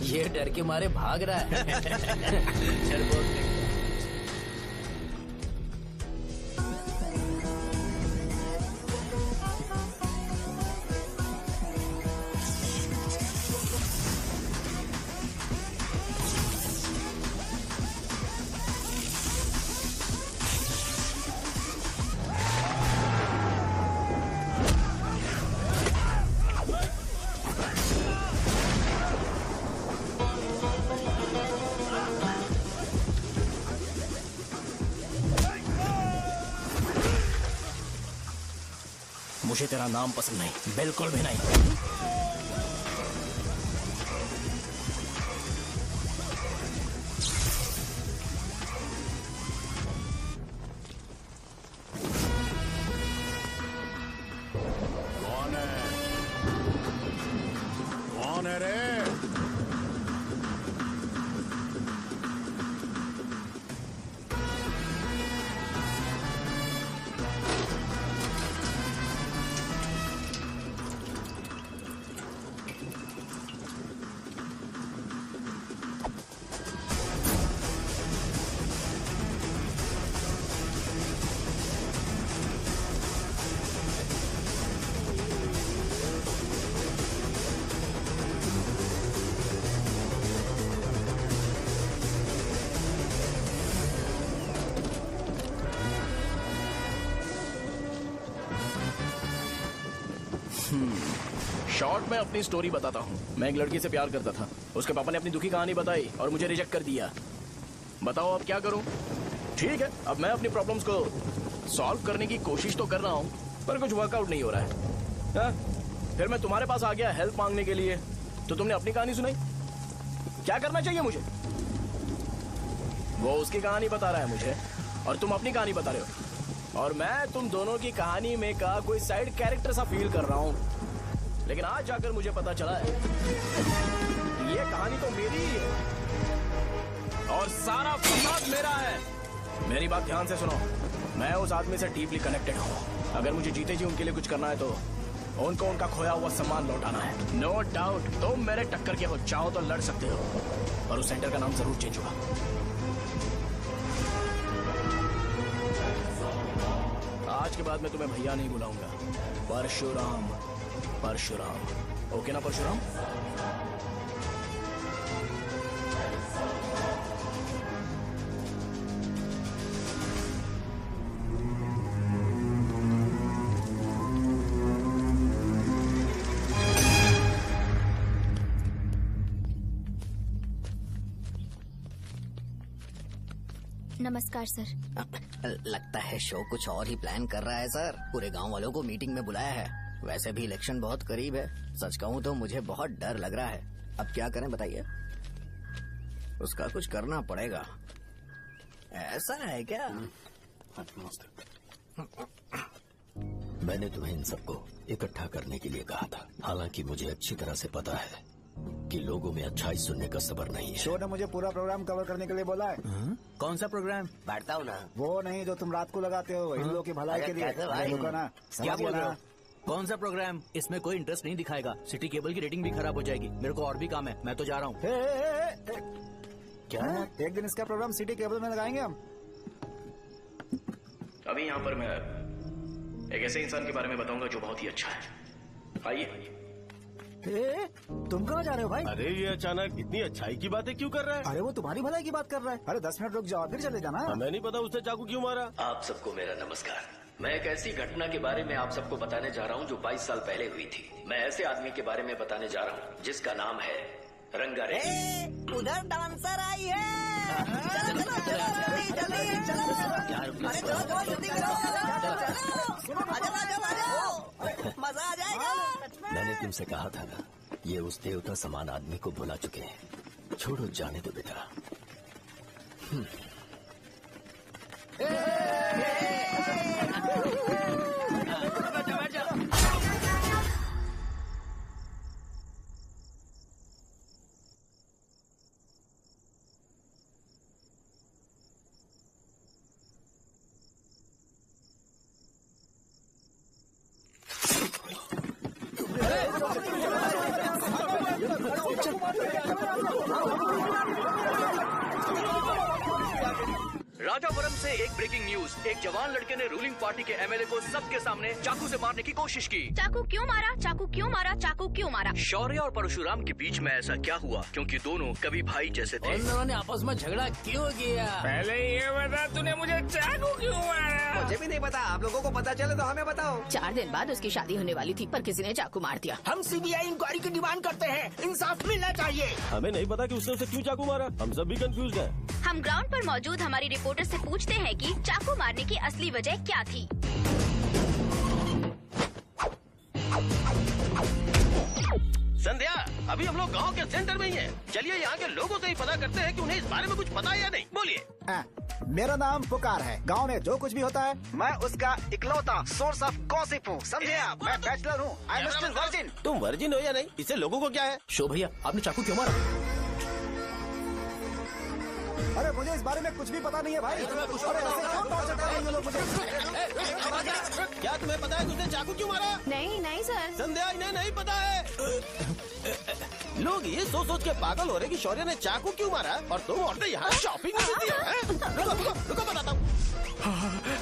ये डर के मारे भाग रहा है। चल बोल दे। मुझे तेरा नाम पसंद नहीं, बिल्कुल भी नहीं। कौन है? कौन है रे? शॉर्ट में अपनी स्टोरी बताता हूँ। मैं एक लड़की से प्यार करता था। उसके पापा ने अपनी दुखी कहानी बताई और मुझे रिजेक्ट कर दिया। बताओ अब क्या करूँ? ठीक है, अब मैं अपनी प्रॉब्लम्स को सॉल्व करने की कोशिश तो कर रहा हूँ, पर कुछ वर्कआउट नहीं हो रहा है। फिर मैं तुम्हारे पास आ गया हेल्प मांगने के लिए, तो तुमने अपनी कहानी सुनाई। क्या करना चाहिए मुझे? वो उसकी कहानी बता रहा है मुझे, और तुम अपनी कहानी बता रहे हो, और मैं तुम दोनों की कहानी में का कोई साइड कैरेक्टर सा फील कर रहा हूँ। लेकिन आज जाकर मुझे पता चला है ये कहानी तो मेरी ही है और सारा फसाद मेरा है। मेरी बात ध्यान से सुनो, मैं उस आदमी से डीपली कनेक्टेड हूँ। अगर मुझे जीते जी उनके लिए कुछ करना है तो उनको उनका खोया हुआ सम्मान लौटाना है। नो डाउट तुम मेरे टक्कर के हो, चाहो तो लड़ सकते हो, और उस सेंटर का नाम जरूर चेंज होगा। के बाद मैं तुम्हें भैया नहीं बुलाऊंगा, परशुराम। परशुराम, ओके ना परशुराम? नमस्कार सर। लगता है शो कुछ और ही प्लान कर रहा है सर। पूरे गांव वालों को मीटिंग में बुलाया है। वैसे भी इलेक्शन बहुत करीब है। सच कहूँ तो मुझे बहुत डर लग रहा है। अब क्या करें बताइए? उसका कुछ करना पड़ेगा। ऐसा है क्या? मैंने तुम्हें इन सबको इकट्ठा करने के लिए कहा था। हालांकि मुझे अच्छी तरह से पता है कि लोगों में अच्छाई सुनने का सब्र नहीं है। शो ने मुझे पूरा प्रोग्राम कवर करने के लिए बोला है। कौन सा प्रोग्राम? बैठता हूँ ना। वो नहीं जो तुम रात को लगाते हो, इन लोगों की भलाई के लिए। रुको ना, क्या बोल रहे हो? कौन सा प्रोग्राम? इसमें कोई इंटरेस्ट नहीं दिखाएगा। सिटी केबल की रेटिंग भी खराब हो जाएगी। मेरे को और भी काम है, मैं तो जा रहा हूँ। क्या? एक दिन इसका प्रोग्राम सिटी केबल में लगाएंगे हम। अभी यहाँ पर मैं एक ऐसे इंसान के बारे में बताऊंगा जो बहुत ही अच्छा है। आइए। तुम कहाँ जा रहे हो भाई? अरे ये अचानक इतनी अच्छाई की बातें क्यों कर रहा है? अरे वो तुम्हारी भलाई की बात कर रहा है। अरे 10 मिनट रुक जाओ, फिर चले जाना। हमें नहीं पता उसने चाकू क्यों मारा। आप सबको मेरा नमस्कार। मैं एक ऐसी घटना के बारे में आप सबको बताने जा रहा हूँ जो 22 साल पहले हुई थी। मैं ऐसे आदमी के बारे में बताने जा रहा हूँ जिसका नाम है रंगारेड्डी। उधर डांसर आई है। चलो चलो चलो जल्दी जल्दी चलो। अरे चलो चलो जल्दी करो। मजा आ जाएगा। मैंने तुमसे कहा था ना, ये उस देवता समान आदमी को बुला चुके हैं। छोड़ो, जाने दो बेटा। राजापुरम से एक ब्रेकिंग न्यूज। एक जवान लड़के ने रूलिंग पार्टी के एमएलए को सबके सामने चाकू से मारने की कोशिश की। चाकू क्यों मारा? चाकू क्यों मारा? चाकू क्यों मारा? शौर्य और परशुराम के बीच में ऐसा क्या हुआ? क्योंकि दोनों कभी भाई जैसे थे। उन दोनों ने आपस में झगड़ा क्यों किया? पहले ये बता, तूने मुझे चाकू क्यों मारा? मुझे भी नहीं पता। आप लोगों को पता चले तो हमें बताओ। 4 दिन बाद उसकी शादी होने वाली थी, पर किसी ने चाकू मार दिया। हम सीबीआई इंक्वायरी की डिमांड करते हैं। इंसाफ मिलना चाहिए। हमें नहीं पता कि उसने उसे क्यों चाकू मारा। हम सब भी कंफ्यूज हैं। हम ग्राउंड पर मौजूद हमारी रिपोर्टर से पूछते हैं कि चाकू मारने की असली वजह क्या थी। संध्या, अभी हम लोग गांव के सेंटर में ही हैं। चलिए यहाँ के लोगों से ही पता करते हैं कि उन्हें इस बारे में कुछ पता है या नहीं। बोलिए। मेरा नाम पुकार है। गांव में जो कुछ भी होता है मैं उसका इकलौता सोर्स ऑफ गॉसिप हूँ। समझे आप? मैं बैचलर हूँ। I am still virgin. तुम वर्जिन हो या नहीं, इससे लोगों को क्या है? शो भैया, आपने चाकू क्यों मारा? अरे मुझे इस बारे में कुछ भी पता नहीं है भाई। अरे ऐसे क्यों टॉर्चर कर रहे हैं ये लोग मुझे? क्या तुम्हें पता है कि उसने चाकू क्यों मारा? नहीं नहीं सर। संध्या, इन्हें नहीं पता है। लोग ये सोच सोच के पागल हो रहे कि शौर्य ने चाकू क्यों मारा और तुम औरतें यहाँ शॉपिंग में बिजी हैं। रुको बताता हूँ।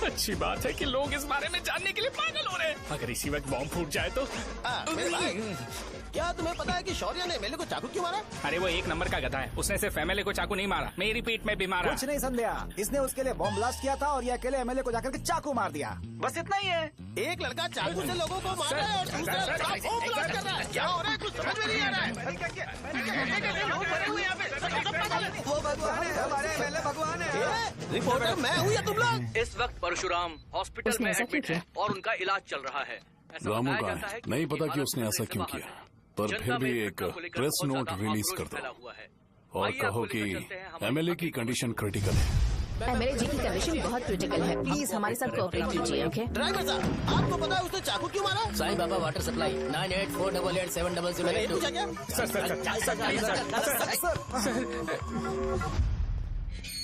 अच्छी बात है कि लोग इस बारे में जानने के लिए पागल हो रहे हैं। अगर इसी वक्त बॉम्ब फूट जाए तो? मेरे भाई, क्या तुम्हें पता है कि शौर्य ने एमएलए को चाकू क्यों मारा? अरे वो एक नंबर का गधा है। उसने सिर्फ एमएलए को चाकू नहीं मारा, मेरी पीठ में भी मारा। कुछ नहीं संध्या, इसने उसके लिए बॉम्ब ब्लास्ट किया था और ये अकेले एमएलए को जाकर के चाकू मार दिया। बस इतना ही है। एक लड़का चाकू से लोगों को मार रहा है और दूसरा लड़का बॉम्ब ब्लास्ट कर रहा है। क्या हो रहा है? कुछ समझ में नहीं आ रहा है। लोग मरे हुए यहाँ पे। वो भगवान है, हमारे एमएलए भगवान है। रिपोर्टर मैं हूँ या तुम लोग? इस वक्त परशुराम हॉस्पिटल में एडमिट है और उनका इलाज चल रहा है। रामू का है, नहीं पता कि उसने ऐसा क्यों किया, पर फिर भी एक प्रेस नोट रिलीज कर दो और कहो कि एमएलए की कंडीशन क्रिटिकल है। एमएलए जी की कंडीशन बहुत क्रिटिकल है। प्लीज हमारे साथ कोऑपरेट कीजिए। ओके ड्राइवर साहब, आपको पता है उसने चाकू क्यों मारा? Sai Baba water supply 9848870082। Sir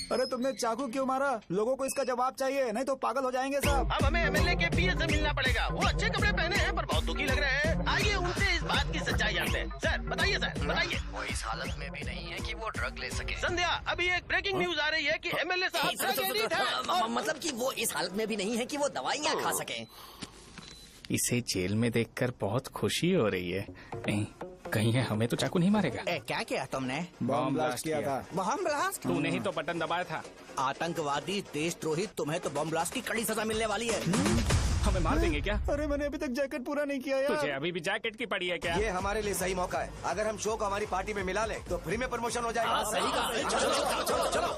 अरे तुमने चाकू क्यों मारा? लोगों को इसका जवाब चाहिए, नहीं तो पागल हो जाएंगे सब। अब हमें एमएलए के पीए से मिलना पड़ेगा। वो अच्छे कपड़े पहने हैं पर बहुत दुखी लग रहे हैं। आइए उनसे इस बात की सच्चाई जानते हैं। सर बताइए, सर बताइए। वो इस हालत में भी नहीं है कि वो ड्रग ले सके। संध्या, अभी एक ब्रेकिंग न्यूज आ रही है कि एमएलए साहब ड्रग एडिक्ट है। मतलब कि वो इस हालत में भी नहीं है कि वो दवाइयाँ खा सके। इसे जेल में देखकर बहुत खुशी हो रही है। कहीं है हमें तो चाकू नहीं मारेगा। क्या किया तुमने? बम ब्लास्ट किया था। Bomb blast? तूने ही तो बटन दबाया था। आतंकवादी, देशद्रोही, तुम्हें तो बम ब्लास्ट की कड़ी सजा मिलने वाली है। हमें मार देंगे क्या? अरे मैंने अभी तक जैकेट पूरा नहीं किया यार। तुझे अभी भी जैकेट की पड़ी है क्या? ये हमारे लिए सही मौका है। अगर हम शो को हमारी पार्टी में मिला ले तो फ्री में प्रमोशन हो जाएगा। सही कहा। चलो।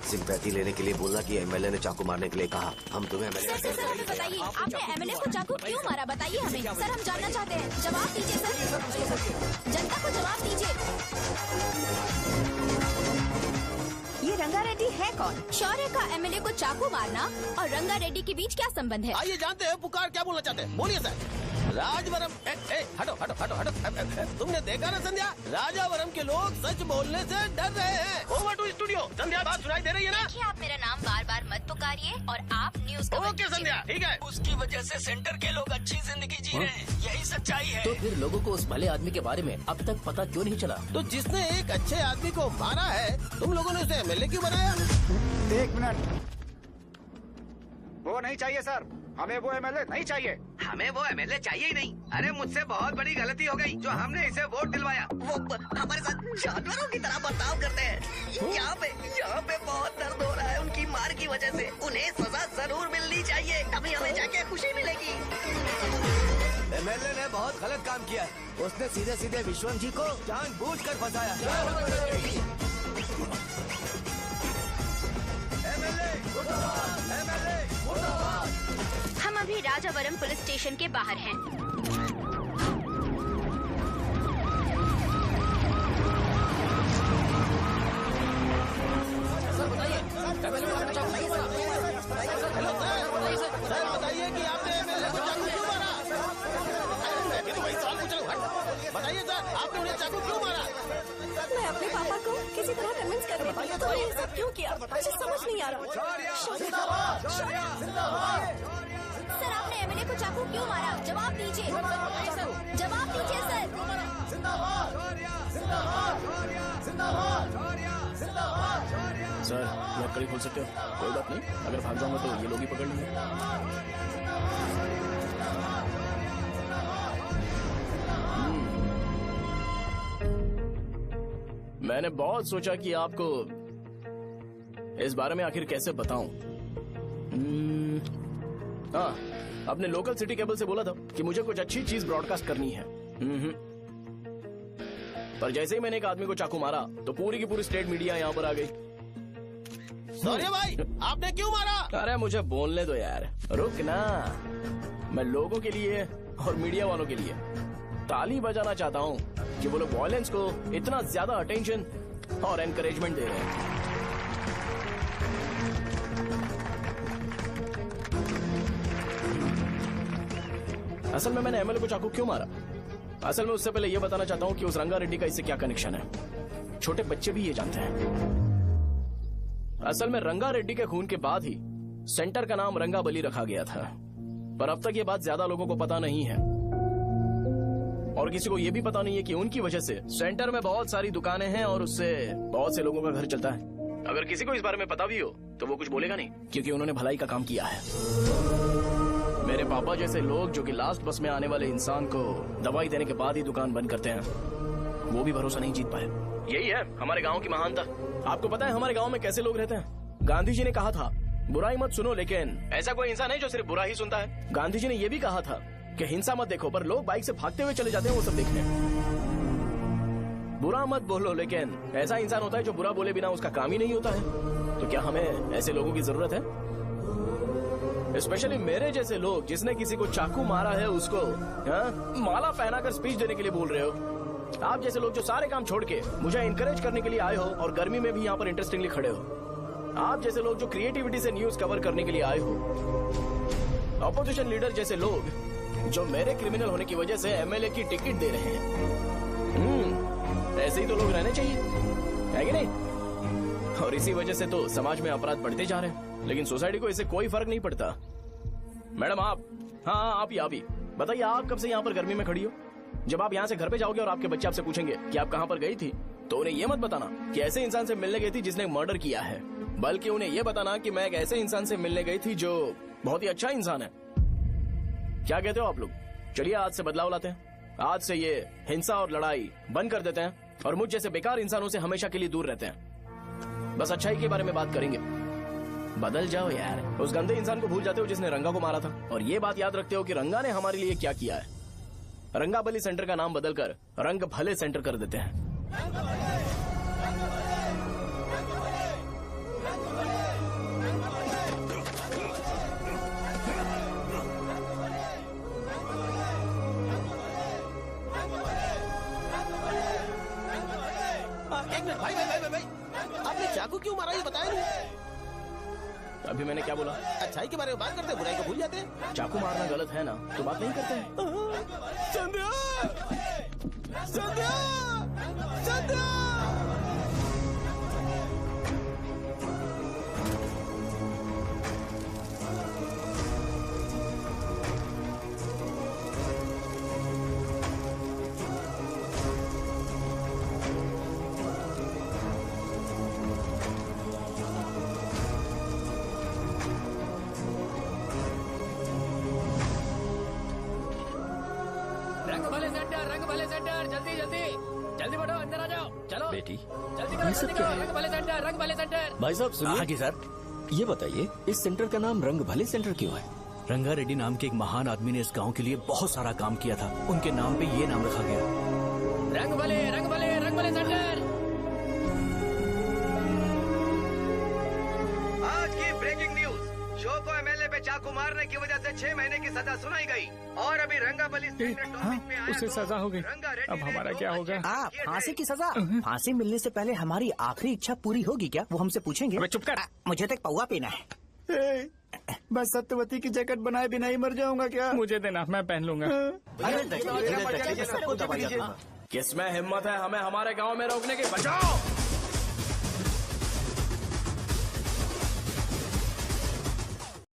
सिंपैथी लेने के लिए बोला कि एमएलए ने चाकू मारने के लिए कहा। हम तुम्हें एमएलए सर हमें बताइए, आपने एमएलए को चाकू क्यों मारा? बताइए हमें। सर हम जानना चाहते हैं, जवाब दीजिए सर। जनता को जवाब दीजिए। ये रंगा रेड्डी है कौन? शौर्य का एमएलए को चाकू मारना और रंगा रेड्डी के बीच क्या संबंध है? आइए जानते हैं पुकार क्या बोलना चाहते हैं। बोलिए सर। राजवरम हटो हटो हटो हटो। तुमने देखा ना संध्या, राजावरम के लोग सच बोलने से डर रहे हैं। Over to studio. संध्या बात सुनाई दे रही है ना? देखिए आप मेरा नाम बार बार मत पुकारिए और आप न्यूज ओके संध्या, ठीक है। उसकी वजह से सेंटर के लोग अच्छी जिंदगी जी रहे हैं, यही सच्चाई है। तो फिर लोगों को उस भले आदमी के बारे में अब तक पता क्यों नहीं चला? तो जिसने एक अच्छे आदमी को मारा है, तुम लोगों ने उसे एमएलए क्यों बनाया? 1 मिनट। वो नहीं चाहिए सर, हमें वो एमएलए नहीं चाहिए। हमें वो एमएलए चाहिए ही नहीं। अरे मुझसे बहुत बड़ी गलती हो गई जो हमने इसे वोट दिलवाया। वो हमारे साथ जानवरों की तरह बर्ताव करते हैं। यहाँ पे बहुत दर्द हो रहा है उनकी मार की वजह से। उन्हें सजा जरूर मिलनी चाहिए, तभी हमें जाके खुशी मिलेगी। एमएलए ने बहुत गलत काम किया। उसने सीधे सीधे विश्वम जी को जानबूझकर फंसाया। हम अभी राजावरम पुलिस स्टेशन के बाहर हैं। सर बताइए कि आपने एमएलए को चाकू क्यों मारा? तो वही सवाल पूछ रहा हूँ। बताइए सर, आपने उन्हें चाकू क्यों मारा? मैं अपने पापा को किसी तरह कन्विंस कर रही थी। तो ये सब क्यों किया मुझे समझ नहीं आ रहा। सर आपने एमएलए को चाकू क्यों मारा? जवाब दीजिए। जवाब दीजिए सर लकड़ी खोल सकते हो? कोई बात नहीं, अगर भाग जाऊंगा तो ये लोग ही पकड़ लेंगे। मैंने बहुत सोचा कि आपको इस बारे में आखिर कैसे बताऊं। हाँ, अपने लोकल सिटी केबल से बोला था कि मुझे कुछ अच्छी चीज ब्रॉडकास्ट करनी है। पर जैसे ही मैंने एक आदमी को चाकू मारा तो पूरी की पूरी स्टेट मीडिया यहाँ पर आ गई। सॉरी भाई, आपने क्यों मारा? अरे मुझे बोलने दो यार, रुक ना। मैं लोगों के लिए और मीडिया वालों के लिए ताली बजाना चाहता हूँ कि वो लोग वायलेंस को इतना ज्यादा अटेंशन और एनकरेजमेंट दे रहे हैं। असल में मैंने एमएलए को चाकू क्यों मारा? असल में उससे पहले यह बताना चाहता हूँ कि उस रंगा रेड्डी का इससे क्या कनेक्शन है। छोटे बच्चे भी ये जानते हैं। असल में रंगा रेड्डी के खून के बाद ही सेंटर का नाम रंगा बली रखा गया था, पर अब तक ये बात ज्यादा लोगों को पता नहीं है और किसी को ये भी पता नहीं है कि उनकी वजह से सेंटर में बहुत सारी दुकानें हैं और उससे बहुत से लोगों का घर चलता है। अगर किसी को इस बारे में पता भी हो तो वो कुछ बोलेगा नहीं, क्योंकि उन्होंने भलाई का काम किया है। मेरे पापा जैसे लोग जो कि लास्ट बस में आने वाले इंसान को दवाई देने के बाद ही दुकान बंद करते हैं, वो भी भरोसा नहीं जीत पाए। यही है हमारे गांव की महानता। आपको पता है हमारे गांव में कैसे लोग रहते हैं? गांधी जी ने कहा था बुराई मत सुनो, लेकिन ऐसा कोई इंसान है जो सिर्फ बुरा ही सुनता है। गांधी जी ने यह भी कहा था कि हिंसा मत देखो, पर लोग बाइक से भागते हुए चले जाते हैं वो सब देखने। बुरा मत बोलो, लेकिन ऐसा इंसान होता है जो बुरा बोले बिना उसका काम ही नहीं होता है। तो क्या हमें ऐसे लोगों की जरूरत है? स्पेशली मेरे जैसे लोग जिसने किसी को चाकू मारा है उसको माला पहनाकर स्पीच देने के लिए बोल रहे हो। आप जैसे लोग जो सारे काम छोड़ के मुझे इंकरेज करने के लिए आए हो और गर्मी में भी यहाँ पर इंटरेस्टिंगली खड़े हो। आप जैसे लोग जो क्रिएटिविटी से न्यूज कवर करने के लिए आए हो। ऑपोजिशन लीडर जैसे लोग जो मेरे क्रिमिनल होने की वजह से एमएलए की टिकट दे रहे हैं। ऐसे ही तो लोग रहने चाहिए, है कि नहीं? और इसी वजह से तो समाज में अपराध बढ़ते जा रहे हैं, लेकिन सोसाइटी को इससे कोई फर्क नहीं पड़ता। मैडम आप, हाँ आप ही बताइए, आप कब से यहाँ पर गर्मी में खड़ी हो? जब आप यहाँ से घर पे जाओगे और आपके बच्चे आपसे पूछेंगे कि आप कहाँ पर गई थी, तो उन्हें ये मत बताना कि ऐसे इंसान से मिलने गई थी जिसने मर्डर किया है, बल्कि उन्हें ये बताना कि मैं एक ऐसे इंसान से मिलने गई थी जो बहुत ही अच्छा इंसान है। क्या कहते हो आप लोग? चलिए आज से बदलाव लाते हैं। आज से ये हिंसा और लड़ाई बंद कर देते हैं और मुझ जैसे बेकार इंसानों से हमेशा के लिए दूर रहते हैं। बस अच्छाई के बारे में बात करेंगे। बदल जाओ यार, उस गंदे इंसान को भूल जाते हो जिसने रंगा को मारा था, और ये बात याद रखते हो कि रंगा ने हमारे लिए क्या किया है। रंगाबली सेंटर का नाम बदलकर रंग भले सेंटर कर देते हैं। एक मिनट भाई, आपने चाकू क्यों मारा ये बताया नहीं? अभी मैंने क्या बोला? अच्छाई के बारे में बात करते हैं, बुराई को भूल जाते हैं। चाकू मारना गलत है ना, तो बात नहीं करते हैं। संध्या! संध्या! संध्या! जल्दी बढ़ो, अंदर आ जाओ। चलो बेटी, जल्दी ये सब क्या है? रंग भले सेंटर, रंग भले सेंटर। भाई साहब सुनिए। हाँ जी सर। ये बताइए, इस सेंटर का नाम रंग भले सेंटर क्यों है? रंगा रेड्डी नाम के एक महान आदमी ने इस गांव के लिए बहुत सारा काम किया था, उनके नाम पे ये नाम रखा गया। रंग भले, रंग भले, रंग भले सेंटर। आज की ब्रेकिंग न्यूज, शो को एमएलए पे चाकू मारने की वजह से 6 महीने की सजा सुनाई गई और अभी रंगाबली उसे सजा हो गई। अब हमारा क्या होगा? फांसी की सजा? फांसी मिलने से पहले हमारी आखिरी इच्छा पूरी होगी क्या, वो हमसे पूछेंगे? चुप कर। मुझे तो एक पौवा पीना है। बस सत्यवती की जैकेट बनाए भी नहीं मर जाऊंगा क्या? मुझे देना, मैं पहन लूंगा। किसमें हिम्मत है हमें हमारे गांव में रोकने की? बचाओ!